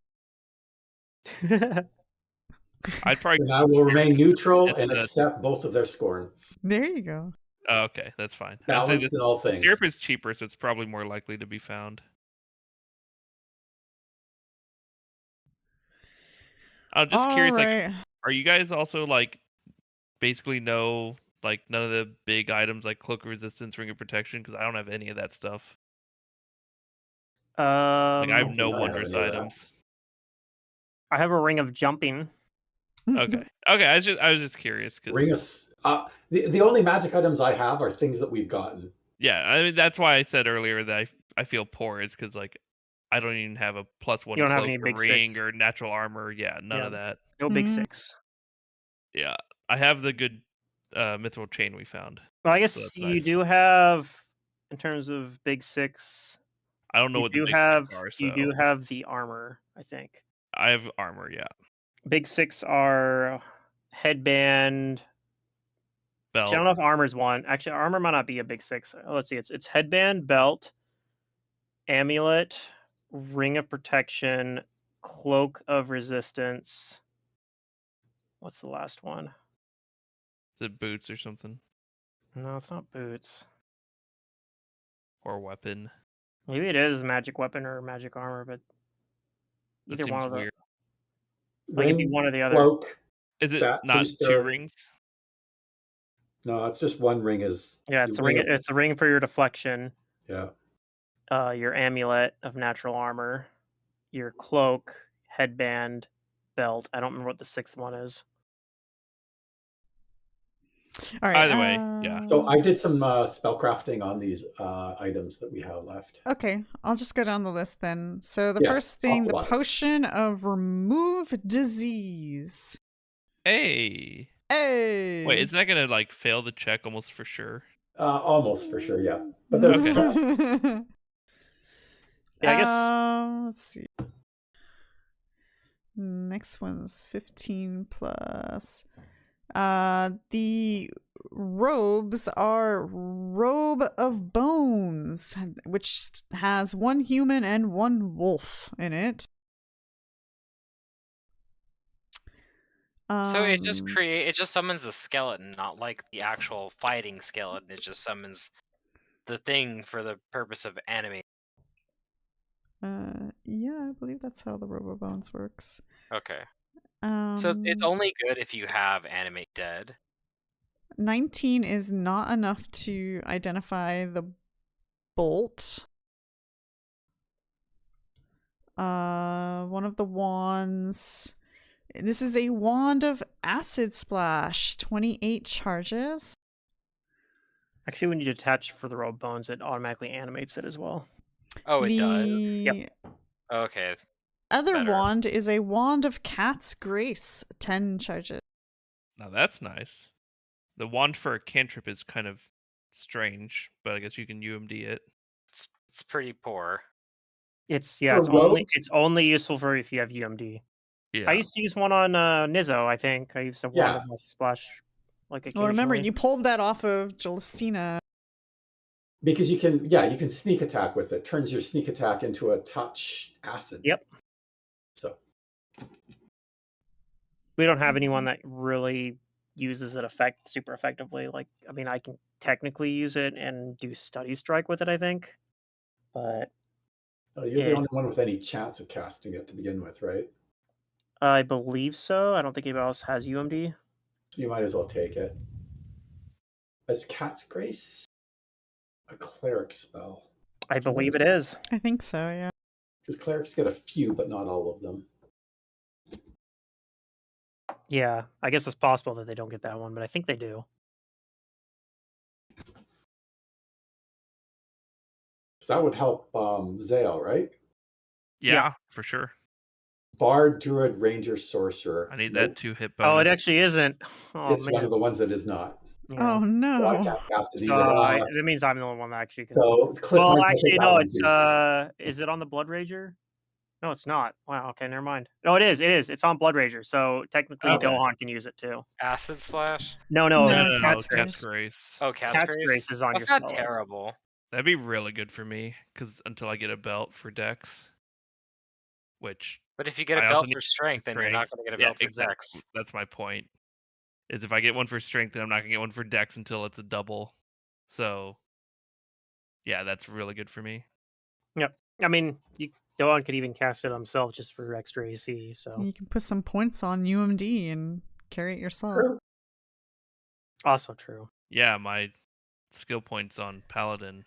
I'd probably. And I will remain neutral and It's, accept both of their scorn. There you go. Oh, okay, that's fine. I'd say Balanced in all the things. syrup is cheaper, so it's probably more likely to be found. I'm just curious, like, are you guys also like basically know like none of the big items like cloak of resistance, ring of protection? Because I don't have any of that stuff. Like I have no wondrous items. I have a ring of jumping. Okay. Okay. I was just curious because the only magic items I have are things that we've gotten. Yeah, I mean that's why I said earlier that I feel poor is because like I don't even have a +1 You don't have any cloak or big ring six. or natural armor. Yeah, none of that. No big six. Yeah, I have the good mithril chain we found. Well, I guess So that's you nice. do have, in terms of big six. I don't know You what the do big have. six are. So You do have the armor, I think. I have armor. Yeah. Big six are headband. Belt. I don't know if armor's one. Actually, armor might not be a big six. Let's see. It's headband, belt, amulet, ring of protection, cloak of resistance. What's the last one? Is it boots or something? No, it's not boots. Or weapon? Maybe it is magic weapon or magic armor, but That either one seems of them. weird. Like it'd be one or the other. Cloak. Is it That not booster. 2 rings? No, it's just one ring. Yeah, it's a ring. It's a ring for your deflection. Yeah. Your amulet of natural armor, your cloak, headband, belt. I don't remember what the sixth one is. All right. Either way, yeah. So I did some spellcrafting on these items that we have left. Okay, I'll just go down the list then. So the Yes, first thing, top the one. potion of remove disease. Hey. Hey. Wait, isn't that gonna like fail the check almost for sure? Almost for sure, yeah. But there's Okay. Yeah, I guess let's see. Next one's 15 plus. The robes are Robe of Bones, which has 1 human and 1 wolf in it. So it just summons the skeleton, not like the actual fighting skeleton. It just summons the thing for the purpose of animating. Yeah, I believe that's how the Robe of Bones works. Okay. So it's only good if you have animate dead. 19 is not enough to identify the bolt. One of the wands. This is a wand of acid splash. 28 charges. Actually, when you detach for the robe bones, it automatically animates it as well. Oh, it does. Yep. Okay. Other Better. wand is a wand of cat's grace. 10 charges. Now that's nice. The wand for a cantrip is kind of strange, but I guess you can UMD it. It's pretty poor. It's For only useful for if you have UMD. Yeah. I used to use one on Nizzo, I think. I used to wand of Muscle Splash like occasionally. Well, remember, you pulled that off of Celestina. Because you can sneak attack with it. Turns your sneak attack into a touch acid. Yep. So we don't have anyone that really uses it super effectively. Like, I mean, I can technically use it and do Study Strike with it, I think. But you're the only one with any chance of casting it to begin with, right? I believe so. I don't think anybody else has UMD. So you might as well take it. Is Cat's Grace a cleric spell? I believe it is. I think so, yeah. Because clerics get a few, but not all of them. Yeah, I guess it's possible that they don't get that one, but I think they do. So that would help Xale, right? Yeah, for sure. Bard, Druid, Ranger, Sorcerer. I need that 2-hit bonus. Oh, it actually isn't. Oh, it's one of the ones that is not. Yeah. Oh no! So I can't cast it either. That means I'm the only one that actually can. So Cliff well, might actually, take no. that It's one too. is it on the Blood Rager? No, it's not. Wow. Okay, never mind. No, it is. It is. It's on Blood Rager. So technically, Okay. Dohan can use it too. Acid splash? No, Cat's Cat's Grace. Grace. Oh, Cat's Grace is on That's your not spell list. terrible. That'd be really good for me, because until I get a belt for Dex, which. But if you get a I also belt need for strength, then you're not going to get a belt for Dex. That's my point. Is if I get one for strength, then I'm not gonna get one for Dex until it's a double. So, yeah, that's really good for me. Yep. I mean, Dohan could even cast it himself just for extra AC. So You can put some points on UMD and carry it yourself. True. also true. Yeah, my skill points on Paladin.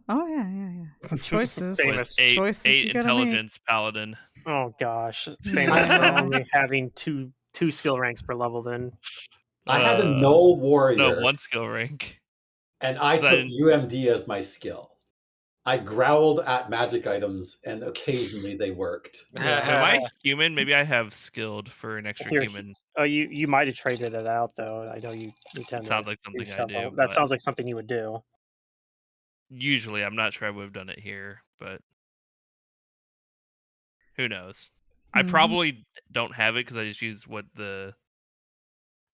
Oh yeah. Choices. Famous. With choices eight you gotta intelligence Paladin. Oh gosh, famous for only having two skill ranks per level. Then I had a null warrior. No, 1 skill rank. And I So took UMD as my skill. I growled at magic items, and occasionally they worked. Am I human? Maybe I have skilled for an extra human. Oh, you might have traded it out though. I know you tend Sounds to like something I stuff do. That but sounds like something you would do. Usually, I'm not sure I would have done it here, but who knows? I probably don't have it because I just use what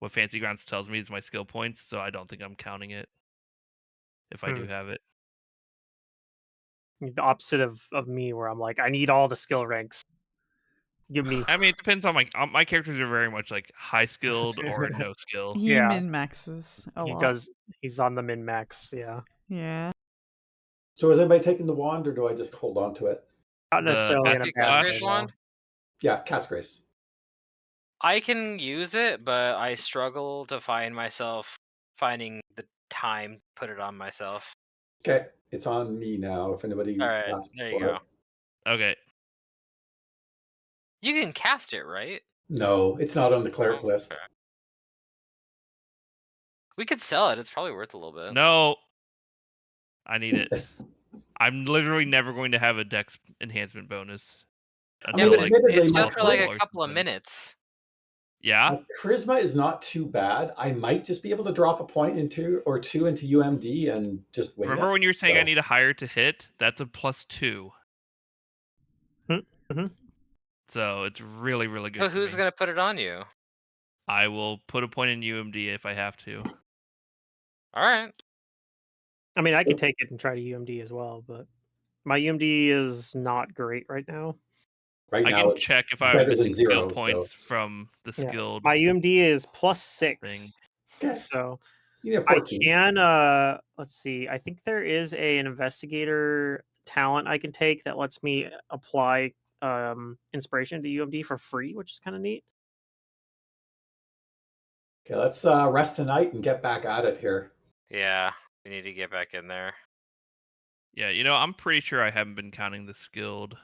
Fancy Grounds tells me is my skill points, so I don't think I'm counting it if I do have it. The opposite of me, where I'm like, I need all the skill ranks. Give me. I mean, it depends on my characters are very much like high skilled or no skill. He Yeah. min maxes a lot. does. He's on the min max. Yeah. Yeah. So is anybody taking the wand, or do I just hold on to it? Not necessarily in a bad way, Cat's though. wand? Yeah, Cat's Grace. I can use it, but I struggle to find myself finding the time to put it on myself. Okay, it's on me now. If anybody All right, asks there you for go. it. Okay. You can cast it, right? No, it's not on the cleric list. Okay. We could sell it. It's probably worth a little bit. No. I need it. I'm literally never going to have a Dex enhancement bonus. I mean, admittedly, it's my just for like charisma- a couple of minutes. Yeah. Charisma is not too bad. I might just be able to drop a point into UMD and just wing Remember it. when you were saying I So- need a higher to hit? That's a +2. Mm-hmm. So it's really, really good. So for who's me. gonna put it on you? I will put a point in UMD if I have to. All right. I mean, I could take it and try to UMD as well, but my UMD is not great right now. Right I now, can it's check if I'm better than missing skill 0. So points from the Yeah, skilled my UMD is +6. thing. okay, So you need a I 14. can let's see. I think there is an investigator talent I can take that lets me apply inspiration to UMD for free, which is kind of neat. Okay, let's rest tonight and get back at it here. Yeah, we need to get back in there. Yeah, I'm pretty sure I haven't been counting the skilled.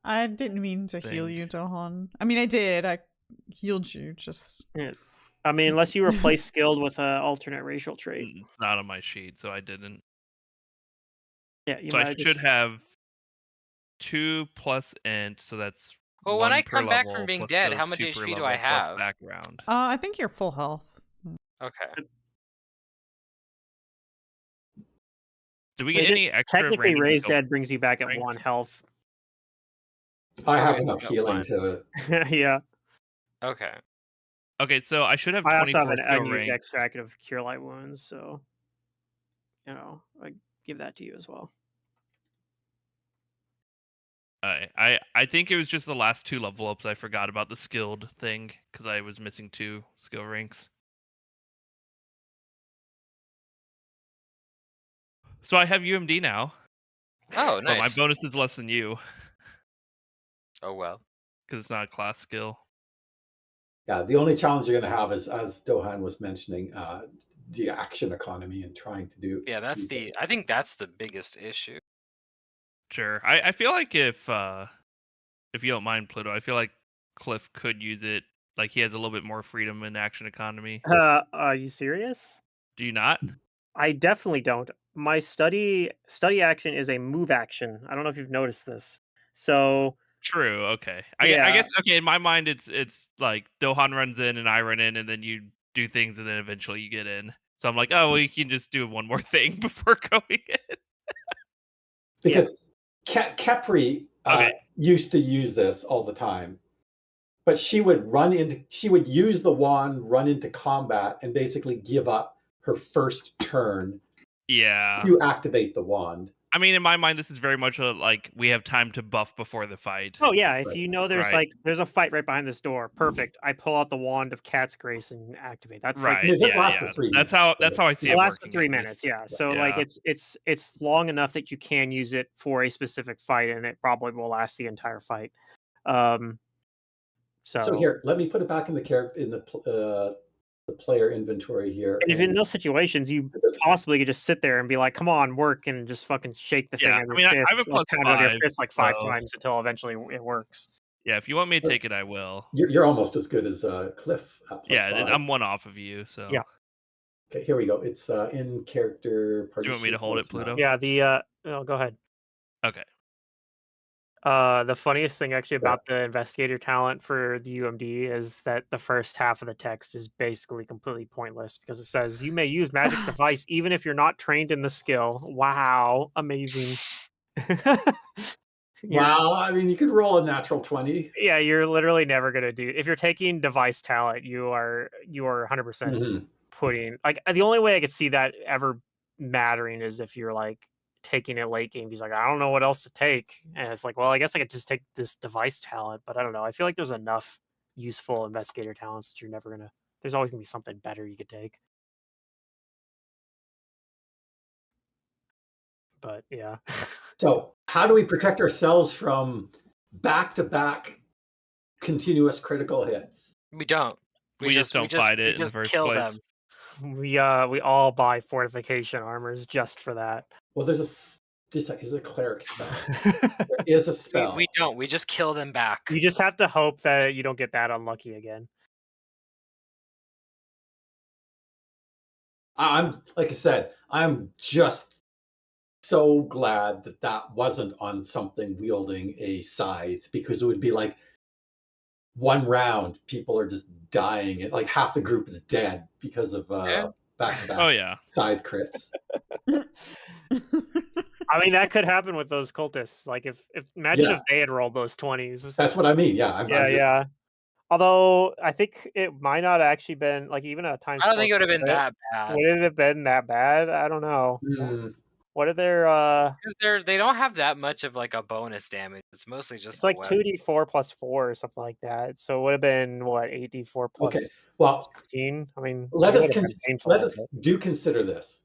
I didn't mean to heal Thing. you, Dohan. I mean, I did. I healed you. Just Yeah. I mean, unless you replace skilled with an alternate racial trait. It's not on my sheet, so I didn't. Yeah, you So I might should just have 2 plus int, so that's Well, 1 when I per come back level, from being plus dead, those how much 2 per HP do level, I plus have? background. I think you're full health. Okay. Do we get any extra technically random raised skill dead brings you back at ranks? 1 health. I have Okay, enough so healing 1. to. Yeah. Okay. Okay, so I should have I also have 24 an skill unused ranks. extract of Cure Light Wounds, so I give that to you as well. I think it was just the last 2 level ups I forgot about the skilled thing because I was missing 2 skill ranks. So I have UMD now, Oh, but my nice. bonus is less than you Oh well. because it's not a class skill. Yeah, the only challenge you're going to have is, as Dohan was mentioning, the action economy and trying to do. Yeah, that's use I think that's the biggest issue. Sure. I feel like if you don't mind, Pluto, I feel like Cliff could use it. Like he has a little bit more freedom in action economy. Are you serious? Do you not? I definitely don't. My study action is a move action. I don't know if you've noticed this. So True. Okay. Yeah. I guess okay. In my mind, it's like Dohan runs in and I run in, and then you do things, and then eventually you get in. So I'm like, oh, well, you can just do one more thing before going in. Because Kepri Okay. used to use this all the time, but she would use the wand, run into combat, and basically give up her first turn Yeah. to activate the wand. I mean, in my mind, this is very much like we have time to buff before the fight. Oh yeah, if Right. you know there's Right. there's a fight right behind this door, perfect. I pull out the wand of Cat's Grace and activate. That's Right. I mean, it does Yeah. last Yeah. for 3 That's minutes. how I see it it lasts for working. 3 at minutes. least. Yeah. So Yeah. it's long enough that you can use it for a specific fight, and it probably will last the entire fight. So here, let me put it back in the player inventory here. And if in those situations you possibly could just sit there and be like, "Come on, work," and just fucking shake the thing Yeah. on your I mean, I fist, have a like, pound it on your +5, fist like 5 so times until eventually it works. yeah. If you want me to take it, I will. You're almost as good as Cliff at Yeah, +5. I'm 1 off of you. So Yeah. Okay, here we go. It's in character party. Do you want me to sheet. hold No, it, it's not. Pluto? Yeah, go ahead. Okay. The funniest thing actually about the investigator talent for the UMD is that the first half of the text is basically completely pointless because it says you may use magic device even if you're not trained in the skill. Wow, amazing. Wow, I mean, you could roll a natural 20. Yeah, you're literally never gonna do. If you're taking device talent, you are 100% Mhm. putting like the only way I could see that ever mattering is if you're like taking it late game. He's like, I don't know what else to take, and it's like, well, I guess I could just take this device talent, but I don't know. I feel like there's enough useful investigator talents that you're never gonna. There's always gonna be something better you could take. But yeah. So, how do we protect ourselves from back-to-back continuous critical hits? We don't. We just don't fight it in the first kill place. them. We all buy fortification armors just for that. Well, is a cleric spell. There is a spell. We don't. We just kill them back. You just have to hope that you don't get that unlucky again. I'm like I said, I'm just so glad that wasn't on something wielding a scythe, because it would be like one round, people are just dying, and like half the group is dead because of Yeah. back-to-back Oh yeah. scythe crits. I mean, that could happen with those cultists. Like, imagine if they had rolled those 20s. That's what I mean. Yeah, I'm just, Yeah. Although I think it might not have actually been like even a times. I don't think it would have been that bad. Would it have been that bad? I don't know. What are their? Because they don't have that much of like a bonus damage. It's mostly just It's like 2d4 plus 4 or something like that. So it would have been what 8d4 plus okay. Well, 16. I mean, let it us would have been painful, let us do consider this.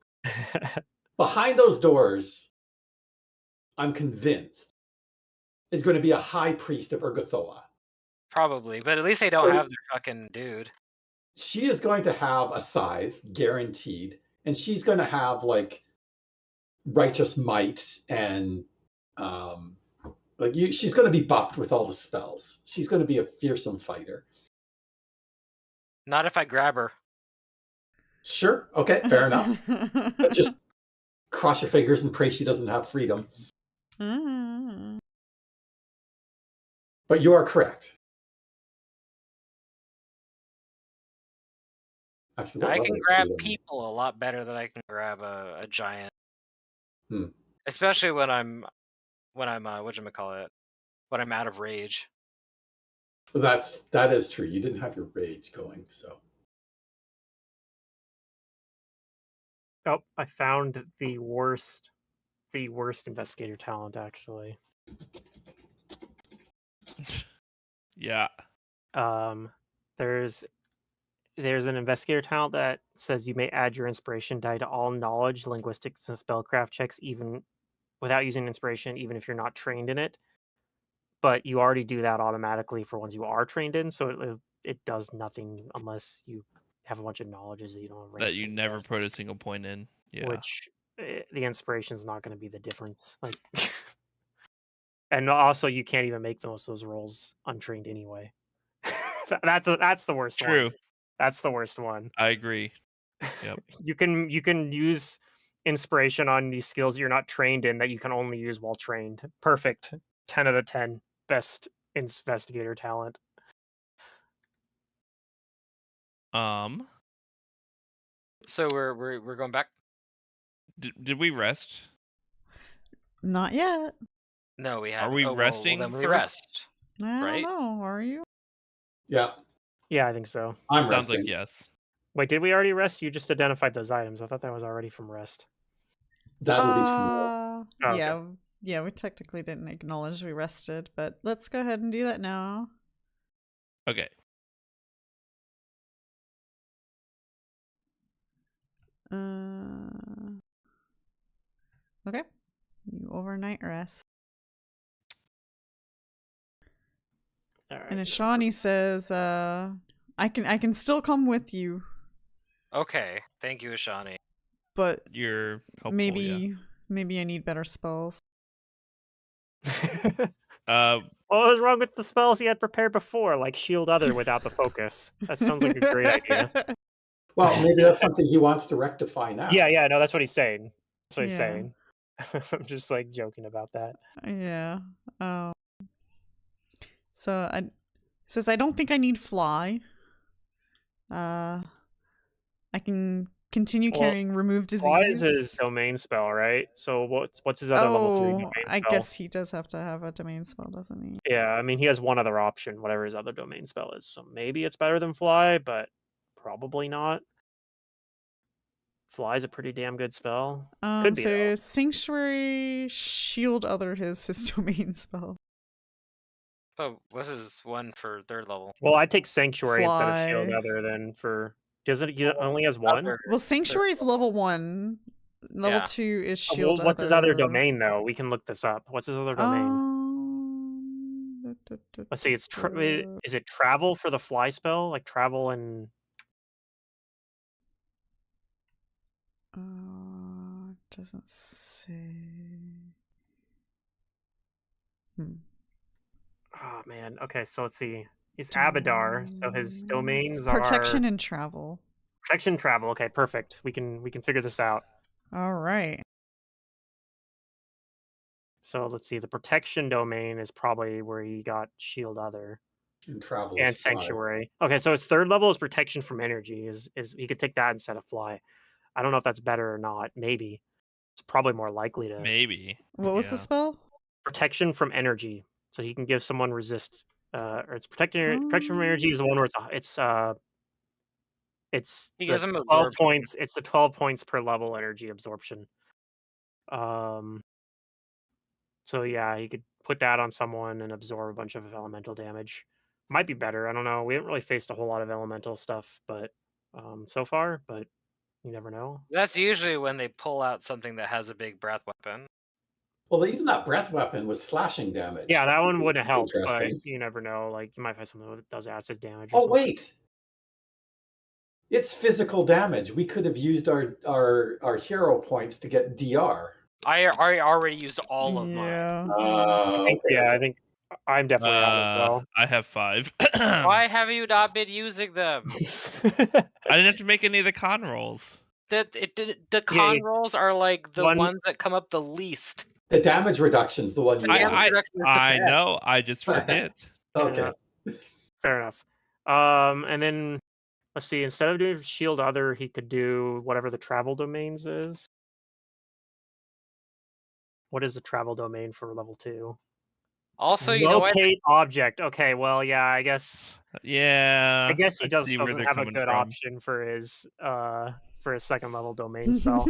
Behind those doors, I'm convinced, is going to be a high priest of Urgathoa. Probably, but at least they don't have their fucking dude. She is going to have a scythe, guaranteed, and she's going to have like righteous might and she's going to be buffed with all the spells. She's going to be a fearsome fighter. Not if I grab her. Sure. Okay. Fair enough. But just cross your fingers and pray she doesn't have freedom. But you are correct. Actually, I can grab people a lot better than I can grab a giant. Especially when I'm whatchamacallit, when I'm out of rage. That is true. You didn't have your rage going, so. Oh, I found the worst investigator talent actually. Yeah. There's an investigator talent that says you may add your inspiration die to all knowledge, linguistics, and spellcraft checks even without using inspiration, even if you're not trained in it. But you already do that automatically for ones you are trained in, so it does nothing unless you have a bunch of knowledges that you don't that you never put a single point in. Yeah. Which the inspiration is not going to be the difference. Like, and also you can't even make most of those rolls untrained anyway. That's the worst one. True. That's the worst one. I agree. Yep. You can use inspiration on these skills you're not trained in that you can only use while trained. Perfect. 10 out of 10. Best investigator talent. So we're going back. Did we rest? Not yet. No, we haven't. Are we resting? Well, then we first? rest. I Right? don't know. Are you? Yeah. Yeah, I think so. I'm Sounds resting. like yes. Wait, did we already rest? You just identified those items. I thought that was already from rest. That'll be tomorrow. Oh, yeah. okay. Yeah, we technically didn't acknowledge we rested, but let's go ahead and do that now. Okay. Okay. You overnight rest. All right. And Ashani says, I can still come with you, Okay. Thank you, Ashani. but You're helpful, maybe I need better spells. What was wrong with the spells he had prepared before, like Shield Other without the focus? That sounds like a great idea. Well, maybe that's something he wants to rectify now. Yeah, no, that's what he's saying. That's what he's Yeah. saying. I'm just like joking about that. Yeah. So it says I don't think I need fly. I can continue carrying remove disease. Fly is his domain spell, right? So what's his other level 3 domain spell? I guess he does have to have a domain spell, doesn't he? Yeah, I mean he has one other option, whatever his other domain spell is. So maybe it's better than fly, but probably not. Fly's a pretty damn good spell. Could be. So though. Sanctuary Shield Other his domain spell. So what's his one for third level? Well, I'd take Sanctuary instead Fly. of Shield Other than for. Doesn't he only has one? Well, Sanctuary is level 1one. Level 2 is Shield Well, what's his other domain though? We can look this up. What's his other domain? Let's see. It's is it travel for the fly spell? Like travel and. Doesn't say. Oh man. Okay, so let's see. He's Abadar, so his domains are protection and travel. Protection, travel. Okay, perfect. We can figure this out. All right. So let's see. The protection domain is probably where he got Shield Other And travel and is fly. Sanctuary. Okay, so his third level is protection from energy. Is he could take that instead of fly. I don't know if that's better or not. Maybe. It's probably more likely to Maybe. What was the Yeah. spell? protection from energy. So he can give someone resist, or it's protection from energy is the one where it's He the gives him 12 absorption. points. It's the 12 points per level energy absorption. So yeah, he could put that on someone and absorb a bunch of elemental damage. Might be better. I don't know. We haven't really faced a whole lot of elemental stuff, but so far. But you never know. That's usually when they pull out something that has a big breath weapon. Well, even that breath weapon was slashing damage. Yeah, that one which wouldn't have is helped, but interesting. you never know. Like you might find something that does acid damage. Or Oh something. wait, it's physical damage. We could have used our hero points to get DR. I already used all of mine. Yeah. I think I'm definitely out as well. I have 5. Why have you not been using them? I didn't have to make any of the con rolls. The con rolls are like the One- ones that come up the least. The damage reduction's the one you damage want. reduction is the I best. know. I just forget. Okay. Fair enough. And then let's see. Instead of doing shield other, he could do whatever the travel domains is. What is the travel domain for level 2? Also, you know what? Locate object. Okay, well, yeah, I guess. Yeah. I guess he I doesn't see where have they're a coming good from. option for his second level domain spell.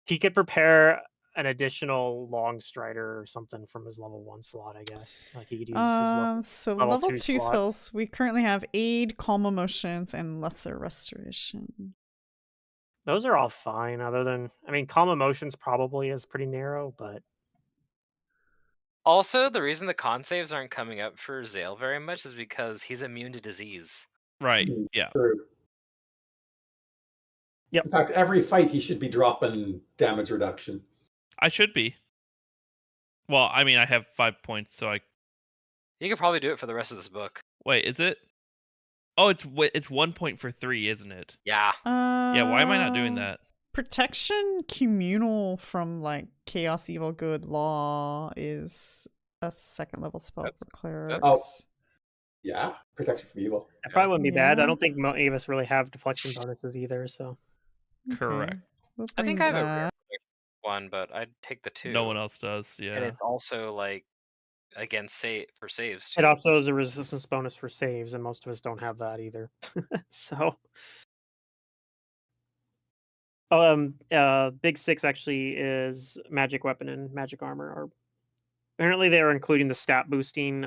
He could prepare an additional long strider or something from his level 1 slot, I guess. Like he could use his So level level 2 2 slot. spells, we currently have Aid, Calm Emotions, and Lesser Restoration. Those are all fine, other than Calm Emotions probably is pretty narrow, but Also, the reason the con saves aren't coming up for Xale very much is because he's immune to disease. Right. Yeah. True. Yep. In fact, every fight he should be dropping damage reduction. I should be. Well, I mean, I have 5 points, so I. You could probably do it for the rest of this book. Wait, is it? Oh, it's 1 point for 3, isn't it? Yeah. Yeah. Why am I not doing that? Protection Communal from like Chaos, Evil, Good, Law is a second level spell for clerics. Yeah, protection from evil. that probably wouldn't be bad. I Yeah. don't think any of us really have deflection bonuses either, so Correct. We'll I think bring I have a that. rare one, but I'd take the 2. No one else does. Yeah. And it's also like against for saves too. it also is a resistance bonus for saves, and most of us don't have that either. So Big 6 actually is magic weapon and magic armor. Or apparently they are including the stat boosting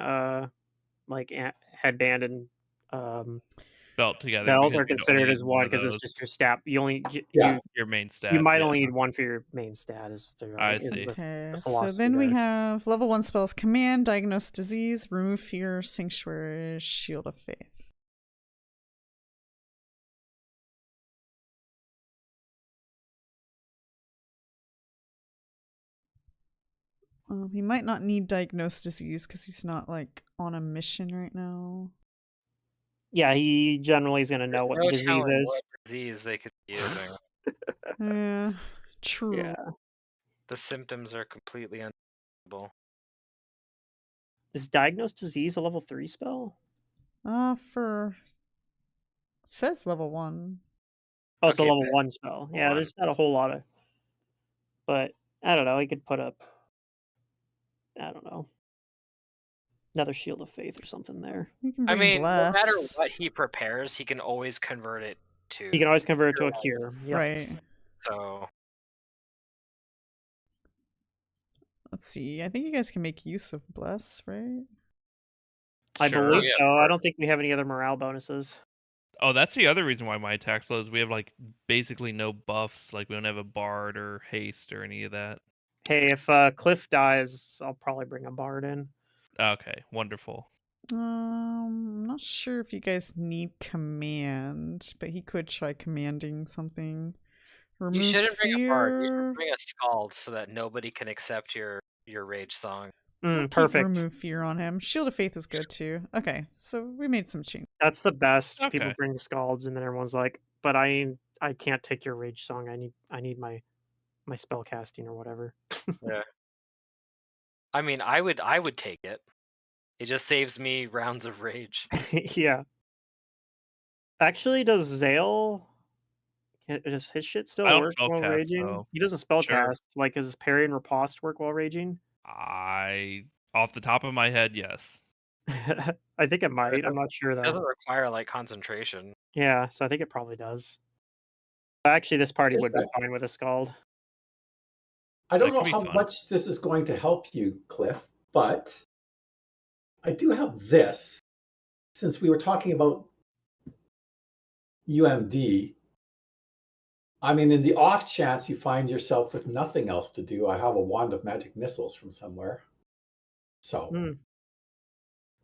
like headband and Belt together. bells because are you don't considered need as one of because it's those. just your stat. You only Yeah. Your main stat. you might yeah. only need one for your main stat. I see. Okay, so philosophy then we there. have level 1 spells: Command, Diagnose Disease, Remove Fear, Sanctuary, Shield of Faith. He might not need Diagnose Disease because he's not like on a mission right now. Yeah, he generally is going to know what the No disease telling is. what disease they could be using. Yeah, true. Yeah. The symptoms are completely undetectable. Is Diagnose Disease a level 3 spell? For says level 1. Oh, it's Okay, a level but- 1 spell. Yeah, on. there's not a whole lot of. But I don't know. He could put up. I don't know. Another Shield of Faith or something there. You can I bring mean, Bless. no matter what he prepares, he can always convert it to. He can always convert it to a Cure. cure. Yep. Right. So Let's see. I think you guys can make use of Bless, right? I Sure. believe Yeah, so. I don't think we have any other morale bonuses. Oh, that's the other reason why my attack's low is we have like basically no buffs. Like we don't have a bard or haste or any of that. Hey, if Cliff dies, I'll probably bring a bard in. Okay, wonderful. I'm not sure if you guys need command, but he could try commanding something. Remove you shouldn't bring a bard. You fear. should bring a scald so that nobody can accept your rage song. We'll keep Perfect. remove fear on him. Shield of Faith is good too. Okay, so we made some changes. That's the best. People Okay. bring scalds, and then everyone's like, "But I can't take your rage song. I need my spell casting or whatever." Yeah. I mean, I would take it. It just saves me rounds of rage. Yeah. Actually, does Xale Does his shit I still don't work while spellcast, raging? so He doesn't sure. spellcast. Like, does his parry and riposte work while raging? Off the top of my head, yes. I think it might. I'm not sure It doesn't though. require like concentration. Yeah, so I think it probably does. Actually, this party Just would be that. fine with a Scald. I don't That know could be how fun. much this is going to help you, Cliff, but I do have this. Since we were talking about UMD, I mean, in the off chance you find yourself with nothing else to do, I have a wand of magic missiles from somewhere. So Hmm,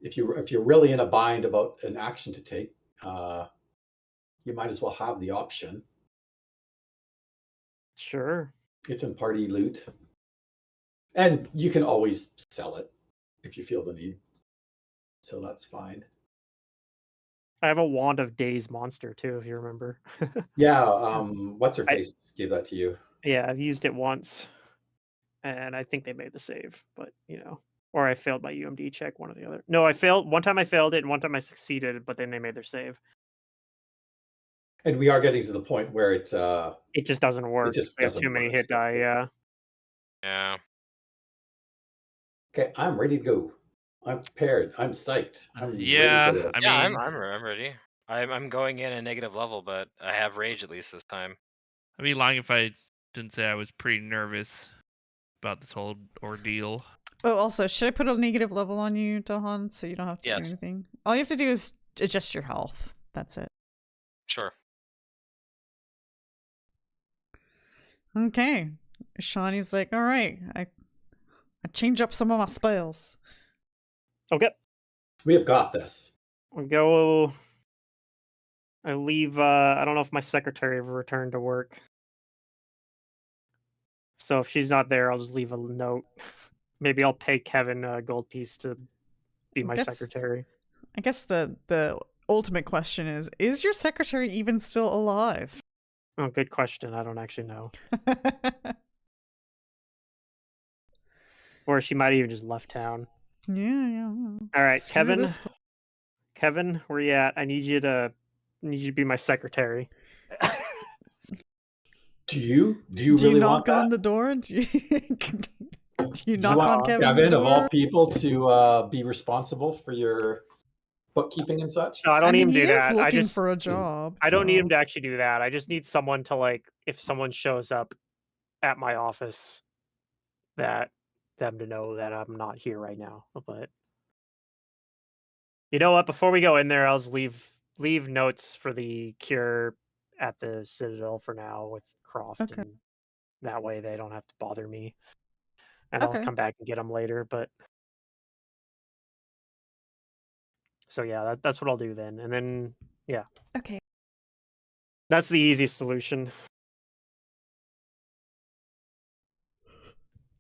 if you're really in a bind about an action to take, you might as well have the option. sure. It's in party loot, and you can always sell it if you feel the need. So that's fine. I have a wand of Daze monster too, if you remember. Yeah. What's her I- face gave that to you? Yeah, I've used it once, and I think they made the save, but or I failed my UMD check, one or the other. No, I failed one time. I failed it, and one time I succeeded, but then they made their save. And we are getting to the point where it It just doesn't work. just They have doesn't too many work, hit so- die. Yeah. Yeah. Okay, I'm ready to go. I'm prepared. I'm psyched. I'm ready Yeah, for this. I Yeah, mean, I'm ready. I'm going in a negative level, but I have rage at least this time. I'd be lying if I didn't say I was pretty nervous about this whole ordeal. Oh, also, should I put a negative level on you, Dohan, so you don't have to do Yes. anything? All you have to do is adjust your health. That's it. Sure. Okay. Shawnee's like, all right, I change up some of my spells. Okay. We have got this. We go. I leave. I don't know if my secretary ever returned to work. So if she's not there, I'll just leave a note. Maybe I'll pay Kevin a gold piece to be my Guess- secretary. I guess the ultimate question is your secretary even still alive? Oh, good question. I don't actually know. Or she might have even just left town. Yeah. All right, Screw Kevin. this. Kevin, where you at? I need you to be my secretary. Do you Do you really want knock on that? the door? Do you, do you Do you knock want on Kevin's Kevin, door? of all people, to be responsible for your bookkeeping and such? No, I don't I need mean, him to he do is that. looking for a job. I don't need him so- to actually do that. I just need someone to, like, if someone shows up at my office, that them to know that I'm not here right now. But you know what? Before we go in there, I'll just leave notes for the cure at the Citadel for now with Croft, Okay. and that way they don't have to bother me. And Okay. I'll come back and get them later. But so yeah, that's what I'll do then. And then Okay. that's the easiest solution.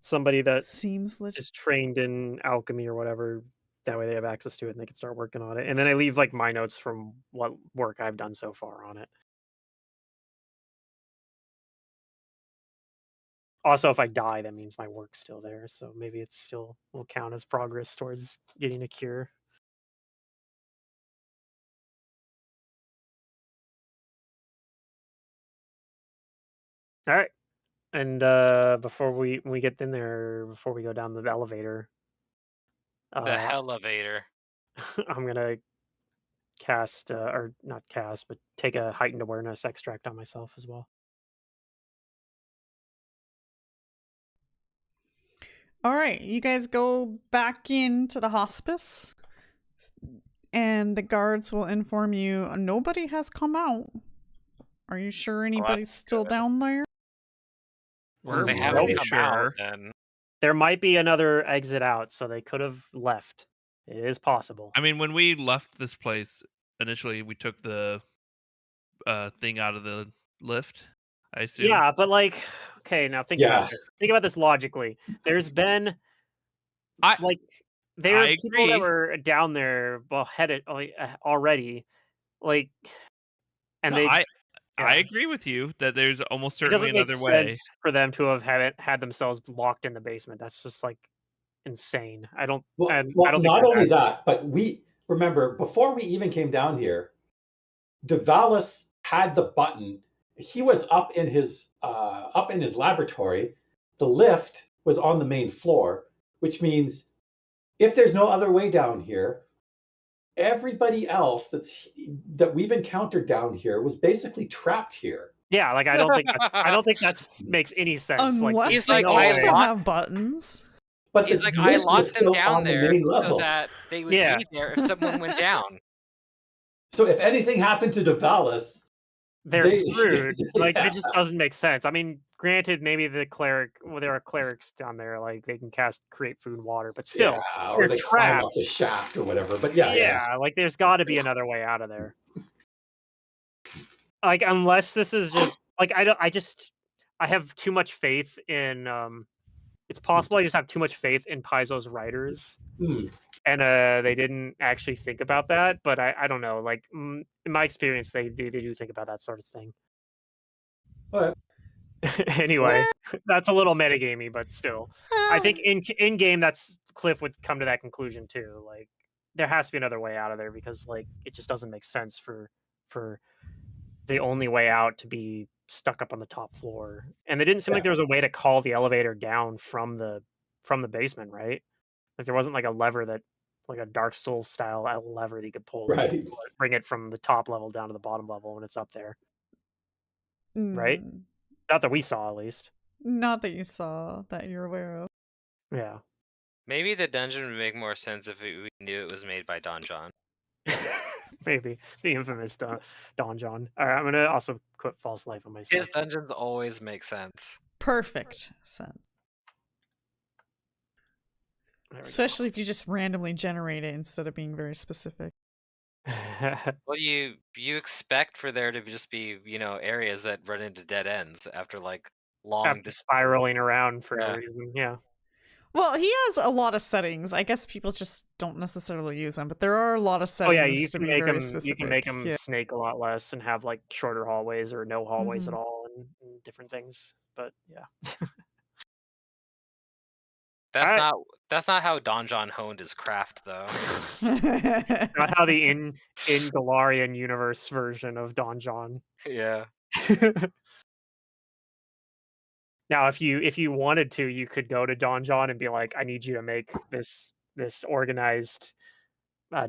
Somebody that Seems legit. is trained in alchemy or whatever. That way they have access to it and they can start working on it. And then I leave like my notes from what work I've done so far on it. Also, if I die, that means my work's still there. So maybe it still will count as progress towards getting a cure. All right. And before we get in there, before we go down the elevator, The elevator. I'm gonna cast or not cast, but take a heightened awareness extract on myself as well. All right, you guys go back into the hospice, and the guards will inform you nobody has come out. Are you sure anybody's still good. down there? We're They Nope. haven't pretty come sure. out then. There might be another exit out, so they could have left. It is possible. I mean, when we left this place, initially we took the thing out of the lift, I assume. Yeah, but like, okay, now think about this. Think about this logically. There's been I there are I people that agree. were down there headed already, like, and No, they. I Yeah. agree with you that there's almost It certainly doesn't make another way. sense for them to have had themselves locked in the basement. That's just like insane. I don't. Well, And well I don't think not they're only that- that, but we remember before we even came down here, Devalis had the button he was up in his laboratory. The lift was on the main floor, which means if there's no other way down here, everybody else that we've encountered down here was basically trapped here. Yeah, like I don't think that makes any sense. Unless He's they like, no I way. also locked- have buttons. But He's the like, I lift was locked them still down on the there main so level. that they would Yeah. be there if someone went down. So if anything happened to Davalis, they're they- screwed. Like Yeah. it just doesn't make sense. I mean, granted, maybe the cleric, there are clerics down there, like they can create food and water, but still, or you're they climb trapped. off the shaft or whatever. But yeah. Like there's got to be another way out of there. Like unless this is just like I have too much faith in. It's possible I just have too much faith in Paizo's writers. Hmm. And they didn't actually think about that, but I don't know. Like in my experience, they do think about that sort of thing. But Anyway, that's a little metagamey, but still, I think in game that's Cliff would come to that conclusion too. Like there has to be another way out of there because like it just doesn't make sense for the only way out to be stuck up on the top floor. And it didn't seem like there was a way to call the elevator down from the basement, right? Like there wasn't like a lever that like a Dark Souls style lever that you could pull, Right. to bring it from the top level down to the bottom level when it's up there. Right? Not that we saw, at least. Not that you saw, that you're aware of. Yeah. Maybe the dungeon would make more sense if we knew it was made by Don John. Maybe the infamous Don John. All right, I'm gonna also put false life on myself. His dungeons always make sense. Perfect sense. Especially if you just randomly generate it instead of being very specific. Well, you expect for there to just be, areas that run into dead ends after like long After spiraling around for no reason. Yeah. Well, he has a lot of settings. I guess people just don't necessarily use them, but there are a lot of settings. Oh yeah, you to can be make very them. specific. You can make them snake a lot less and have like shorter hallways or no hallways at all and different things. But yeah. That's not how Don John honed his craft, though. Not how the in Galarian universe version of Don John. Yeah. Now, if you wanted to, you could go to Don John and be like, "I need you to make this organized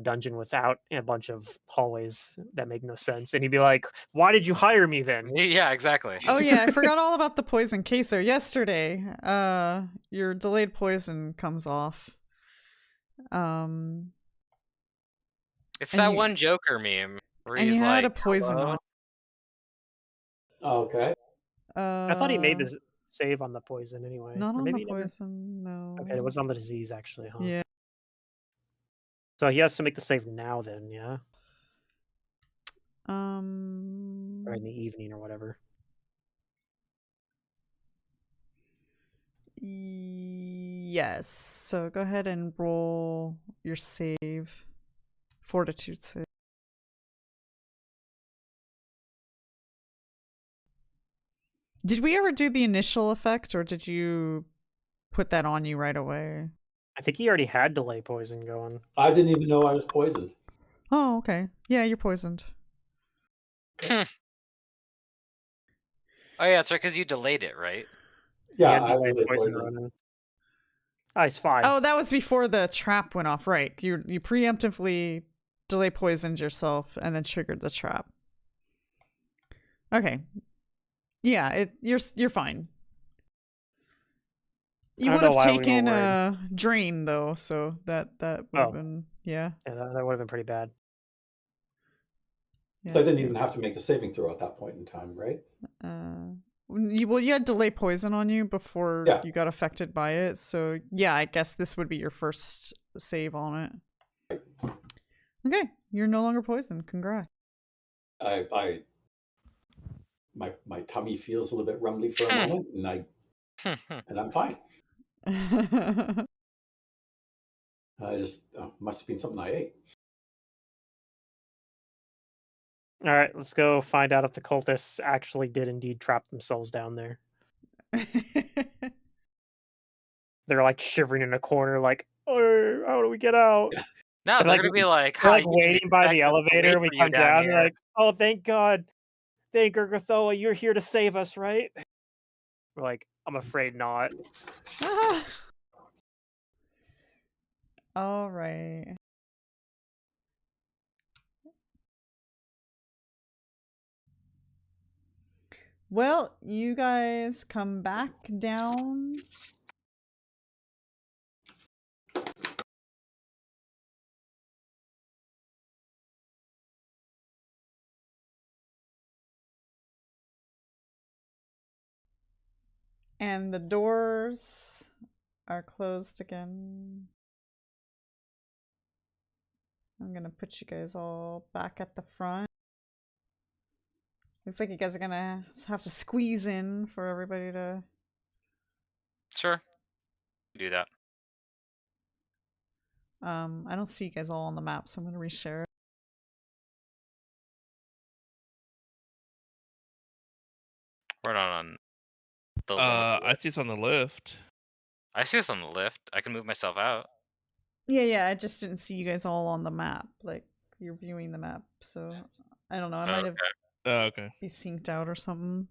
dungeon without a bunch of hallways that make no sense." And he'd be like, "Why did you hire me then?" Yeah, exactly. Oh yeah, I forgot all about the poison Kaeso yesterday. Your delayed poison comes off. It's that one Joker meme where and he's you like, had a poison "Hello?" on. Okay. I thought he made this save on the poison anyway. Not Or on maybe the poison, no. Okay, it was on the disease actually, huh? Yeah. So he has to make the save now then, yeah? Or in the evening or whatever. Yes. So go ahead and roll your save. Fortitude save. Did we ever do the initial effect, or did you put that on you right away? I think he already had delay poison going. I didn't even know I was poisoned. Oh, okay. Yeah, you're poisoned. Oh yeah, that's right, because you delayed it, right? Yeah, He had I delay was poison poisoned. running. Oh, he's fine. Oh, that was before the trap went off, right? You preemptively delay poisoned yourself and then triggered the trap. Okay. Yeah, you're fine. You would have taken a drain though, so that would have been Yeah, that would have been pretty bad. So I didn't even have to make the saving throw at that point in time, right? You had delay poison on you before you got affected by it, so yeah, I guess this would be your first save on it. Okay, you're no longer poisoned. Congrats. My tummy feels a little bit rumbly for a moment, and I'm fine. I just must have been something I ate. All right, let's go find out if the cultists actually did indeed trap themselves down there. They're like shivering in a corner, like, "Oh, how do we get out?" Yeah. No, they're gonna be like, waiting by the elevator. We come down, they're like, "Oh, thank God, think, Urgathoa, you're here to save us, right? We're like, I'm afraid not. All right. Well, you guys come back down. And the doors are closed again. I'm gonna put you guys all back at the front. Looks like you guys are gonna have to squeeze in for everybody to... Sure. Do that. I don't see you guys all on the map, so I'm gonna reshare it. We're not on the I see us on the lift. I see us on the lift. I can move myself out. Yeah, I just didn't see you guys all on the map. Like, you're viewing the map, so... I don't know, I might have Okay. be synced out or something.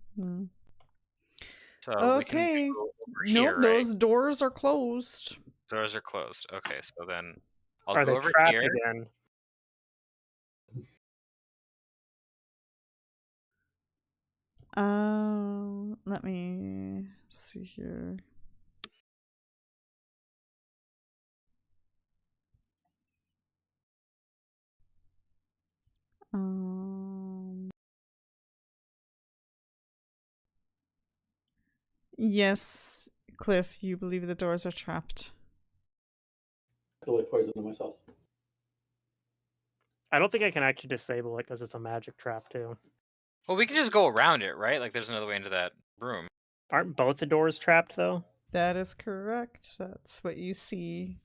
So Okay. we can go over Nope, here, right? those doors are closed. Doors are closed. Okay, so then I'll Are go they over trapped here. again? Let me see here. Yes, Cliff, you believe the doors are trapped. Silly poison to myself. I don't think I can actually disable it because it's a magic trap too. Well, we can just go around it, right? Like there's another way into that room. Aren't both the doors trapped though? That is correct. That's what you see.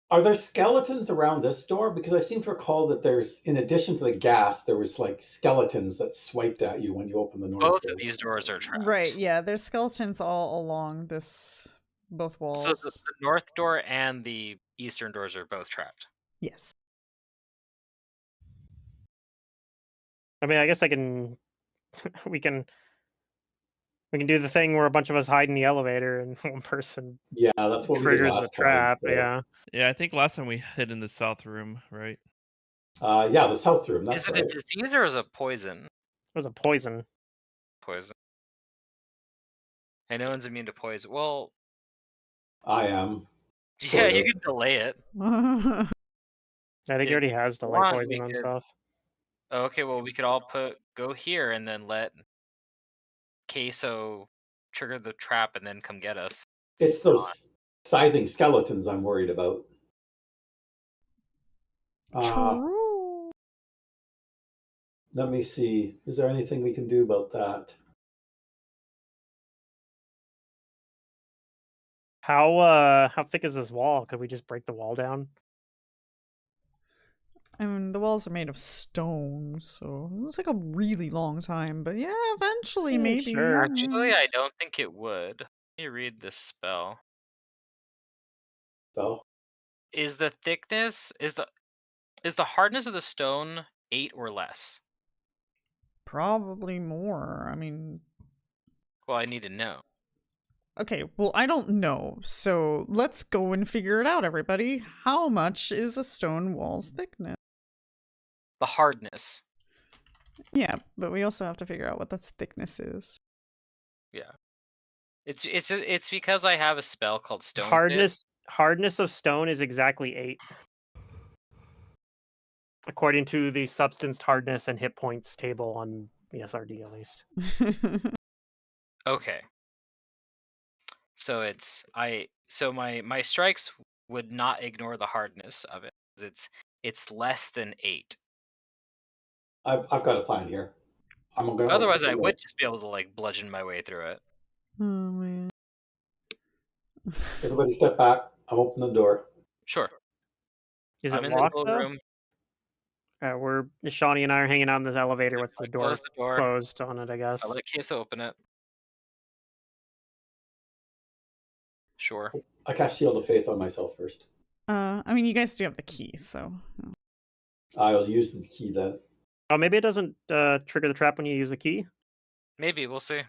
Are there skeletons around this door? Because I seem to recall that there's, in addition to the gas, there was like skeletons that swiped at you when you opened the north Both door. of these doors are trapped. Right, yeah, there's skeletons all along both walls. So the north door and the eastern doors are both trapped. Yes. I mean, I guess I can. we can do the thing where a bunch of us hide in the elevator and one person Yeah, that's what we did triggers the last trap. time. So. Yeah. Yeah, I think last time we hid in the south room, right? Yeah, the south room. That's Is it right. a disease or is it poison? It was a poison. Poison. And no one's immune to poison. Well, I am. yeah, Sort you of. can delay it. I think he If already has delay want, poison we on could- stuff. Okay, well we could all go here and then let Kaeso trigger the trap and then come get us. It's those scything skeletons I'm worried about. True. Let me see. Is there anything we can do about that? How thick is this wall? Could we just break the wall down? I mean, the walls are made of stone, so it was like a really long time. But yeah, eventually, Yeah, maybe. sure. Actually, I don't think it would. Let me read this spell. So Is the thickness is the hardness of the stone 8 or less? Probably more. I mean, Well, I need to know. okay, well, I don't know. So let's go and figure it out, everybody. How much is a stone wall's thickness? The hardness. Yeah, but we also have to figure out what the thickness is. Yeah. It's because I have a spell called Stone Hardness of stone is exactly 8. According to the substance hardness and hit points table on the SRD at least. Okay. So my strikes would not ignore the hardness of it. It's less than 8. I've got a plan here. I'm gonna. Otherwise, I would just be able to like bludgeon my way through it. Oh man. Everybody step back. I'm opening the door. Sure. Is I'm it in this locked little though? room. Shawnee and I are hanging out in this elevator with I the door close the door. closed on it, I guess. I'll let Kaeso open it. Sure. I cast Shield of Faith on myself first. I mean, you guys do have the key, so. I'll use the key then. Oh, maybe it doesn't trigger the trap when you use the key. Maybe we'll see.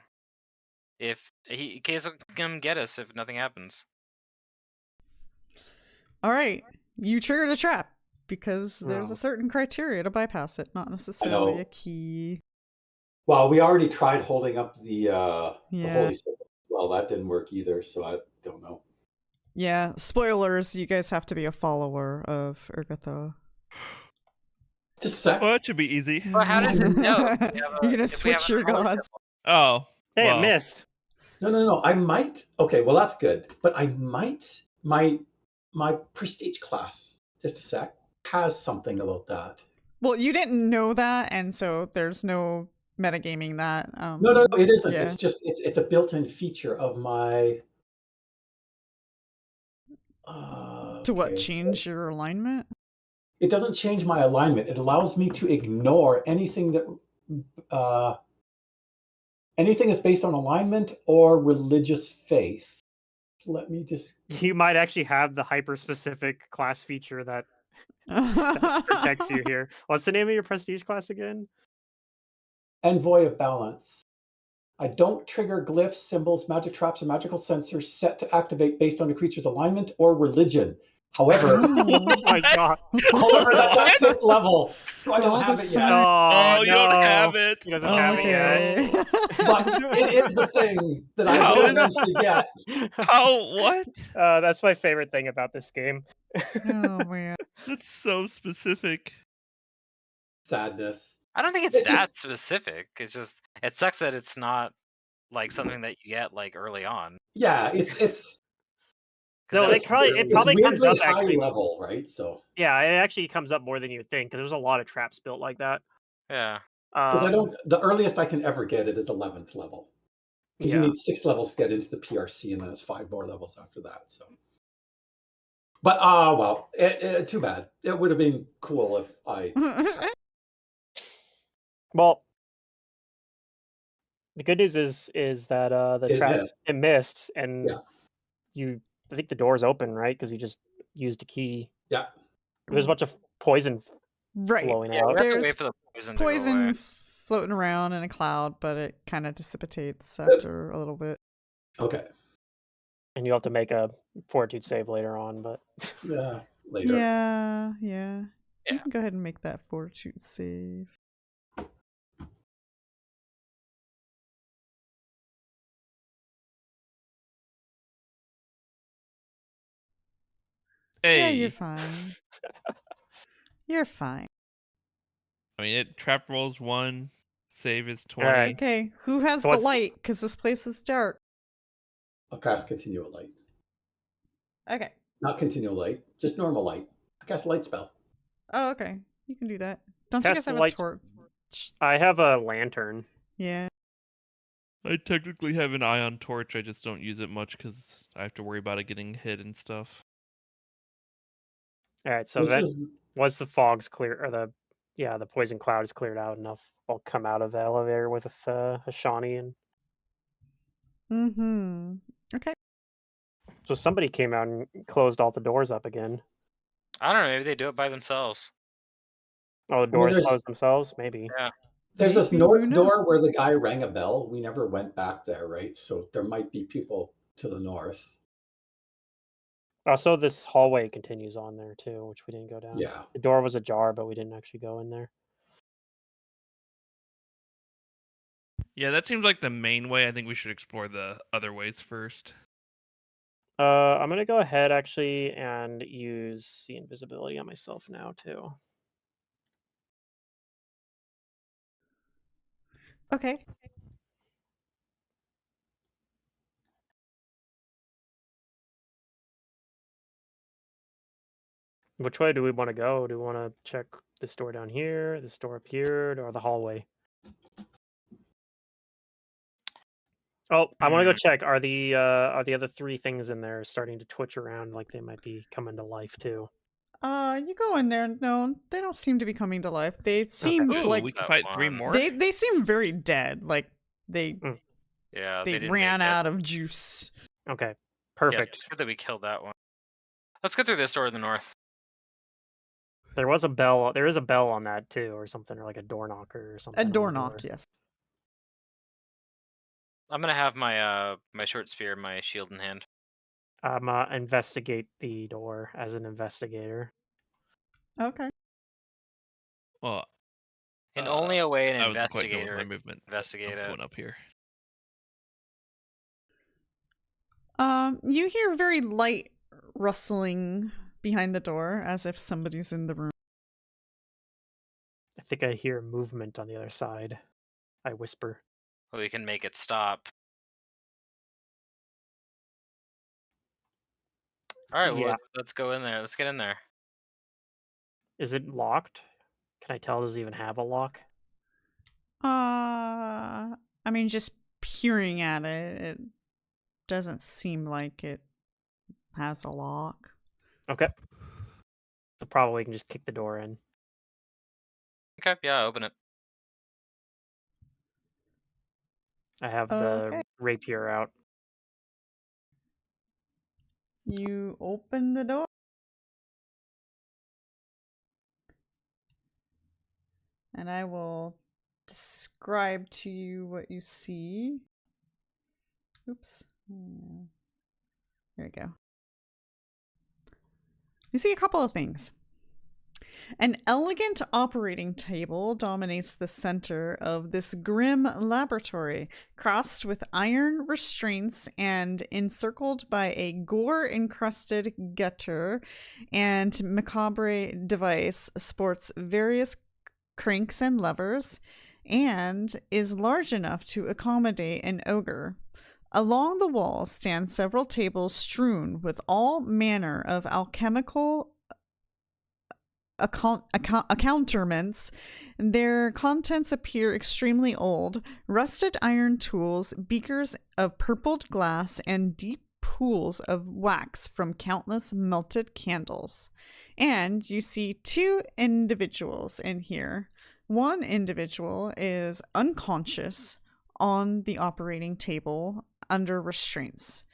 If Kaeso can come get us if nothing happens. All right, you triggered a trap because there's Oh. a certain criteria to bypass it, not necessarily know. a key. Well, we already tried holding up the Yeah. holy symbol. Well, that didn't work either, so I don't know. Yeah, spoilers, you guys have to be a follower of Urgatha. Just a sec. Well, that should be easy. Well, how does it know? You're gonna switch your gods. Oh. Hey, well. it missed. No. I might. Okay, well that's good. But I might. My prestige class. Just a sec. Has something about that. Well, you didn't know that, and so there's no metagaming that. No, it isn't. Yeah. It's just it's a built-in feature of my. To what, okay, change your alignment? It doesn't change my alignment. It allows me to ignore anything that anything that's based on alignment or religious faith. Let me just. You might actually have the hyper-specific class feature that protects you here. What's the name of your prestige class again? Envoy of Balance. I don't trigger glyphs, symbols, magic traps, or magical sensors set to activate based on a creature's alignment or religion. However, Oh my god. however, that's at 5th level, so I don't All have the it yet. signs. Oh, you don't have no. it. He doesn't have it yet. Okay. But it is a thing that I How will is- eventually get. How? What? That's my favorite thing about this game. Oh man. That's so specific. Sadness. I don't think it's This is- that specific. It's just it sucks that it's not like something that you get like early on. Yeah, it's 'Cause No, that's- it probably it's comes weirdly up high actually. level, right? So Yeah, it actually comes up more than you would think because there's a lot of traps built like that. Yeah. because the earliest I can ever get it is 11th level. Because you Yeah. need 6 levels to get into the PRC, and then it's 5 more levels after that. So, but well, too bad. It would have been cool if I. Well, the good news is that the It trap missed. it missed, and Yeah. I think the door's open, right? Because you just used a key. Yeah. There's a bunch of poison Right. flowing Yeah, we out. have to There's wait for the poison to go Poison away. floating around in a cloud, but it kind of dissipates after a little bit. Okay. And you have to make a fortitude save later on, but Yeah. Later. Yeah. You Yeah. can go ahead and make that fortitude save. Hey. Yeah, you're fine. You're fine. I mean, it trap rolls 1, save is 20. Alright. Okay, who has So the what's- light? Because this place is dark. I'll cast continual light. Okay. Not continual light, just normal light. I cast light spell. Oh, okay. You can do that. Don't you Cast guys the have a lights- torch? I have a lantern. Yeah. I technically have an ion torch. I just don't use it much because I have to worry about it getting hit and stuff. All right, so This that is once the fog's clear, or the poison cloud is cleared out enough, I'll come out of the elevator with a Shawnee, and Mm-hmm. Okay. so somebody came out and closed all the doors up again. I don't know, maybe they do it by themselves. Oh, the mean, doors there's- closed themselves, maybe. Yeah. there's this Maybe, who north knows? door where the guy rang a bell. We never went back there, right? So there might be people to the north. Also, this hallway continues on there too, which we didn't go down. Yeah. The door was ajar, but we didn't actually go in there. Yeah, that seems like the main way. I think we should explore the other ways first. I'm gonna go ahead actually and use the invisibility on myself now too. Okay. Which way do we want to go? Do we want to check this door down here, this door up here, or the hallway? Oh, I want to go check. Are the other 3 things in there starting to twitch around like they might be coming to life too? You go in there. No, they don't seem to be coming to life. They seem Ooh, like we can that fight 3 one. more. they seem very dead. Like they Yeah, they didn't ran make it. out of juice. Okay, Yes, perfect. it's good that we killed that one. Let's go through this door to the north. There was a bell. There is a bell on that too, or something, or like a door knocker or something. A on the door knock, door. yes. I'm gonna have my my short spear and my shield in hand. Investigate the door as an investigator. Okay. Well, In only a way an I wasn't quite done with investigator my would movement. investigate I'm it. going up here. You hear very light rustling behind the door as if somebody's in the room. I think I hear movement on the other side. I whisper. Well, we can make it stop. All right, well, Yeah. let's go in there. Let's get in there. Is it locked? Can I tell? Does it even have a lock? I mean, just peering at it, it doesn't seem like it has a lock. Okay. So probably we can just kick the door in. Okay, yeah, open it. I have the Okay. rapier out. You open the door. And I will describe to you what you see. Oops. There we go. You see a couple of things. An elegant operating table dominates the center of this grim laboratory, crossed with iron restraints and encircled by a gore-encrusted gutter and macabre device sports various cranks and levers, and is large enough to accommodate an ogre. Along the walls stand several tables strewn with all manner of alchemical accoutrements. Their contents appear extremely old: rusted iron tools, beakers of purpled glass, and deep pools of wax from countless melted candles. And you see two individuals in here. One individual is unconscious on the operating table under restraints.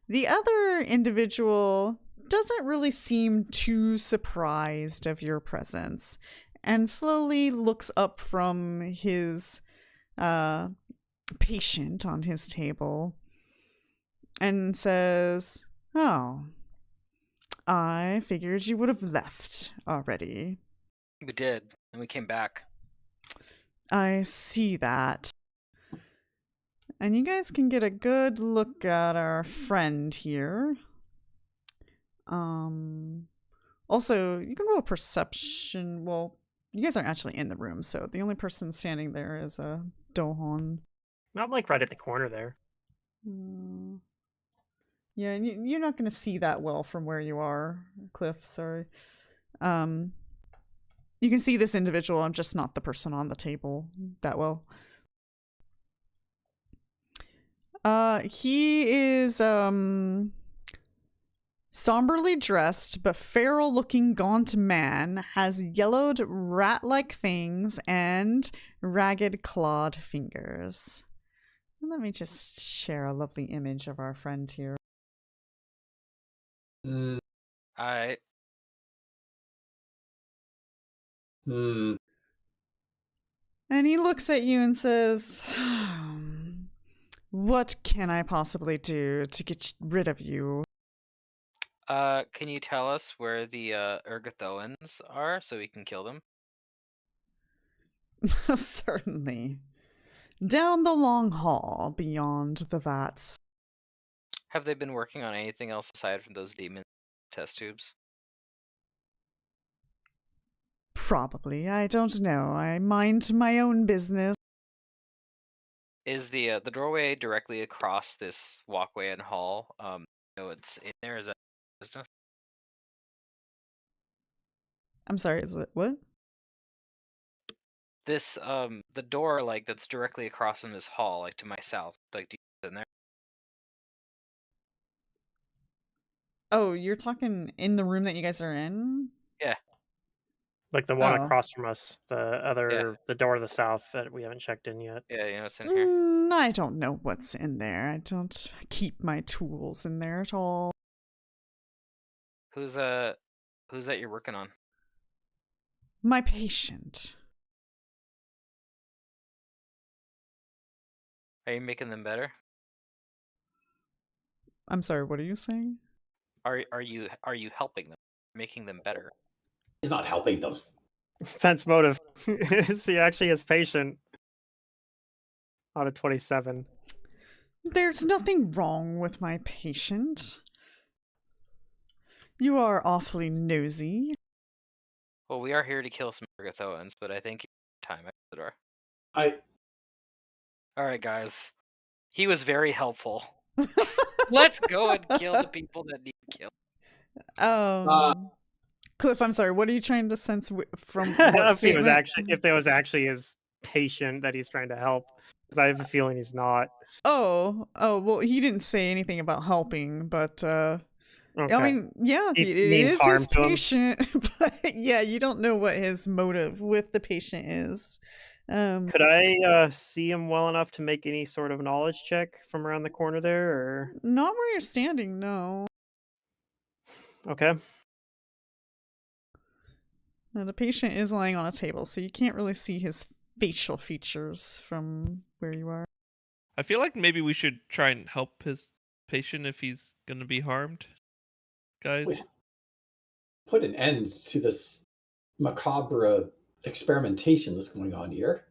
The other individual doesn't really seem too surprised of your presence and slowly looks up from his patient on his table and says, "Oh, I figured you would have left already." We did, and we came back. I see that. And you guys can get a good look at our friend here. Also, you can roll a perception. Well, you guys aren't actually in the room, so the only person standing there is Dohan. I'm like right at the corner there. Yeah, and you're not going to see that well from where you are, Cliff. Sorry. You can see this individual. I'm just not the person on the table that well. He is somberly dressed but feral-looking gaunt man, has yellowed rat-like fangs and ragged clawed fingers. Let me just share a lovely image of our friend here. Alright. And he looks at you and says, "What can I possibly do to get rid of you?" Can you tell us where the Ergothoans are so we can kill them? Certainly. Down the long hall beyond the vats. Have they been working on anything else aside from those demon test tubes? Probably. I don't know. I mind my own business. Is the doorway directly across this walkway and hall? It's in there. Is that business? I'm sorry, is it what? This the door like that's directly across from this hall, like to my south, like do you in there? Oh, you're talking in the room that you guys are in? Yeah. Like the one Oh. across from us, the door to the south that we haven't checked in yet. Yeah, you know what's in here. I don't know what's in there. I don't keep my tools in there at all. Who's that you're working on? My patient. Are you making them better? I'm sorry, what are you saying? Are you helping them, making them better? He's not helping them. Sense motive. He actually is patient. Out of 27. There's nothing wrong with my patient. You are awfully nosy. Well, we are here to kill some Ergothoans, but I think time at the door. I All right, guys. He was very helpful. Let's go and kill the people that need killed. Cliff, I'm sorry. What are you trying to sense from what if statement? there was actually his patient that he's trying to help, because I have a feeling he's not. Oh, well, he didn't say anything about helping, but Okay. I mean, yeah, He it means is harm his to him. patient, but yeah, you don't know what his motive with the patient is. Could I see him well enough to make any sort of knowledge check from around the corner there, or Not where you're standing, no. okay? No, the patient is lying on a table, so you can't really see his facial features from where you are. I feel like maybe we should try and help his patient if he's gonna be harmed, guys. we put an end to this macabre experimentation that's going on here.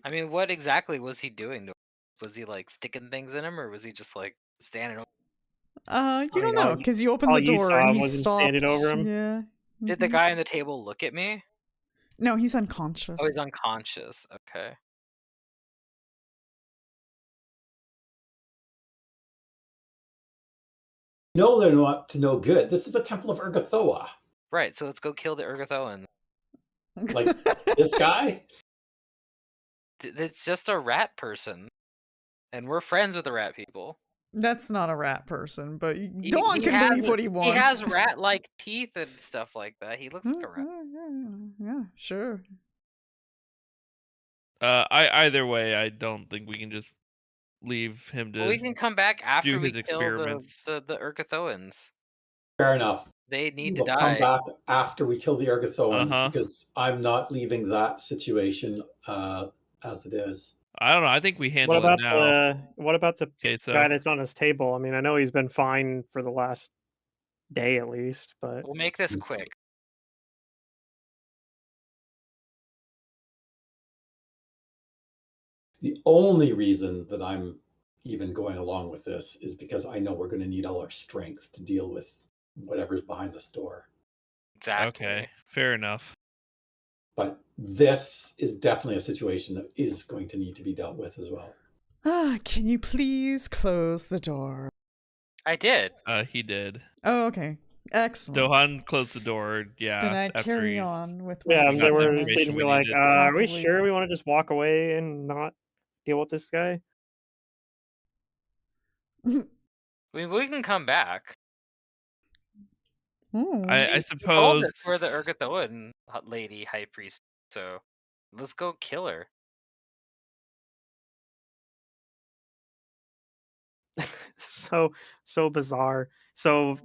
I mean, what exactly was he doing to him? Was he like sticking things in him, or was he just like standing over? You don't know, because you opened all the you door saw and he was him stopped. standing over him? Yeah. Did the mhm. guy on the table look at me? No, he's unconscious. Oh, he's unconscious. Okay. No, they're not to no good. This is the Temple of Ergothoa. Right, so let's go kill the Ergothoans. Like this guy? It's just a rat person. And we're friends with the rat people. That's not a rat person, but He Dohan can has believe what he wants. He has rat-like teeth and stuff like that. He looks like a rat. Yeah, sure. Either way, I don't think we can just leave him to Well, we can come back after we his kill experiments. the Ergothoans. Fair enough. They need We'll to come die. back after we kill the Ergothoans Uh-huh. because I'm not leaving that situation as it is. I don't know. I think we What handle about it now. the Kaeso. guy that's on his table? I mean, I know he's been fine for the last day at least, but We'll make this quick. The only reason that I'm even going along with this is because I know we're going to need all our strength to deal with whatever's behind this door. Exactly. Okay, fair enough. But this is definitely a situation that is going to need to be dealt with as well. Can you please close the door? I did. He did. Oh, okay. Excellent. Dohan closed the door. Yeah. Then I after carry he's- on with yeah, my got they the were information sitting we there like, needed. are we Probably. sure we want to just walk away and not deal with this guy? I mean, we can come back. Ooh. I You told suppose us we're the Ergothoan lady high priest, so let's go kill her. so bizarre. So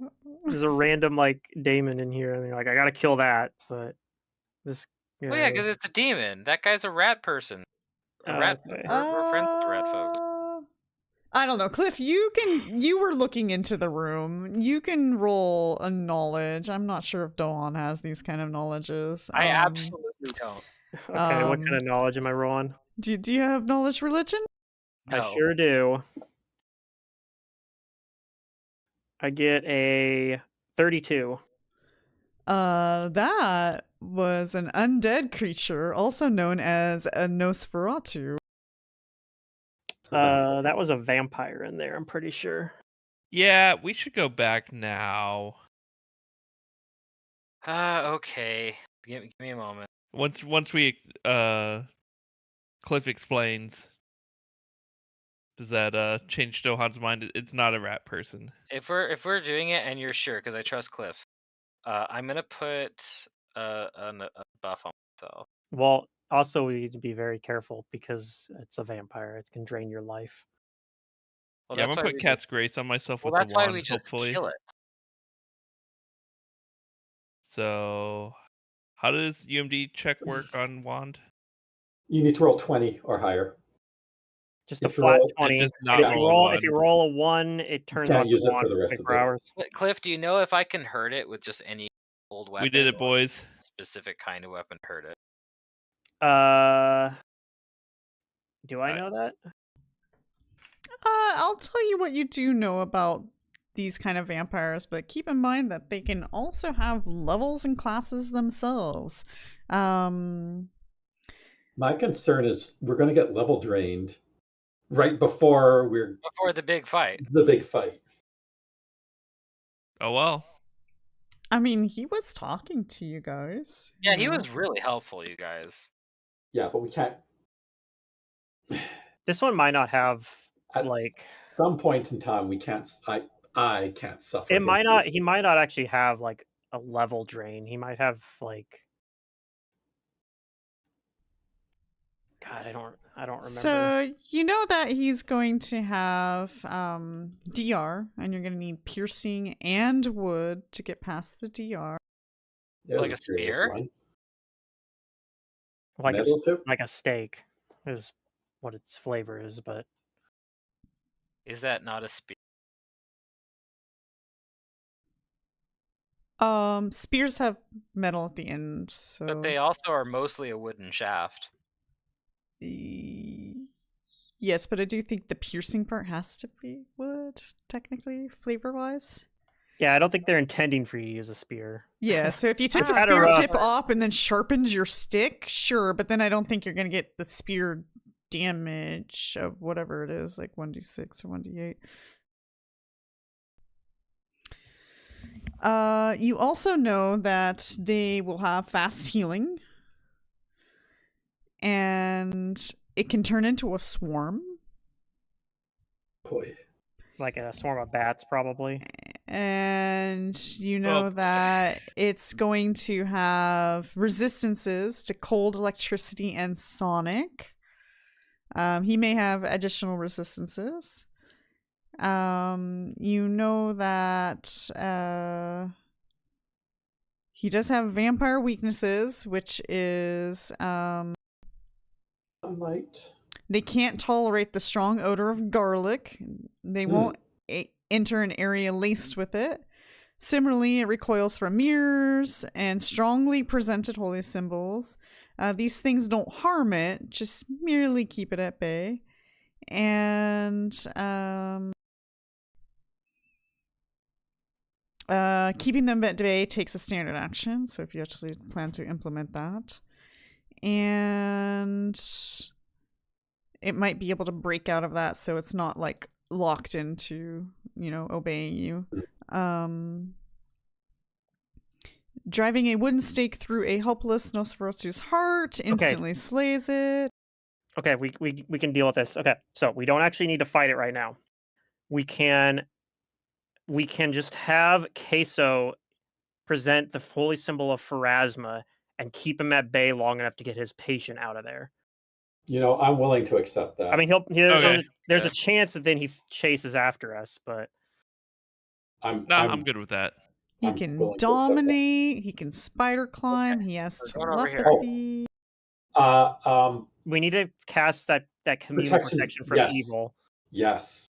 there's a random like daemon in here, and they're like, I gotta kill that, but this. Oh yeah, because it's a demon. That guy's a rat person. A rat. Okay. We're friends with the rat folks. I don't know, Cliff. You were looking into the room. You can roll a knowledge. I'm not sure if Dohan has these kind of knowledges. I absolutely don't. Okay, what kind of knowledge am I rolling? Do you have knowledge religion? No. I sure do. I get a 32. That was an undead creature, also known as a Nosferatu. That was a vampire in there, I'm pretty sure. Yeah, we should go back now. Okay. Give me a moment. Once we Cliff explains. Does that change Dohan's mind? It's not a rat person. If we're doing it and you're sure, because I trust Cliff, I'm gonna put a buff on myself. Well, also we need to be very careful because it's a vampire. It can drain your life. Well, Yeah, I'm that's gonna why put we Cat's Grace on myself Well, with that's the why wand, we just hopefully. kill it. So How does UMD check work on wand? You need to roll 20 or higher. Just a If you flat roll- 20. just And not if you roll a roll one. if you roll a 1, it turns Can't off use the it for wand the for rest of 24 the day. hours. Cliff, do you know if I can hurt it with just any old weapon? We did it, or boys. Specific kind of weapon to hurt it. Do I know that? I'll tell you what you do know about these kind of vampires, but keep in mind that they can also have levels and classes themselves. My concern is we're going to get level drained right before Before the big fight. the big fight. Oh well. I mean, he was talking to you guys. Yeah, you he know. was really helpful, you guys. Yeah, but we can't. This one might not have At like some point in time, we can't. I can't suffer. it him. might not he might not actually have like a level drain. He might have like God, I don't remember. So you know that he's going to have DR, and you're going to need piercing and wood to get past the DR. There's Like a serious spear? one. like Metal tip? like a steak is what its flavor is, but Is that not a spear? Spears have metal at the end, so But they also are mostly a wooden shaft. Yes, but I do think the piercing part has to be wood, technically, flavor-wise. yeah, I don't think they're intending for you to use a spear. Yeah, so if you took It's the kinda spear rough. tip off and then sharpened your stick, sure, but then I don't think you're going to get the spear damage of whatever it is, like 1d6 or 1d8. You also know that they will have fast healing, and it can turn into a swarm. Boy. Like a swarm of bats, probably. And you know Oh. that it's going to have resistances to cold, electricity, and sonic. He may have additional resistances. You know that he does have vampire weaknesses, which is Sunlight. they can't tolerate the strong odor of garlic. They won't enter an area laced with it. Similarly, it recoils from mirrors and strongly presented holy symbols. These things don't harm it, just merely keep it at bay. And keeping them at bay takes a standard action, so if you actually plan to implement that. And it might be able to break out of that, so it's not like locked into, obeying you. Driving a wooden stake through a helpless Nosferatu's heart instantly slays it. Okay, we can deal with this. Okay, so we don't actually need to fight it right now. We can just have Kaeso present the holy symbol of Pharasma and keep him at bay long enough to get his patient out of there. I'm willing to accept that. I mean, there's Okay. a chance that then he chases after us, but I'm good with that. He I'm can willing to accept that. dominate, he can spider climb, he has We're going over here. telepathy. we need to cast that communal protection from yes. evil. Yes.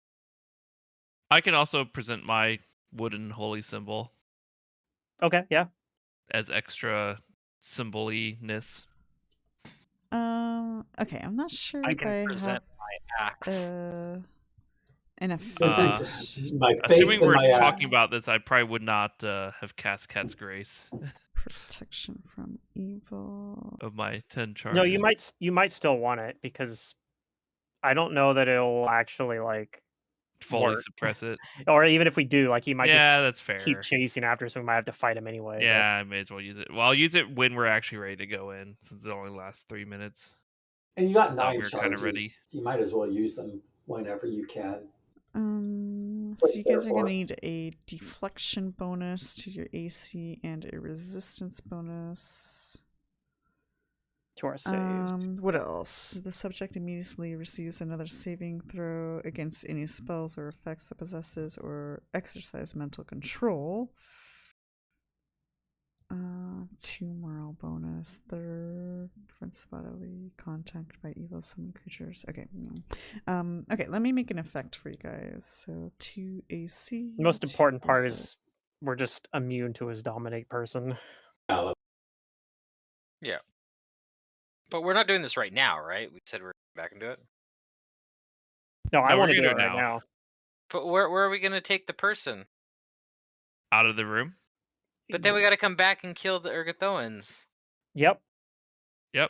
I can also present my wooden holy symbol Okay, yeah. as extra symbol-ness. Okay, I'm not sure I if can I present have my axe. an This effect. is my faith Assuming in we're my talking axe. about this, I probably would not have cast Cat's Grace Protection from evil. of my 10 charges. No, you might still want it because I don't know that it'll actually like fully work. suppress it. Or even if we do, like he might Yeah, that's just fair. keep chasing after us, so we might have to fight him anyway. but- Yeah, I may as well use it. Well, I'll use it when we're actually ready to go in, since it only lasts 3 minutes. And you got 9 we're charges. kinda ready. You might as well use them whenever you can. So What's you guys there are gonna for? need a deflection bonus to your AC and a resistance bonus. To our saves. What else? The subject immediately receives another saving throw against any spells or effects that possesses or exercise mental control. 2 morale bonus. Third defense bodily contact by evil summon creatures. Okay. Okay, let me make an effect for you guys. So 2 AC. The most 2 important part AC. is we're just immune to his dominate person. Yeah. But we're not doing this right now, right? We said we're back into it. No, I No, want we're to do gonna it do it right now. now. But where are we gonna take the person? Out of the room. But then we got to come back and kill the Ergothoans. Yep. Yep.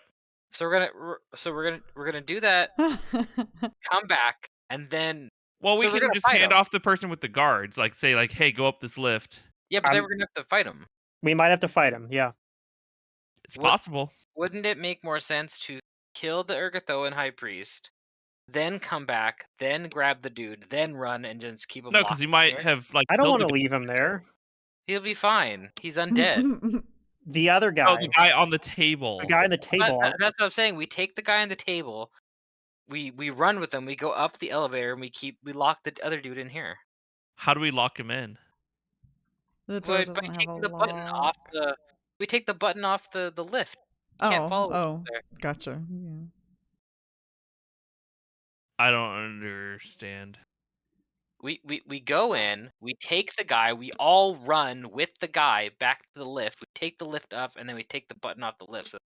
So we're gonna do that. Come back and then. Well, we So we're can gonna just fight hand 'em. off the person with the guards. Like say, like, hey, go up this lift. Yeah, but then we're gonna have to fight him. We might have to fight him. Yeah. It's possible. Wouldn't it make more sense to kill the Ergothoan High Priest, then come back, then grab the dude, then run and just keep him? No, because he might there? have like. I don't killed want to the leave him there. He'll be fine. He's undead. The other guy. Oh, the guy on the table. The guy on the table. That's what I'm saying. We take the guy on the table, we run with him, we go up the elevator, and we lock the other dude in here. How do we lock him in? The door By doesn't have a taking the button off lock. the. We take the button off the lift. You can't follow us up there. Gotcha. Yeah. I don't understand. We go in, we take the guy, we all run with the guy back to the lift. We take the lift up, and then we take the button off the lift. So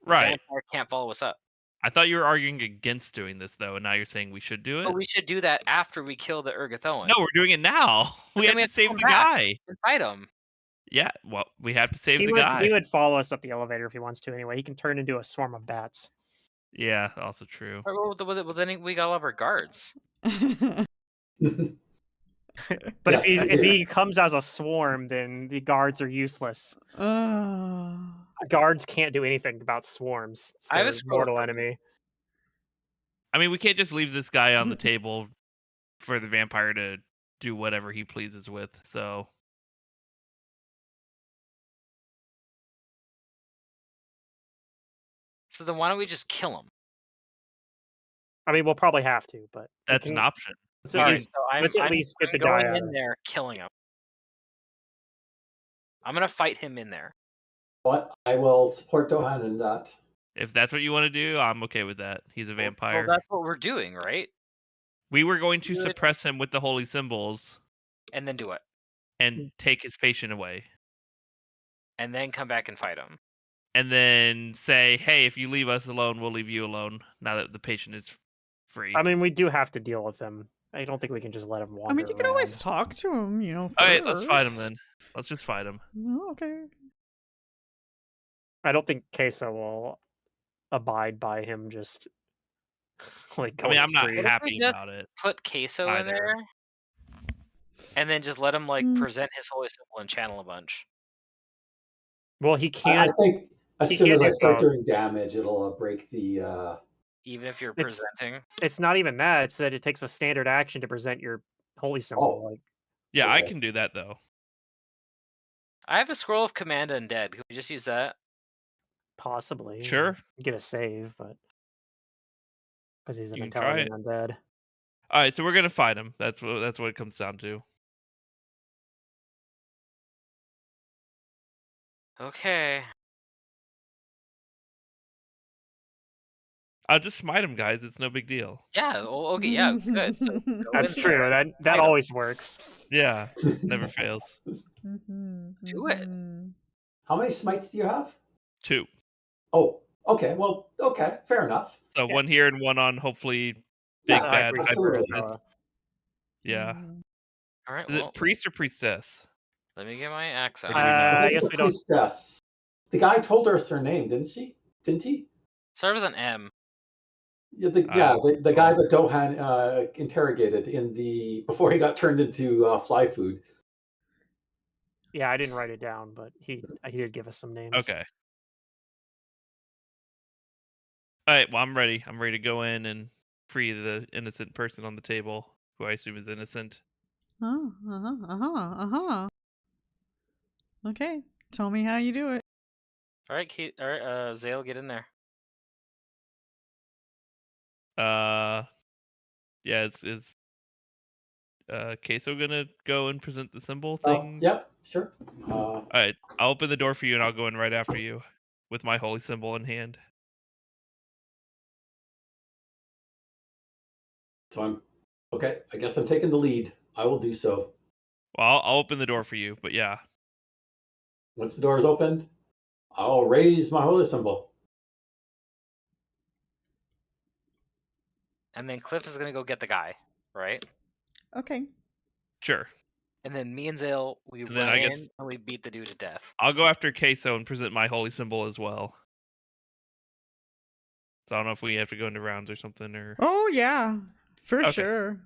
the Right. vampire can't follow us up. I thought you were arguing against doing this though, and now you're saying we should do it. But we should do that after we kill the Ergothoan. No, we're doing it now. We then have to save come the back guy. and fight him. Yeah, well, we have to save He the would, guy. he would follow us up the elevator if he wants to anyway. He can turn into a swarm of bats. Yeah, also true. Well, then we got all of our guards. But Yes, if he comes as a swarm, then the guards are useless. Guards can't do anything about swarms. It's I have a their scroll mortal of- enemy. I mean, we can't just leave this guy on the table for the vampire to do whatever he pleases with. So So then why don't we just kill him? I mean, we'll probably have to, but we that's an can- option. Let's All at right, least, so I'm, let's at I'm- least get I'm the guy going out. in there, killing him. I'm gonna fight him in there. But I will support Dohan in that. If that's what you want to do, I'm okay with that. He's a vampire. Well, that's what we're doing, right? We were going to Do it. suppress him with the holy symbols And then do it, and take his patient away. and then come back and fight him. And then say, hey, if you leave us alone, we'll leave you alone now that the patient is free. I mean, we do have to deal with him. I don't think we can just let him wander I mean, you can always around. talk to him, you know. All right, let's fight him first. then. Let's just fight him. Oh, okay. I don't think Kaeso will abide by him just like I mean, going I'm not free. What if we happy just about it. Put Kaeso in Either. there, and then just let him like Mm. present his holy symbol and channel a bunch. Well, he I can't. think as he soon can't as I do start both. doing damage, it'll break the. Even if you're It's- presenting. It's not even that. It's that it takes a standard action to present your holy symbol. Oh. Like Yeah, I Okay. can do that though. I have a scroll of command undead. Can we just use that? possibly. Sure. Get a save, but because he's an You can try intelligent undead. All right, so we're gonna fight him. That's what it comes down to. Okay. I'll just smite him, guys. It's no big deal. Yeah. Well, okay. Yeah. Good. So go That's in true. there. That Fight him. always works. Yeah, never fails. Do it. How many smites do you have? 2. Oh, okay. Well, okay, fair enough. So Yeah. one here and one on hopefully Yeah, big I bad agree. absolutely. hyper. Yeah. All right. Is Well, it priest or priestess? let me get my axe out. Or do we know? I think guess it's we a don't. priestess. The guy told us her name, didn't she? Didn't he? Start with an M. Yeah, the guy that Dohan interrogated in the before he got turned into fly food. Yeah, I didn't write it down, but he did give us some names. Okay. All right. Well, I'm ready. I'm ready to go in and free the innocent person on the table, who I assume is innocent. Okay, tell me how you do it. All right. All right. Xale, get in there. Yeah. Is Kaeso gonna go and present the symbol Oh, thing? yep, sure. All Alright, I'll open the door for you and I'll go in right after you with my holy symbol in hand. So I'm okay. I guess I'm taking the lead. I will do so. Well, I'll open the door for you, but yeah. Once the door is opened, I'll raise my holy symbol. And then Cliff is gonna go get the guy, right? Okay. Sure. And then me and Xale, we And then run I in guess- and we beat the dude to death. I'll go after Kaeso and present my holy symbol as well. So I don't know if we have to go into rounds or something or Oh yeah, for Okay. sure.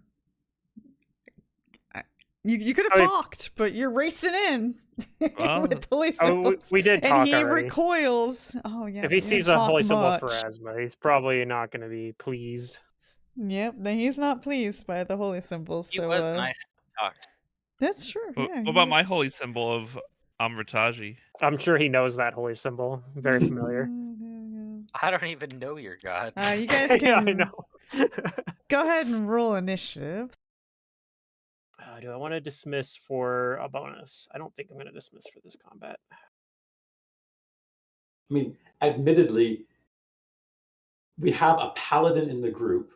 You could have talked, but you're racing in Well, with holy Oh, symbols. we did And talk he already. recoils. Oh yeah. If he but you didn't sees a holy talk symbol much. for Asma, he's probably not going to be pleased. Yep, then he's not pleased by the holy symbols. He So was nice to talk to. that's true. what Yeah. about my holy symbol of Amritaji? I'm sure he knows that holy symbol. Very familiar. I don't even know your god. You guys Yeah, can I know. go ahead and roll initiative. Do I want to dismiss for a bonus? I don't think I'm going to dismiss for this combat. I mean, admittedly, we have a paladin in the group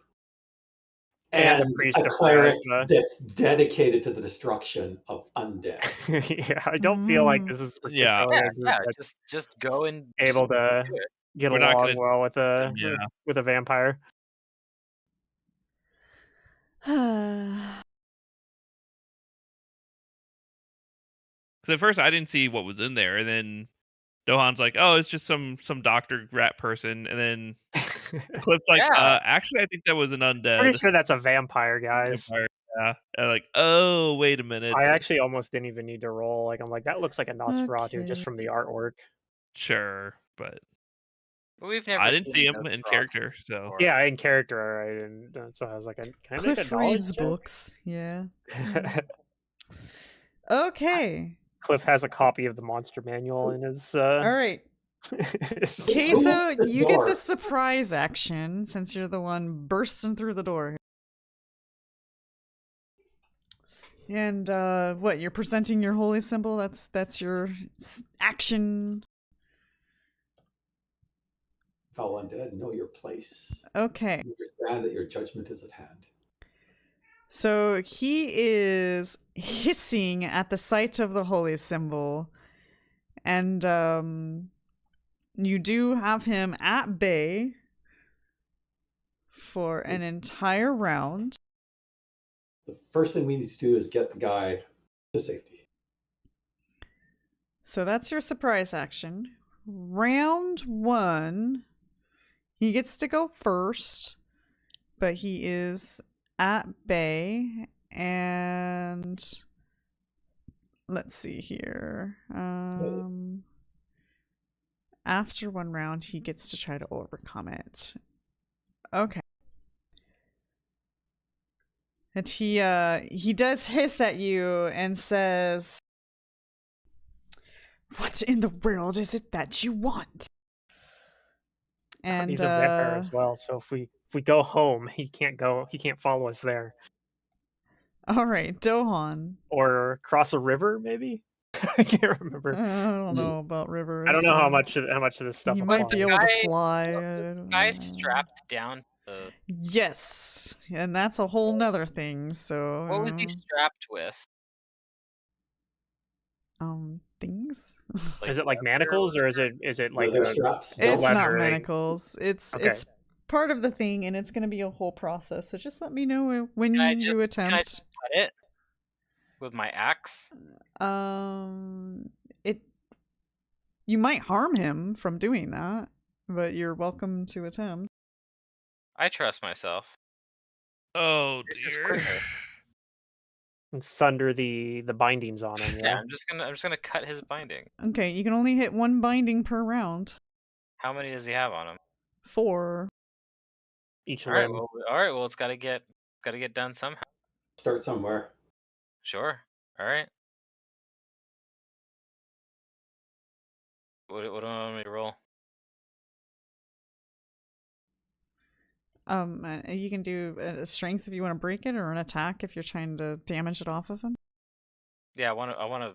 And a and priest a of cleric Pharasma. that's dedicated to the destruction of undead. Yeah, I don't feel like Mm. this is Yeah. particularly Yeah, a group yeah. that's Just go and able to do it. get We're not along gonna- well with a Yeah. with a vampire. Because at first I didn't see what was in there, and then Dohan's like, "Oh, it's just some doctor rat person," and then Cliff's like, Yeah. Actually, I think that was an undead Pretty sure that's a vampire, guys. vampire." Yeah, and like, oh, wait a minute. I actually almost didn't even need to roll. Like, I'm like, that looks like a Nosferatu Okay. just from the artwork. Sure, but But we've never I didn't see him Nosferatu in character, so before. Yeah, in character, alright, and so I was like, can I make a Cliff knowledge reads check? books. Yeah. Okay. Cliff has a copy of the monster manual in his. All right. his- Kaeso, this you get the door. surprise action since you're the one bursting through the door. And what, you're presenting your holy symbol? That's your action. Fellow undead, know your place. Okay. Understand that your judgment is at hand. So he is hissing at the sight of the holy symbol. And you do have him at bay for an entire round. The first thing we need to do is get the guy to safety. So that's your surprise action. Round 1, he gets to go first, but he is at bay. And let's see here. After 1 round, he gets to try to overcome it. Okay. And he does hiss at you and says, "What in the world is it that you want?" And he's a vampire as well, so if we go home, he can't follow us there. all right, Dohan. Or cross a river, maybe? I can't remember. I don't know about rivers. I don't know how much of this stuff You might be able applies. to fly. I The don't guy know. strapped down. Yes, and that's a whole nother thing. So What was he strapped with? things. Is it like manacles or is it like Leather a straps. It's belts. not leather, like- manacles. It's Okay. it's part of the thing, and it's going to be a whole process. So just let me know when Can I you just- Can I attempt. just cut it with my axe? It. You might harm him from doing that, but you're welcome to attempt. I trust myself. Oh It's just dear. quicker. and sunder the bindings on him? Yeah, Yeah. I'm just gonna cut his binding. Okay, you can only hit 1 binding per round. How many does he have on him? 4. Each All right, limb. well, it's gotta get done somehow. Start somewhere. Sure. All right. What do I want me to roll? You can do a strength if you want to break it, or an attack if you're trying to damage it off of him. Yeah, I wanna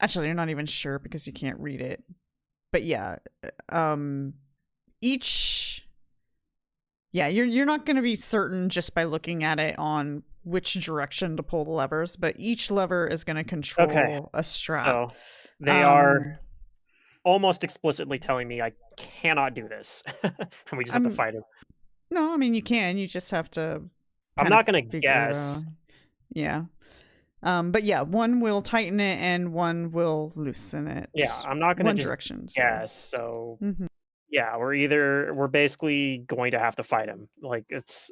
Actually, you're not even sure because you can't read it. But yeah, each. Yeah, you're not going to be certain just by looking at it on which direction to pull the levers, but each lever is going to control a strap. So they are almost explicitly telling me I cannot do this, and we just have to fight it. No, I mean you can. You just have to. I'm not going to guess. Yeah. But yeah, one will tighten it and one will loosen it. Yeah, I'm not going to just direction. guess. So yeah, we're basically going to have to fight him. Like it's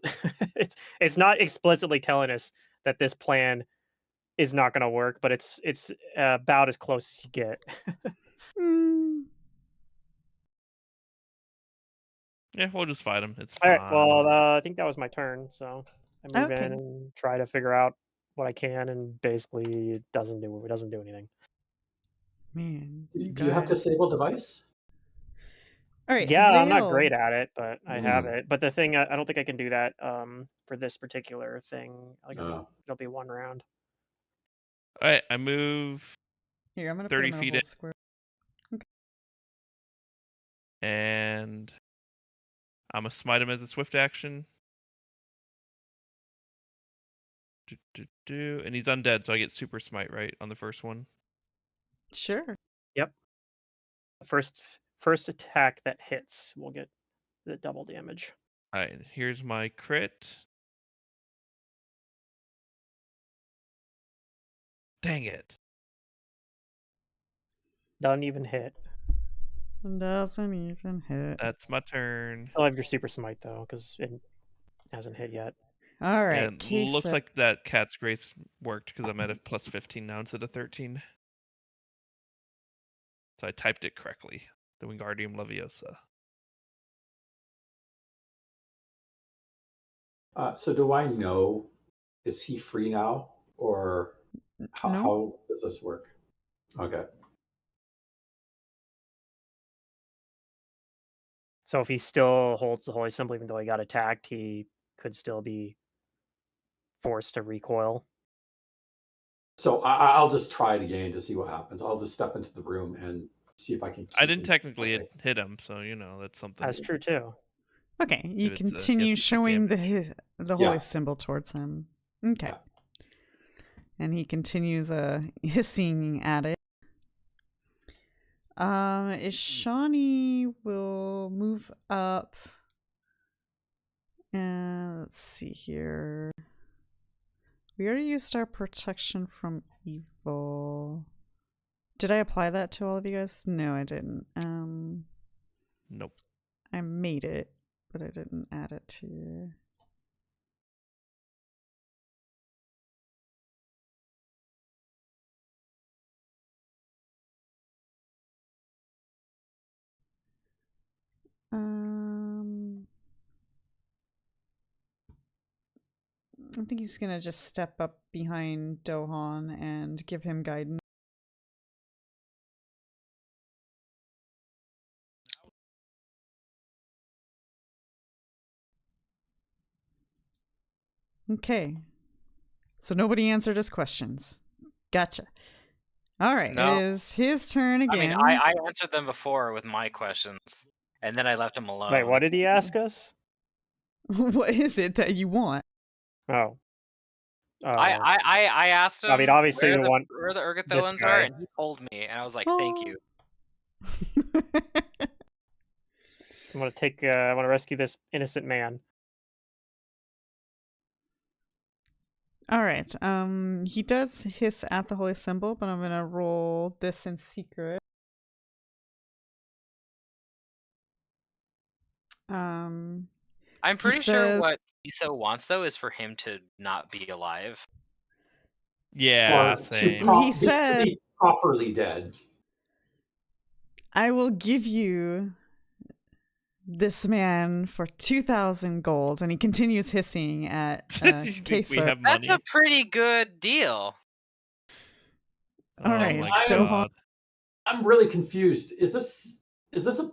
it's not explicitly telling us that this plan is not going to work, but it's about as close as you get. Yeah, we'll just fight him. It's all fine. right. Well, I think that was my turn, so I move in and try to figure out what I can, and basically it doesn't do anything. Man, do you have disable device? All right. Yeah, Xale. I'm not great at it, but I have it. But the thing, I don't think I can do that for this particular thing. Like it'll be one round. All right, I move. Here, I'm gonna 30 put him feet in a whole square. Okay. And I'm gonna smite him as a swift action. And he's undead, so I get super smite, right, on the first one? Sure. Yep. First attack that hits will get the double damage. All right, here's my crit. Dang it. Doesn't even hit. Doesn't even hit. That's my turn. I'll have your super smite though, because it hasn't hit yet. All right. And looks like that Cat's Grace worked because I'm at a plus 15 now instead of 13. So I typed it correctly. The Wingardium Leviosa. So do I know? Is he free now, or how does this work? Okay. So if he still holds the holy symbol, even though he got attacked, he could still be forced to recoil. So I'll just try it again to see what happens. I'll just step into the room and see if I can. I didn't technically hit him, so that's something. That's true too. Okay, you continue showing the holy symbol towards him. Okay. Yeah. And he continues hissing at it. Ishani will move up. And let's see here. We already used our protection from evil. Did I apply that to all of you guys? No, I didn't. Nope. I made it, but I didn't add it to. I think he's gonna just step up behind Dohan and give him guidance. Okay. So nobody answered his questions. Gotcha. All right. No. It is his turn again. I mean, I answered them before with my questions, and then I left him alone. Wait, what did he ask us? What is it that you want? Oh. I asked him. I mean, obviously where the Ergothelians are, and he told me, and I was like, "Thank you." I want to rescue this innocent man. All right. He does hiss at the holy symbol, but I'm gonna roll this in secret. I'm pretty sure what Kaeso wants though is for him to not be alive. Yeah, same. He said to be properly dead. I will give you this man for 2,000 gold, and he continues hissing at Kaeso. That's a pretty good deal. All right, Dohan. I'm really confused. Is this a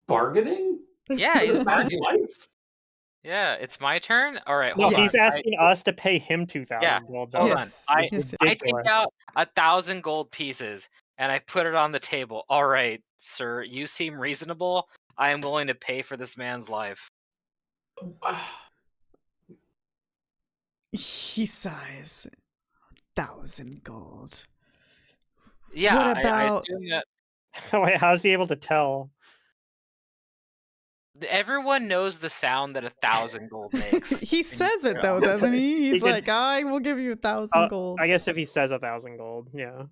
bargaining? Yeah, he's man's life. Yeah, it's my turn. All right, No, hold on. he's asking us to pay him 2,000 gold. Though. Hold on. Yes. I yes. take ridiculous. out 1,000 gold pieces and I put it on the table. All right, sir, you seem reasonable. I am willing to pay for this man's life. He sighs. 1,000 gold. Yeah, What I about assume that Wait, how's he able to tell? everyone knows the sound that 1,000 gold makes. he when you says put it it though, on the doesn't table. he? He's could- like, I will give you 1,000 gold. I guess if he says 1,000 gold, yeah.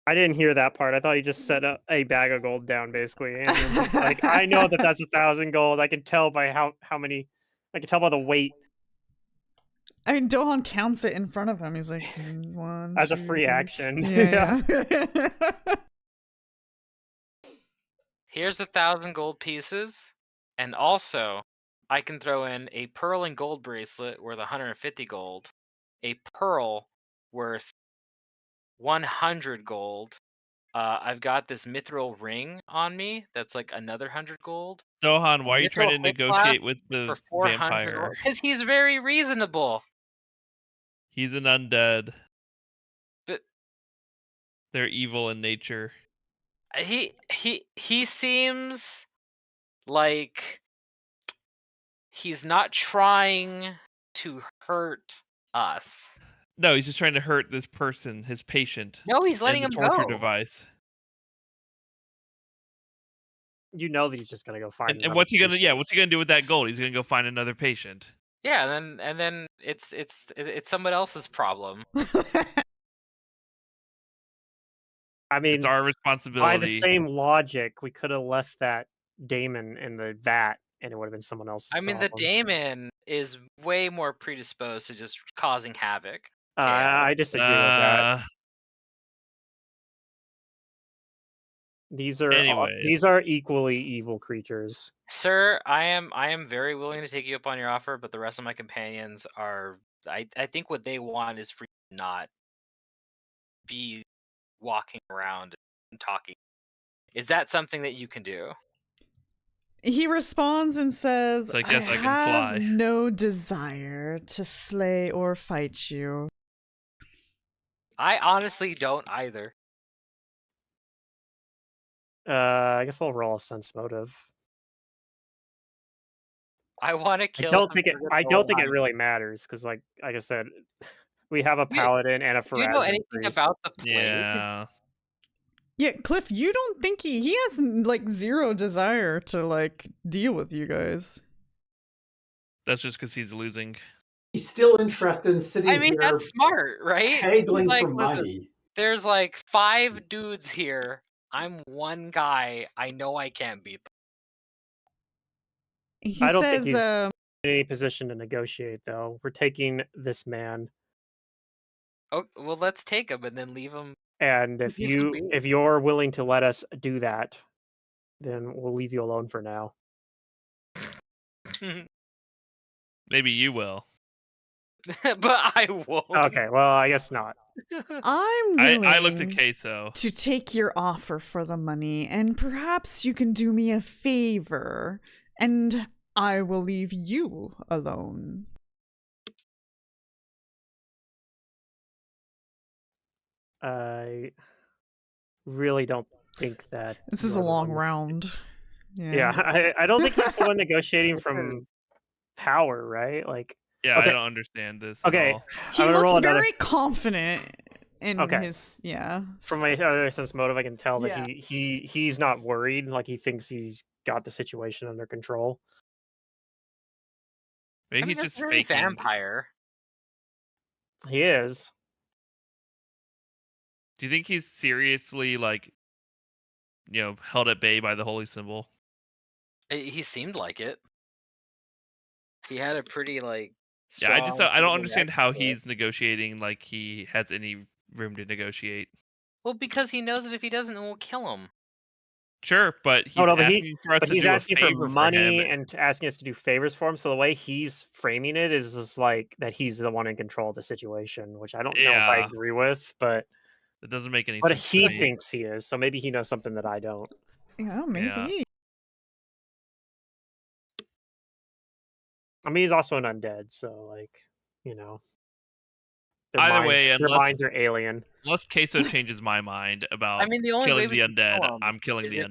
I didn't hear that part. I thought he just set a bag of gold down, basically. And then he's like, I know that that's 1,000 gold. I can tell by how many. I can tell by the weight I mean, Dohan counts it in front of him. He's like, one, as a two, free three." action. Yeah. Here's 1,000 gold pieces, and also I can throw in a pearl and gold bracelet worth 150 gold, a pearl worth 100 gold. I've got this mithril ring on me that's like another 100 gold. Dohan, why are you trying to Mithril hip negotiate flask with the For 400 vampire? because he's very reasonable. He's an undead. But They're evil in nature. he seems like he's not trying to hurt us. No, he's just trying to hurt this person, his patient. No, he's letting and him the torture go. device. You know that he's just gonna go find. And another what's he gonna? patient. Yeah, what's he gonna do with that gold? He's gonna go find another patient. Yeah, and then it's someone else's problem. I mean, It's our by responsibility. the same logic, we could have left that daemon in the vat, and it would have been someone else's. I mean, the problem. daemon is way more predisposed to just causing havoc. I disagree with that. Uh, These are anyways. these are equally evil creatures. Sir, I am very willing to take you up on your offer, but the rest of my companions are. I think what they want is for you to not be walking around and talking. Is that something that you can do? He responds and says, So I guess I can have fly." no desire to slay or fight you. I honestly don't either. I guess I'll roll a sense motive. I want to I kill. don't think it. something I with don't think it Dohan. really matters because, like I said, we have a paladin and a Do you know Pharazan anything priest. about the plague? Yeah. Yeah, Cliff, you don't think he has like zero desire to like deal with you guys. That's just because he's losing. He's still interested in sitting I mean, here that's smart, right? haggling Like, for listen, money. there's like 5 dudes here. I'm one guy. I know I can't beat them. He I don't think says, he's- in any position to negotiate, though. We're taking this man, Oh, well, let's take him and then leave him. and if Leave him be. you're willing to let us do that, then we'll leave you alone for now. Maybe you will. But I won't. Okay, well, I guess not. I'm willing I looked at Kaeso. to take your offer for the money, and perhaps you can do me a favor, and I will leave you alone. I really don't think that. This is a you're the long one- round. Yeah, I don't think he's the one negotiating from power, right? Like, Yeah, Okay. I don't understand this. At okay, all. He I'm gonna roll looks another. very confident in Okay. his, yeah. From my other sense motive, I can tell that Yeah. he's not worried. Like, he thinks he's got the situation under control. Maybe I mean, he's that's just very faking. vampire. He is. Do you think he's seriously like, held at bay by the holy symbol? He seemed like it. He had a pretty like. Yeah, I strong don't legal understand neck how to it. he's negotiating like he has any room to negotiate. Well, because he knows that if he doesn't, we'll kill him. Sure, but he's Oh, no, but asking for us But to he's do a asking for favor money him. and asking us to do favors for him. So the way he's framing it is just like that he's the one in control of the situation, which I don't know if I Yeah. agree with, but It doesn't make any but sense. he to me. thinks he is. So maybe he knows something that I don't. Yeah, maybe. I mean, he's also an undead, so like, you know, Either way, their unless minds are alien. Kaeso changes my mind about I mean, the only way killing we the can undead, kill him I'm killing is the if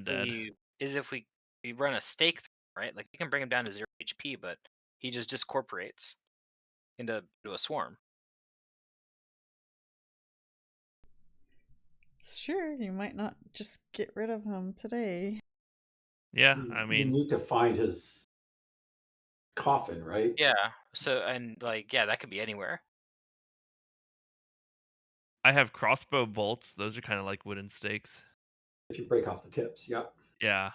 undead. we run a stake through, right? Like we can bring him down to 0 HP, but he just discorporates into a swarm. Sure, you might not just get rid of him today. Yeah, You- I you mean, need to find his coffin, right? Yeah. So and like that could be anywhere. I have crossbow bolts. Those are kind of like wooden stakes. If you break off the tips, yeah. Yeah.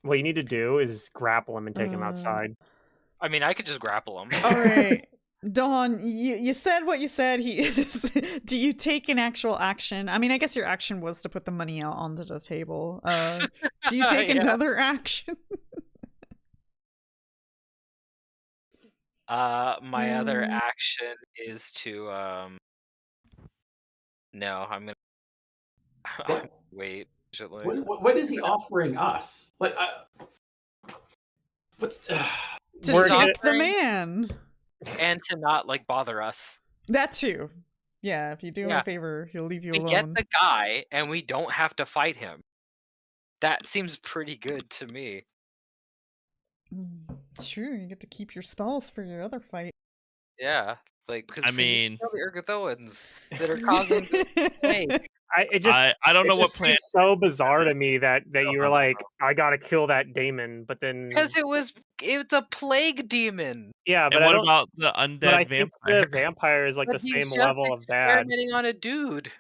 What you need to do is grapple him and take him outside. I mean, I could just grapple him. All right. Dawn, you said what you said. He is. Do you take an actual action? I mean, I guess your action was to put the money out onto the table. Do you take Yeah. another action? My other action is to no, I'm gonna wait. Actually. What is he offering us? Like, what's To We're take gonna- the man. And to not like bother us. That too. Yeah, if you do him Yeah. a favor, he'll leave you We alone. get the guy, and we don't have to fight him. That seems pretty good to me. Sure, you get to keep your spells for your other fight. Yeah, like because I mean, the Ergothoans that are causing the plague. I don't know what plan. Seems so bizarre to me that you were like, I gotta kill that daemon, but then Because it's a plague demon. yeah, but And I what don't. about the undead But I think vampire? the vampire is like But the he's same just level of bad. experimenting on a dude.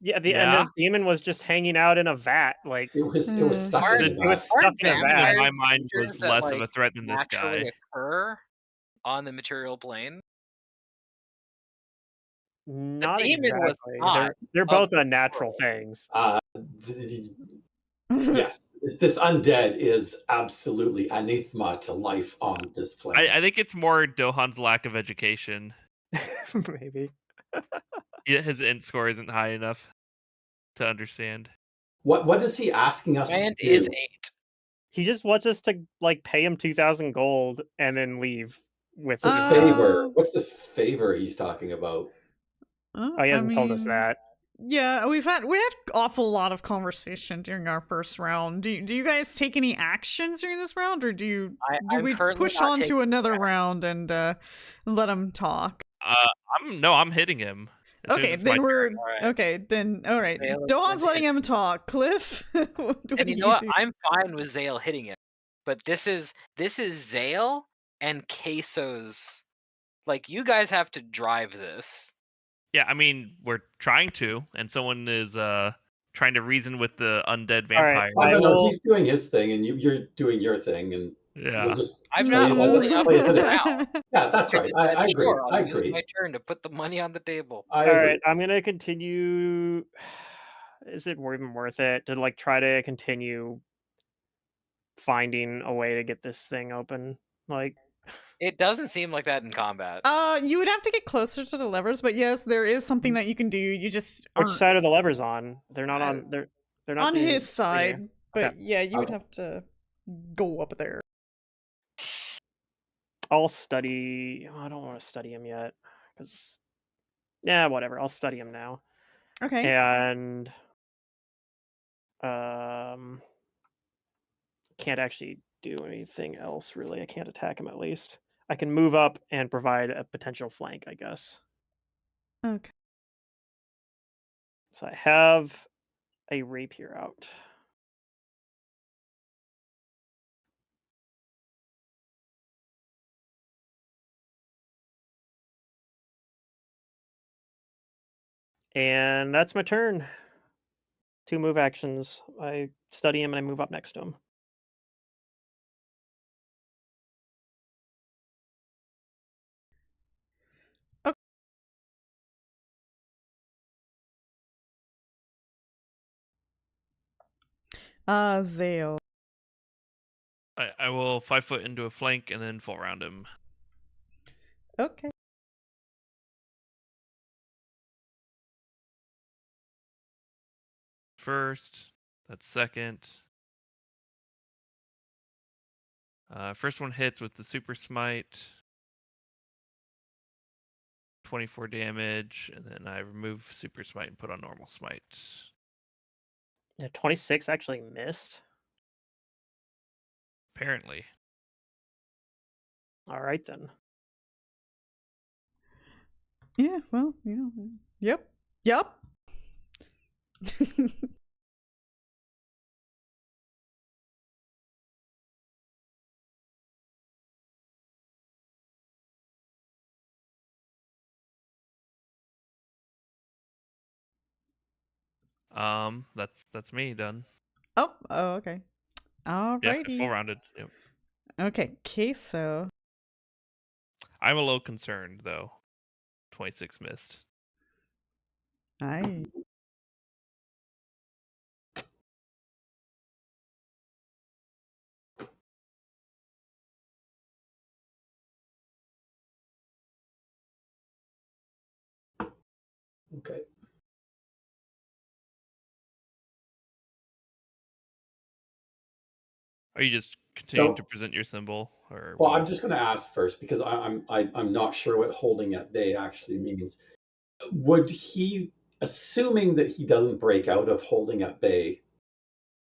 Yeah, and Yeah. the demon was just hanging out in a vat, like it was stuck Aren't- in the it was vat. stuck Aren't in a vat. vampires In my mind, creatures was that, less of a like, threat than this naturally guy. occur on the material plane. Not demon exactly. was not They're of both the unnatural world. things. Yes, this undead is absolutely anathema to life on this planet. I think it's more Dohan's lack of education. Maybe. His int score isn't high enough to understand. What is he asking us And to do? is 8. He just wants us to like pay him 2,000 gold and then leave with This his favor. What's this favor he's talking about? Oh, he hasn't told us that. Yeah, we had awful lot of conversation during our first round. Do you guys take any actions during this round, or do I'm we currently push not on to taking another round and let him talk? I'm hitting him. as soon as Okay, it's my then turn. all right. Xale is Dawn's gonna letting him talk. Cliff, what And do you know what? do? I'm fine with Xale hitting it. But this is Xale and Kaeso's. Like, you guys have to drive this. Yeah, I mean, we're trying to, and someone is trying to reason with the undead All right, vampire. No, he's doing his thing, and you're doing your thing, and Yeah. we'll just I'm play not it as holding up play as it is. now. Yeah, that's right. just said, I agree. sure, I I'll use agree. my turn to put the money on the table. I All agree. right, I'm gonna continue. Is it even worth it to like try to continue finding a way to get this thing open? Like, It doesn't seem like that in combat. You would have to get closer to the levers, but yes, there is something that you can do. You just which aren't side are the levers on? They're not on. They're not on in his here. side. But Okay. yeah, you would Okay. have to go up there. I'll study. I don't want to study him yet because, yeah, whatever. I'll study him now. Okay. And can't actually do anything else really. I can't attack him at least. I can move up and provide a potential flank, I guess. Okay. So I have a rapier out. And that's my turn. 2 move actions. I study him and I move up next to him. Xale. I will 5 foot into a flank and then full round him. Okay. First, that's second, First one hits with the super smite. 24 damage, and then I remove super smite and put on normal smite. Yeah, 26 actually missed. Apparently. All right then. Yeah, well, yep. Yep. That's me done. Oh, okay. Yeah, Alrighty. full rounded. Yep. Okay, Kaeso. I'm a little concerned though. 26 missed. Aye. Okay. Are you just continuing So- to present your symbol, or? Well, I'm just going to ask first because I'm not sure what holding at bay actually means. Would he, assuming that he doesn't break out of holding at bay,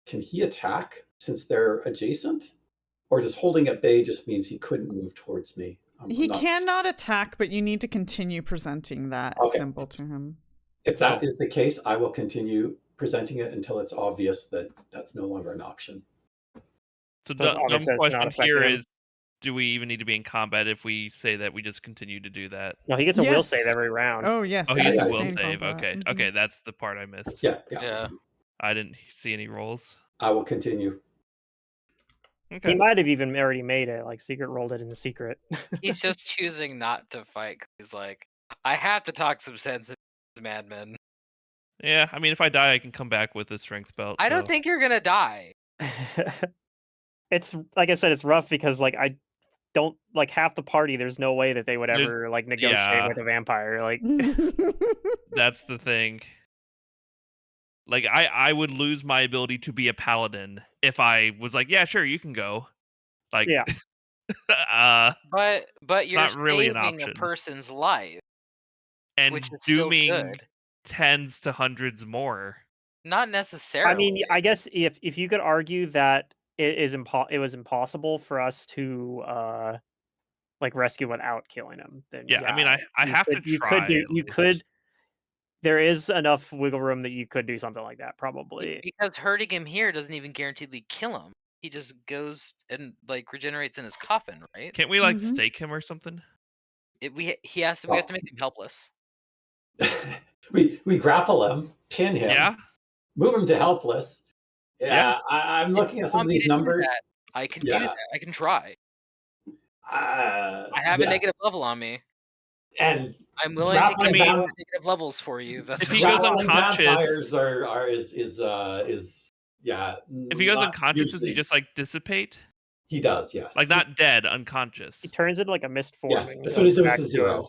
can he attack since they're adjacent? Or does holding at bay just means he couldn't move towards me? He cannot attack, but you need to continue presenting that symbol to him. If that is the case, I will continue presenting it until it's obvious that that's no longer an option. So So it's obvious that it's not question here affecting him. is, do we even need to be in combat if we say that we just continue to do that? No, he gets a will save every round. Oh, yes. Oh, he gets yeah, a yeah, will stay in save. combat. Okay. Mhm. Okay, that's the part I missed. Yeah. I didn't see any rolls. I will continue. Okay. He might have even already made it, like secret rolled it in the secret. He's just choosing not to fight. 'Cause he's like, I have to talk some sense into this madman. Yeah, I mean, if I die, I can come back with a strength belt. I don't so- think you're gonna die. It's like I said, it's rough because like I don't like half the party. There's no way that they would There's- ever like negotiate yeah. with a vampire. Like That's the thing. Like, I would lose my ability to be a paladin if I was like, yeah, sure, you can go. Like, yeah, But It's you're not really an saving a option. person's life, and which is still dooming good. tens to hundreds more. Not necessarily. I mean, I guess if you could argue that it was impossible for us to like rescue without killing him, then Yeah, I mean, I you have could- to you try. could do at you least. could. There is enough wiggle room that you could do something like that, probably. Because hurting him here doesn't even guaranteedly kill him. He just goes and like regenerates in his coffin, right? Can't we like Mhm. stake him or something? We have to make him helpless. we grapple him, pin him, Yeah. move him to helpless. Yeah. I'm looking at some of Want me these to do numbers. that? I can do that. I can try. I have a Yes. negative level on me. And I'm willing to grappling give vamp- negative levels for you. That's If he what- goes grappling unconscious- vampires is If he goes not unconscious, does he usually- just like dissipate? He does, yes. Like not dead, unconscious. He turns into like a mist form Yes, and as soon as goes it was back a to zero.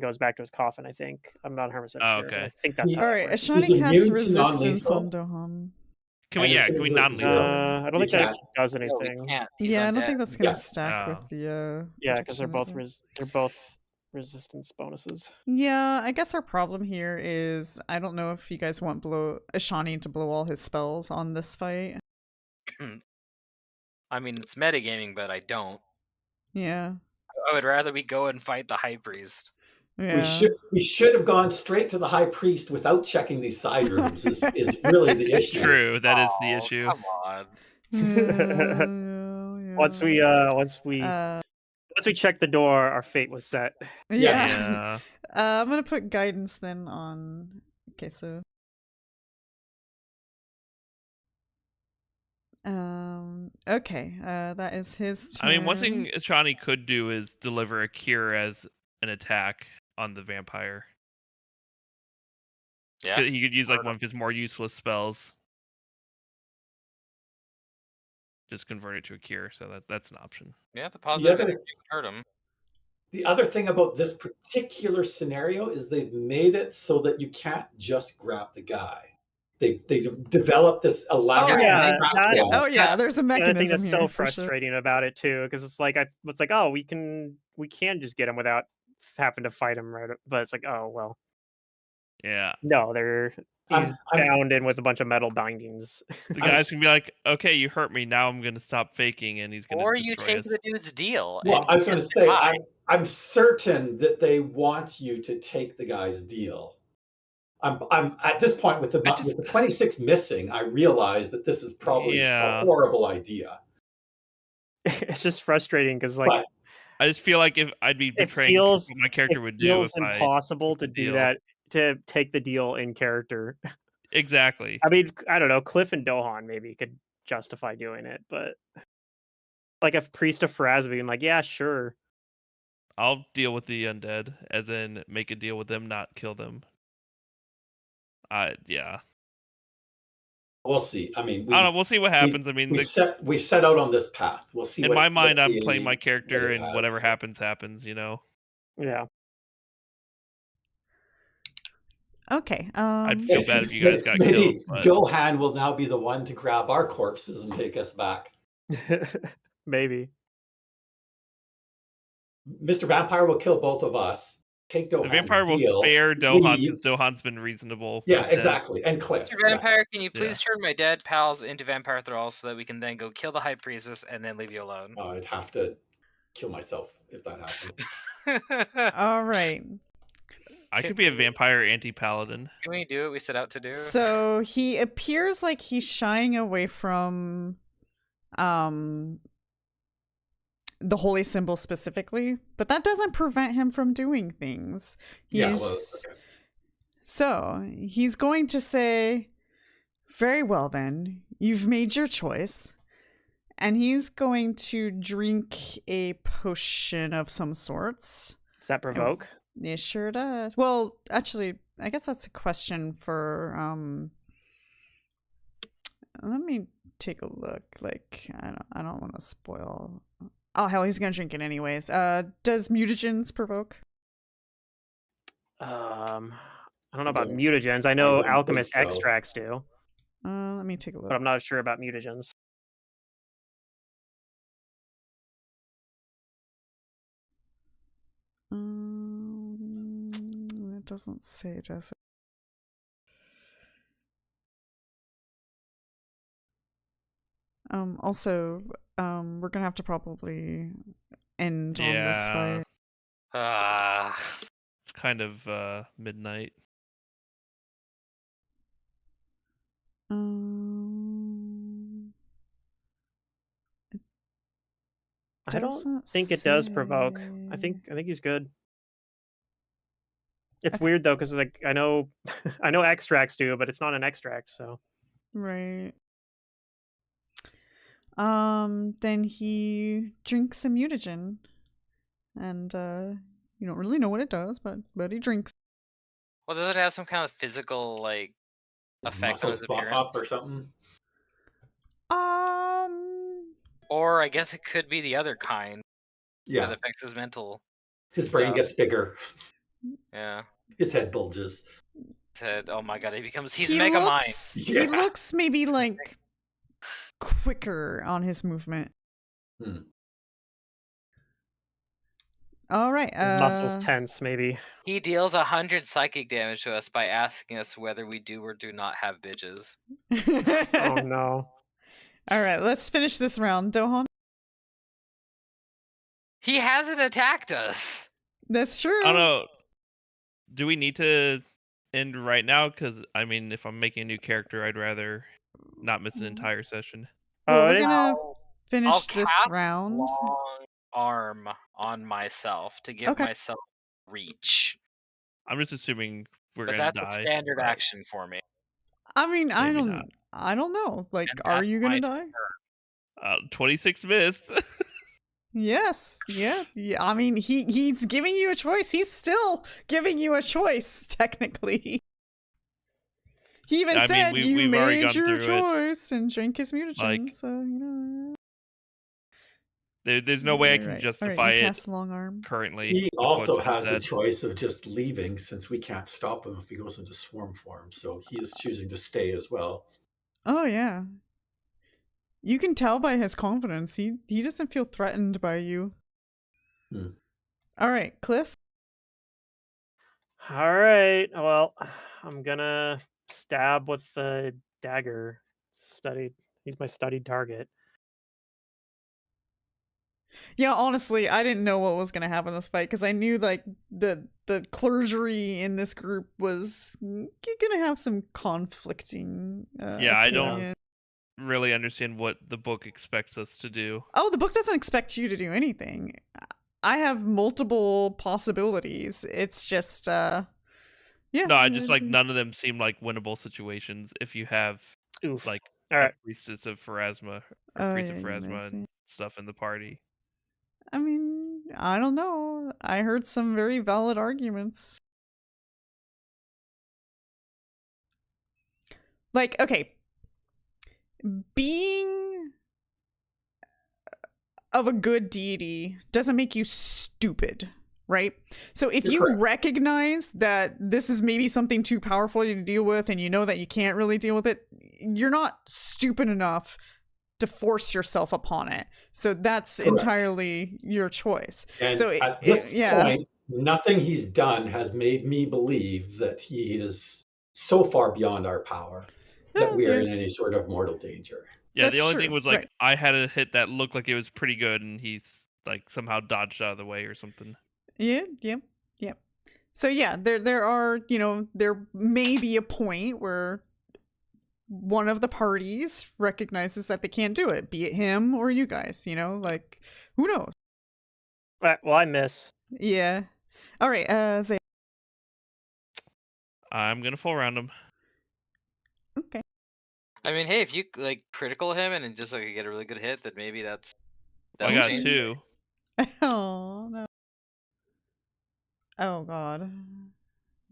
goes back to his coffin. I think I'm not 100% Oh, sure. but okay. I think that's He- how All it right, works. He's Ashani casts immune to resistance non-lethal. on Dohan. Can we? And as Yeah. soon Can as we it was not a leave? zero, I don't You think that can't. actually does No, we anything. can't. He's Yeah, I don't undead. think that's gonna Yeah. stack Oh. with the. Yeah, because they're protection, both is it? they're both resistance bonuses. Yeah, I guess our problem here is I don't know if you guys want Ashani to blow all his spells on this fight. I mean, it's metagaming, but I don't. Yeah. I would rather we go and fight the high priest. Yeah. We should have gone straight to the high priest without checking these side rooms. Is really the issue. True. That is the Oh, issue. Come on. Yeah, Once we Uh, once we checked the door, our fate was set. yeah. Yeah. I'm gonna put guidance then on Kaeso. Okay. That is his turn. I mean, one thing Ashani could do is deliver a cure as an attack on the vampire. Yeah. He could use like Hurt one of his more useless spells. Just convert it to a cure, so that's an option. Yeah, the positive other- energy would hurt him. The other thing about this particular scenario is they've made it so that you can't just grab the guy. They've developed this elaborate. yeah, trap that- squad. Oh yeah, That's there's a the other thing mechanism that's here. so for sure. frustrating about it too, because it's like it's like, oh, we can just get him without having to fight him, right? But it's like, oh well, Yeah. no, he's I'm- bound in with a bunch of metal bindings. The I'm guy's gonna be like, okay, you hurt me. Now I'm gonna stop faking, and he's gonna Or you destroy take us. the dude's deal. Well, and I was he going to gets say, high. I'm certain that they want you to take the guy's deal. I'm at this point with the 26 missing. I realize that this is probably Yeah. a horrible idea. It's just frustrating because like But I just feel like if I'd be betraying feels- what my character it would do feels if I impossible took the to do deal. that, to take the deal in character. Exactly. I mean, I don't know. Cliff and Dohan maybe could justify doing it, but like if Priest of Faraz being like, yeah, sure. I'll deal with the undead, as in make a deal with them, not kill them. Yeah. we'll see. I mean, I don't know. We'll see what happens. I mean, we've set out on this path. We'll see. in what, my mind, what I'm the- playing my character, what it and has. whatever happens, happens. You know. Yeah. Okay. I'd feel bad if you guys got Maybe killed. But Dohan will now be the one to grab our corpses and take us back. Maybe. Mr. Vampire will kill both of us. Take Dohan's the vampire will deal, spare Dohan leave. because Dohan's been reasonable. Yeah, instead. exactly. And Cliff. Mr. yeah. Vampire, can you please Yeah. turn my dead pals into vampire thralls so that we can then go kill the high priestess and then leave you alone? Oh, I'd have to kill myself if that happened. All right. I could be a vampire anti-paladin. Can we do what we set out to do? So he appears like he's shying away from the holy symbol specifically, but that doesn't prevent him from doing things. Yeah, He's well, okay. So he's going to say, very well then, you've made your choice. And he's going to drink a potion of some sorts. Does that provoke? It sure does. Well, actually, I guess that's a question for let me take a look. Like, I don't want to spoil. Oh hell, he's gonna drink it anyways. Does mutagens provoke? I don't know about don't- mutagens. I know wouldn't think alchemist so. extracts do, Let me take a look. but I'm not sure about mutagens. It doesn't say, does it? Also, we're gonna have to probably end on this Yeah. fight. It's kind of midnight. It I don't doesn't think it does provoke. I say. think he's good. It's Okay. weird though, because like I know I know extracts do, but it's not an extract, so Right. Then he drinks a mutagen, and you don't really know what it does, but he drinks. Well, does it have some kind of physical like effect on his Muscles buff appearance? up or something. Or I guess it could be the other kind that Yeah, affects his mental. his brain stuff. gets bigger. Yeah. His head bulges. His head. Oh my god, he's he Mega Mind. looks, Yeah. He looks maybe like quicker on his movement. Hmm. All right. his muscles tense maybe. He deals 100 psychic damage to us by asking us whether we do or do not have bitches. Oh no. All right, let's finish this round. Dohan? He hasn't attacked us. That's true. I don't know. Do we need to end right now? Because I mean, if I'm making a new character, I'd rather not miss an entire session. Well, Oh, we're it is- gonna I'll finish this cast round. long arm on myself to give Okay. myself reach. I'm just assuming we're But gonna that's die. a standard but- action for me. I mean, I Maybe don't not. I don't know. Like, And are that's you gonna my die? 26 missed. Yes. Yeah. I mean, he's giving you a choice. He's still giving you a choice, technically. He even I mean, said we've already made gone your through it. choice and drank his mutagen, Like- so you know. There's no way I can Right. justify Alright, you it cast long arm. currently. He with also what's been has the said. choice of just leaving since we can't stop him if he goes into swarm form. So he is choosing to stay as well. Oh yeah. You can tell by his confidence. He doesn't feel threatened by you. Hmm. All right, Cliff. All right. Well, I'm gonna stab with the dagger. He's my studied target. Yeah, honestly, I didn't know what was gonna happen in this fight because I knew like the clergy in this group was gonna have some conflicting. Yeah, I don't opinions. really understand what the book expects us to do. Oh, the book doesn't expect you to do anything. I have multiple possibilities. It's just yeah. No, I just like none of them seem like winnable situations if you have Oof. like All a right. priestess of Pharasma or Oh, priest yeah, of you might Pharasma see. and stuff in the party. I mean, I don't know. I heard some very valid arguments. Like, okay, being of a good deity doesn't make you stupid, right? So if You're you correct. recognize that this is maybe something too powerful to deal with and you know that you can't really deal with it, you're not stupid enough to force yourself upon it. So that's Correct. entirely your choice. And So at this yeah. point, nothing he's done has made me believe that he is so far beyond our power that we are Yeah. in any sort of mortal danger. Yeah, the That's only true, thing was like right. I had a hit that looked like it was pretty good, and he's like somehow dodged out of the way or something. Yeah. So yeah, there are, there may be a point where one of the parties recognizes that they can't do it, be it him or you guys, like who knows? All right, well, I miss. Yeah. All right, Xale. I'm gonna full round him. Okay. I mean, hey, if you like critical him and then just like get a really good hit, then maybe I that'll got change. 2. Oh no. Oh god.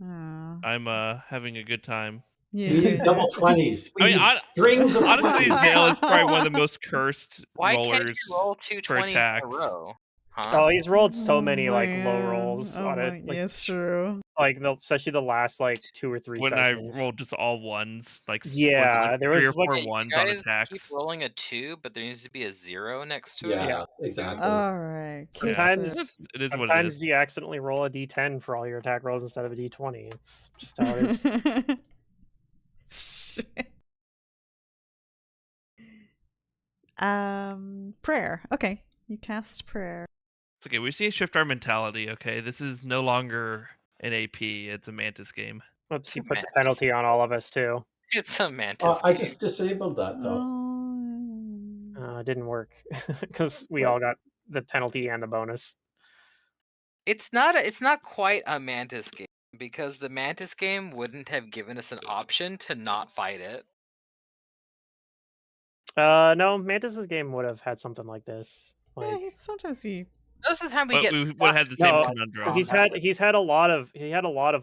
Oh. I'm having a good time. Yeah. We need double 20s. We I mean, need strings of honestly, 20s. Xale is probably one of the most cursed Why can't rollers you roll two for 20s in a attacks. row? Huh? Oh, he's rolled so Oh, many like low man. rolls Oh on my, it. Like, yeah, it's true. especially the last like 2 or 3 When sessions. I rolled just all ones, like Yeah, like there 3 was or like 4 You ones on guys keep attacks. rolling a 2, but there needs to be a 0 next to it. Yeah, Yeah. exactly. All right. sometimes It is what it sometimes is. you accidentally roll a d10 for all your attack rolls instead of a d20. It's just how it is. Prayer. Okay, you cast prayer. It's okay. We just need to shift our mentality. Okay, this is no longer an AP. It's a Mantis game. Oops, It's you a put the mantis. penalty on all of us too. It's a mantis. I game. just disabled that though. Oh. It didn't work because we Right. all got the penalty and the bonus. It's not quite a mantis game because the mantis game wouldn't have given us an option to not fight it. No, Mantis's game would have had something like this. Yeah, Like, sometimes he. Most of the time we But get we would have had the same no, conundrum. because he's had a lot of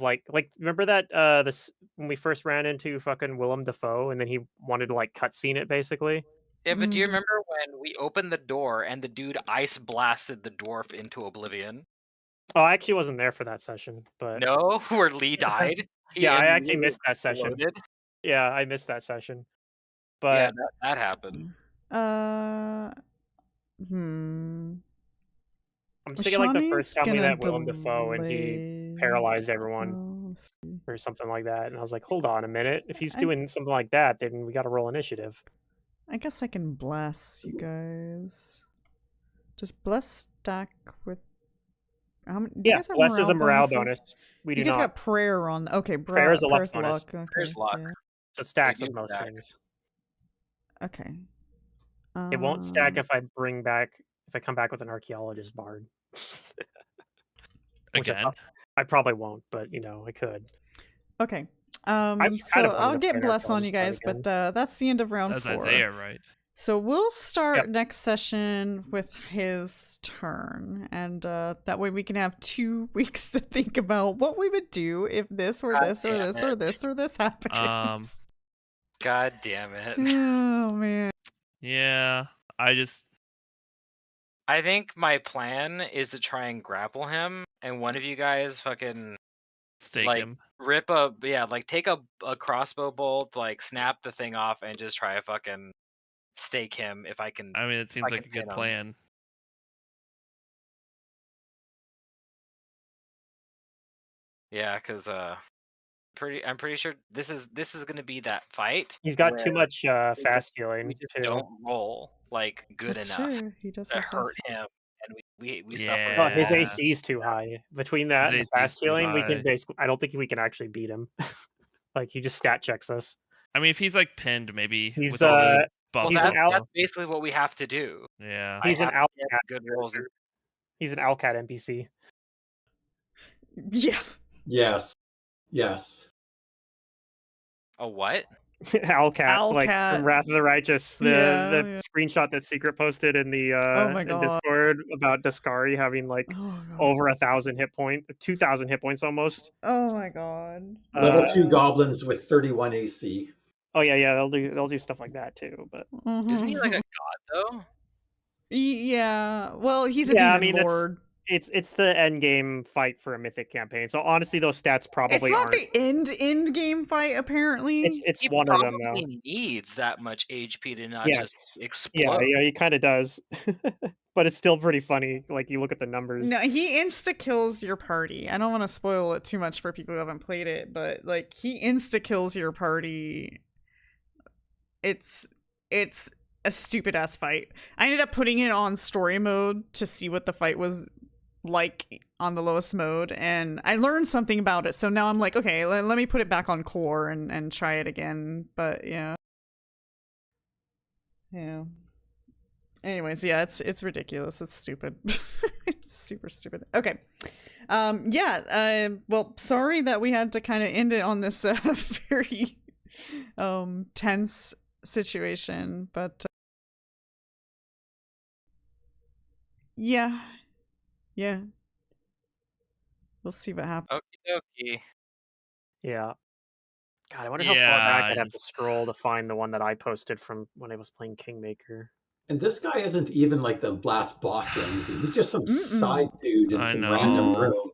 like remember that this when we first ran into fucking Willem Dafoe and then he wanted to like cutscene it basically. Yeah, but do you Mhm. remember when we opened the door and the dude ice blasted the dwarf into oblivion? Oh, I actually wasn't there for that session, but No, where Lee died. He yeah, I actually immediately missed that session. exploded. Yeah, I missed that session. Yeah, But that happened. I'm just thinking like the Shawnee's first time we gonna met Willem Dafoe and he delay- paralyzed everyone Oh, let's see. or something like that, and I was like, hold on a minute, if he's I- doing something like that, then we got to roll initiative. I guess I can bless you guys. Does bless stack with? How many? Do you Yeah, guys have bless is a morale bonuses? bonus. We do You guys not. got prayer on. Okay, Prayer is a luck prayer's bonus. luck. Okay, Prayer's luck. yeah. So it stacks do with most stack. things. Okay. It won't stack if I come back with an archaeologist bard. Which Again. I probably won't, but I could. Okay. kind So of wanted I'll to get play bless on you Archaeologist guys, bard but that's the end of round That's 4. Isaiah, right? So we'll start Yep. next session with his turn, and that way we can have 2 weeks to think about what we would do if this or God this or damn this or it. this or this happens. God damn it. Oh man. Yeah, I think my plan is to try and grapple him, and one of you guys fucking Stake like him. rip like take a crossbow bolt, like snap the thing off, and just try to fucking stake him if I can. I mean, it seems I like a can good pin him. plan. Yeah, because I'm pretty sure this is gonna be that fight. He's got too where much we fast we healing just too. don't roll like good That's enough true. He does to have hurt fast. him, and we suffer. Oh, his Yeah. AC is too high. Between that and the AC is fast too healing, we can high. basically. I don't think we can actually beat him. Like he just stat checks us. I mean, if he's like pinned, maybe He's with all the Well, buffs. he's an that's basically what we have to do. Yeah. He's I an have to get Alcat good rolls. character. He's an Alcat NPC. Yeah. Yes. Yes. A what? Alcat, like Alcat. from Wrath of the Righteous, the Yeah. screenshot that Secret posted in the Oh my in God. Discord about Daskari having like Oh god. over 1,000 hit point, 2,000 hit points almost. Oh my god. Level 2 goblins with 31 AC. Oh yeah, they'll do stuff like that too. But Isn't he like a god though? Yeah. Well, he's a yeah, I demon mean lord. it's the end game fight for a mythic campaign. So honestly, those stats probably It's not aren't. the end game fight, apparently. It's He one of them though. probably needs that much HP to not Yes. just Yeah, explode. he kind of does. But it's still pretty funny. Like you look at the numbers. No, he insta kills your party. I don't want to spoil it too much for people who haven't played it, but like he insta kills your party. It's a stupid ass fight. I ended up putting it on story mode to see what the fight was like on the lowest mode, and I learned something about it. So now I'm like, okay, let me put it back on core and try it again. But yeah. Yeah. Anyways, yeah, it's ridiculous. It's stupid. It's super stupid. Okay. Well, sorry that we had to kind of end it on this very tense situation, but yeah. We'll see what happens. Okie dokie. Yeah. God, I wonder how far back I'd have to just- scroll to find the one that I posted from when I was playing Kingmaker. And this guy isn't even like the last boss or anything. He's just some side dude in I some random know. room.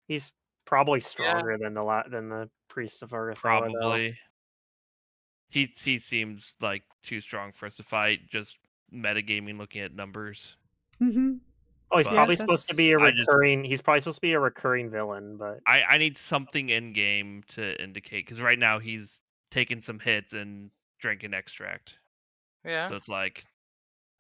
He's probably stronger than the Priest of Urgathoa, though. Probably. He seems like too strong for us to fight. Just metagaming, looking at numbers. Mm-hmm. Oh, he's But- probably supposed to be a I just- recurring. He's probably supposed to be a recurring villain, but I need something in game to indicate, because right now he's taking some hits and drinking extract. Yeah. So it's like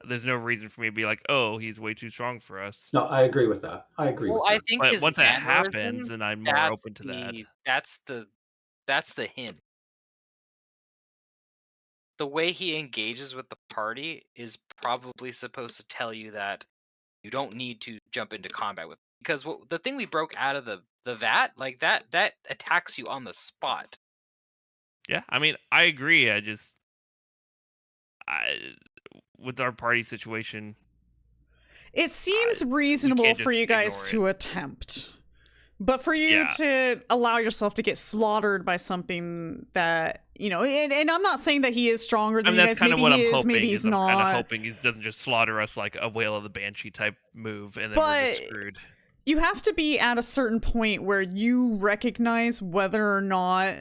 there's no reason for me to be like, oh, he's way too strong for us. No, I agree with that. I agree Well, with I that. think But his once that mannerisms, happens, then I'm more that's open to that. That's the hint. The way he engages with the party is probably supposed to tell you that you don't need to jump into combat with, because the thing we broke out of the vat, like that attacks you on the spot. Yeah, I mean, I agree. With our party situation, It seems reasonable can't for just you guys ignore to attempt. But for you to allow yourself to get slaughtered by something that, and I'm not saying that he is stronger than you that's guys. kind of Maybe what he I'm is, hoping. maybe he's I'm kind of not. hoping he doesn't just slaughter us like a Whale of the Banshee type move, and then we're just screwed. You have to be at a certain point where you recognize whether or not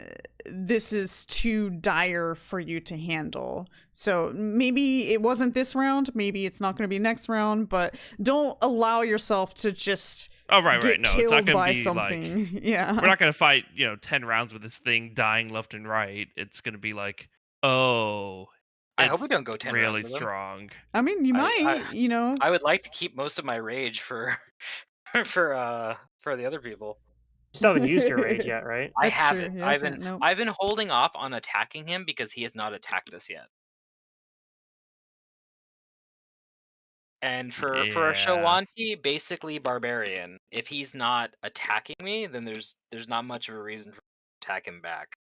this is too dire for you to handle. So maybe it wasn't this round, maybe it's not going to be next round, but don't allow yourself to just right. No, it's killed not going by to be something. like, yeah. we're not going to fight, 10 rounds with this thing dying left and right. It's going to be like, oh, I hope we it's don't go 10 rounds really with him. strong. I mean, you might, I would like to keep most of my rage for for the other people. you still haven't used your rage yet, right? I That's true, haven't. he I've hasn't, been nope. I've been holding off on attacking him because he has not attacked us yet. And for a Showanti, basically barbarian. If he's not attacking me, then there's not much of a reason for me to attack him back.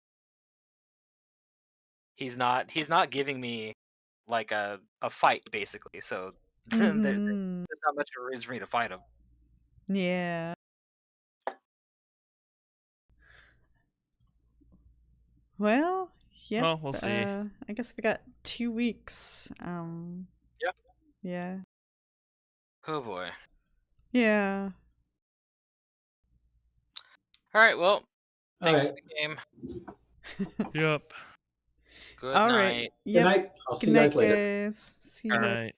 He's not giving me like a fight basically. So there's not much of a reason for me to fight him. Yeah. Well, yeah. Well, we'll see. I guess we got 2 weeks. Yeah. Yeah. Oh boy. Yeah. All right. Well, All thanks right. for the game. Yep. Good All night. right. Good Yep. night. I'll Good see you night, guys later. guys. See you Good later. night.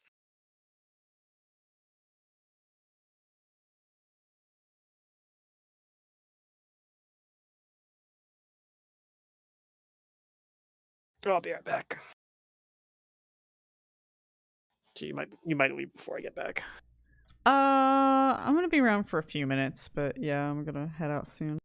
I'll be right back. So you might leave before I get back. I'm gonna be around for a few minutes, but yeah, I'm gonna head out soon.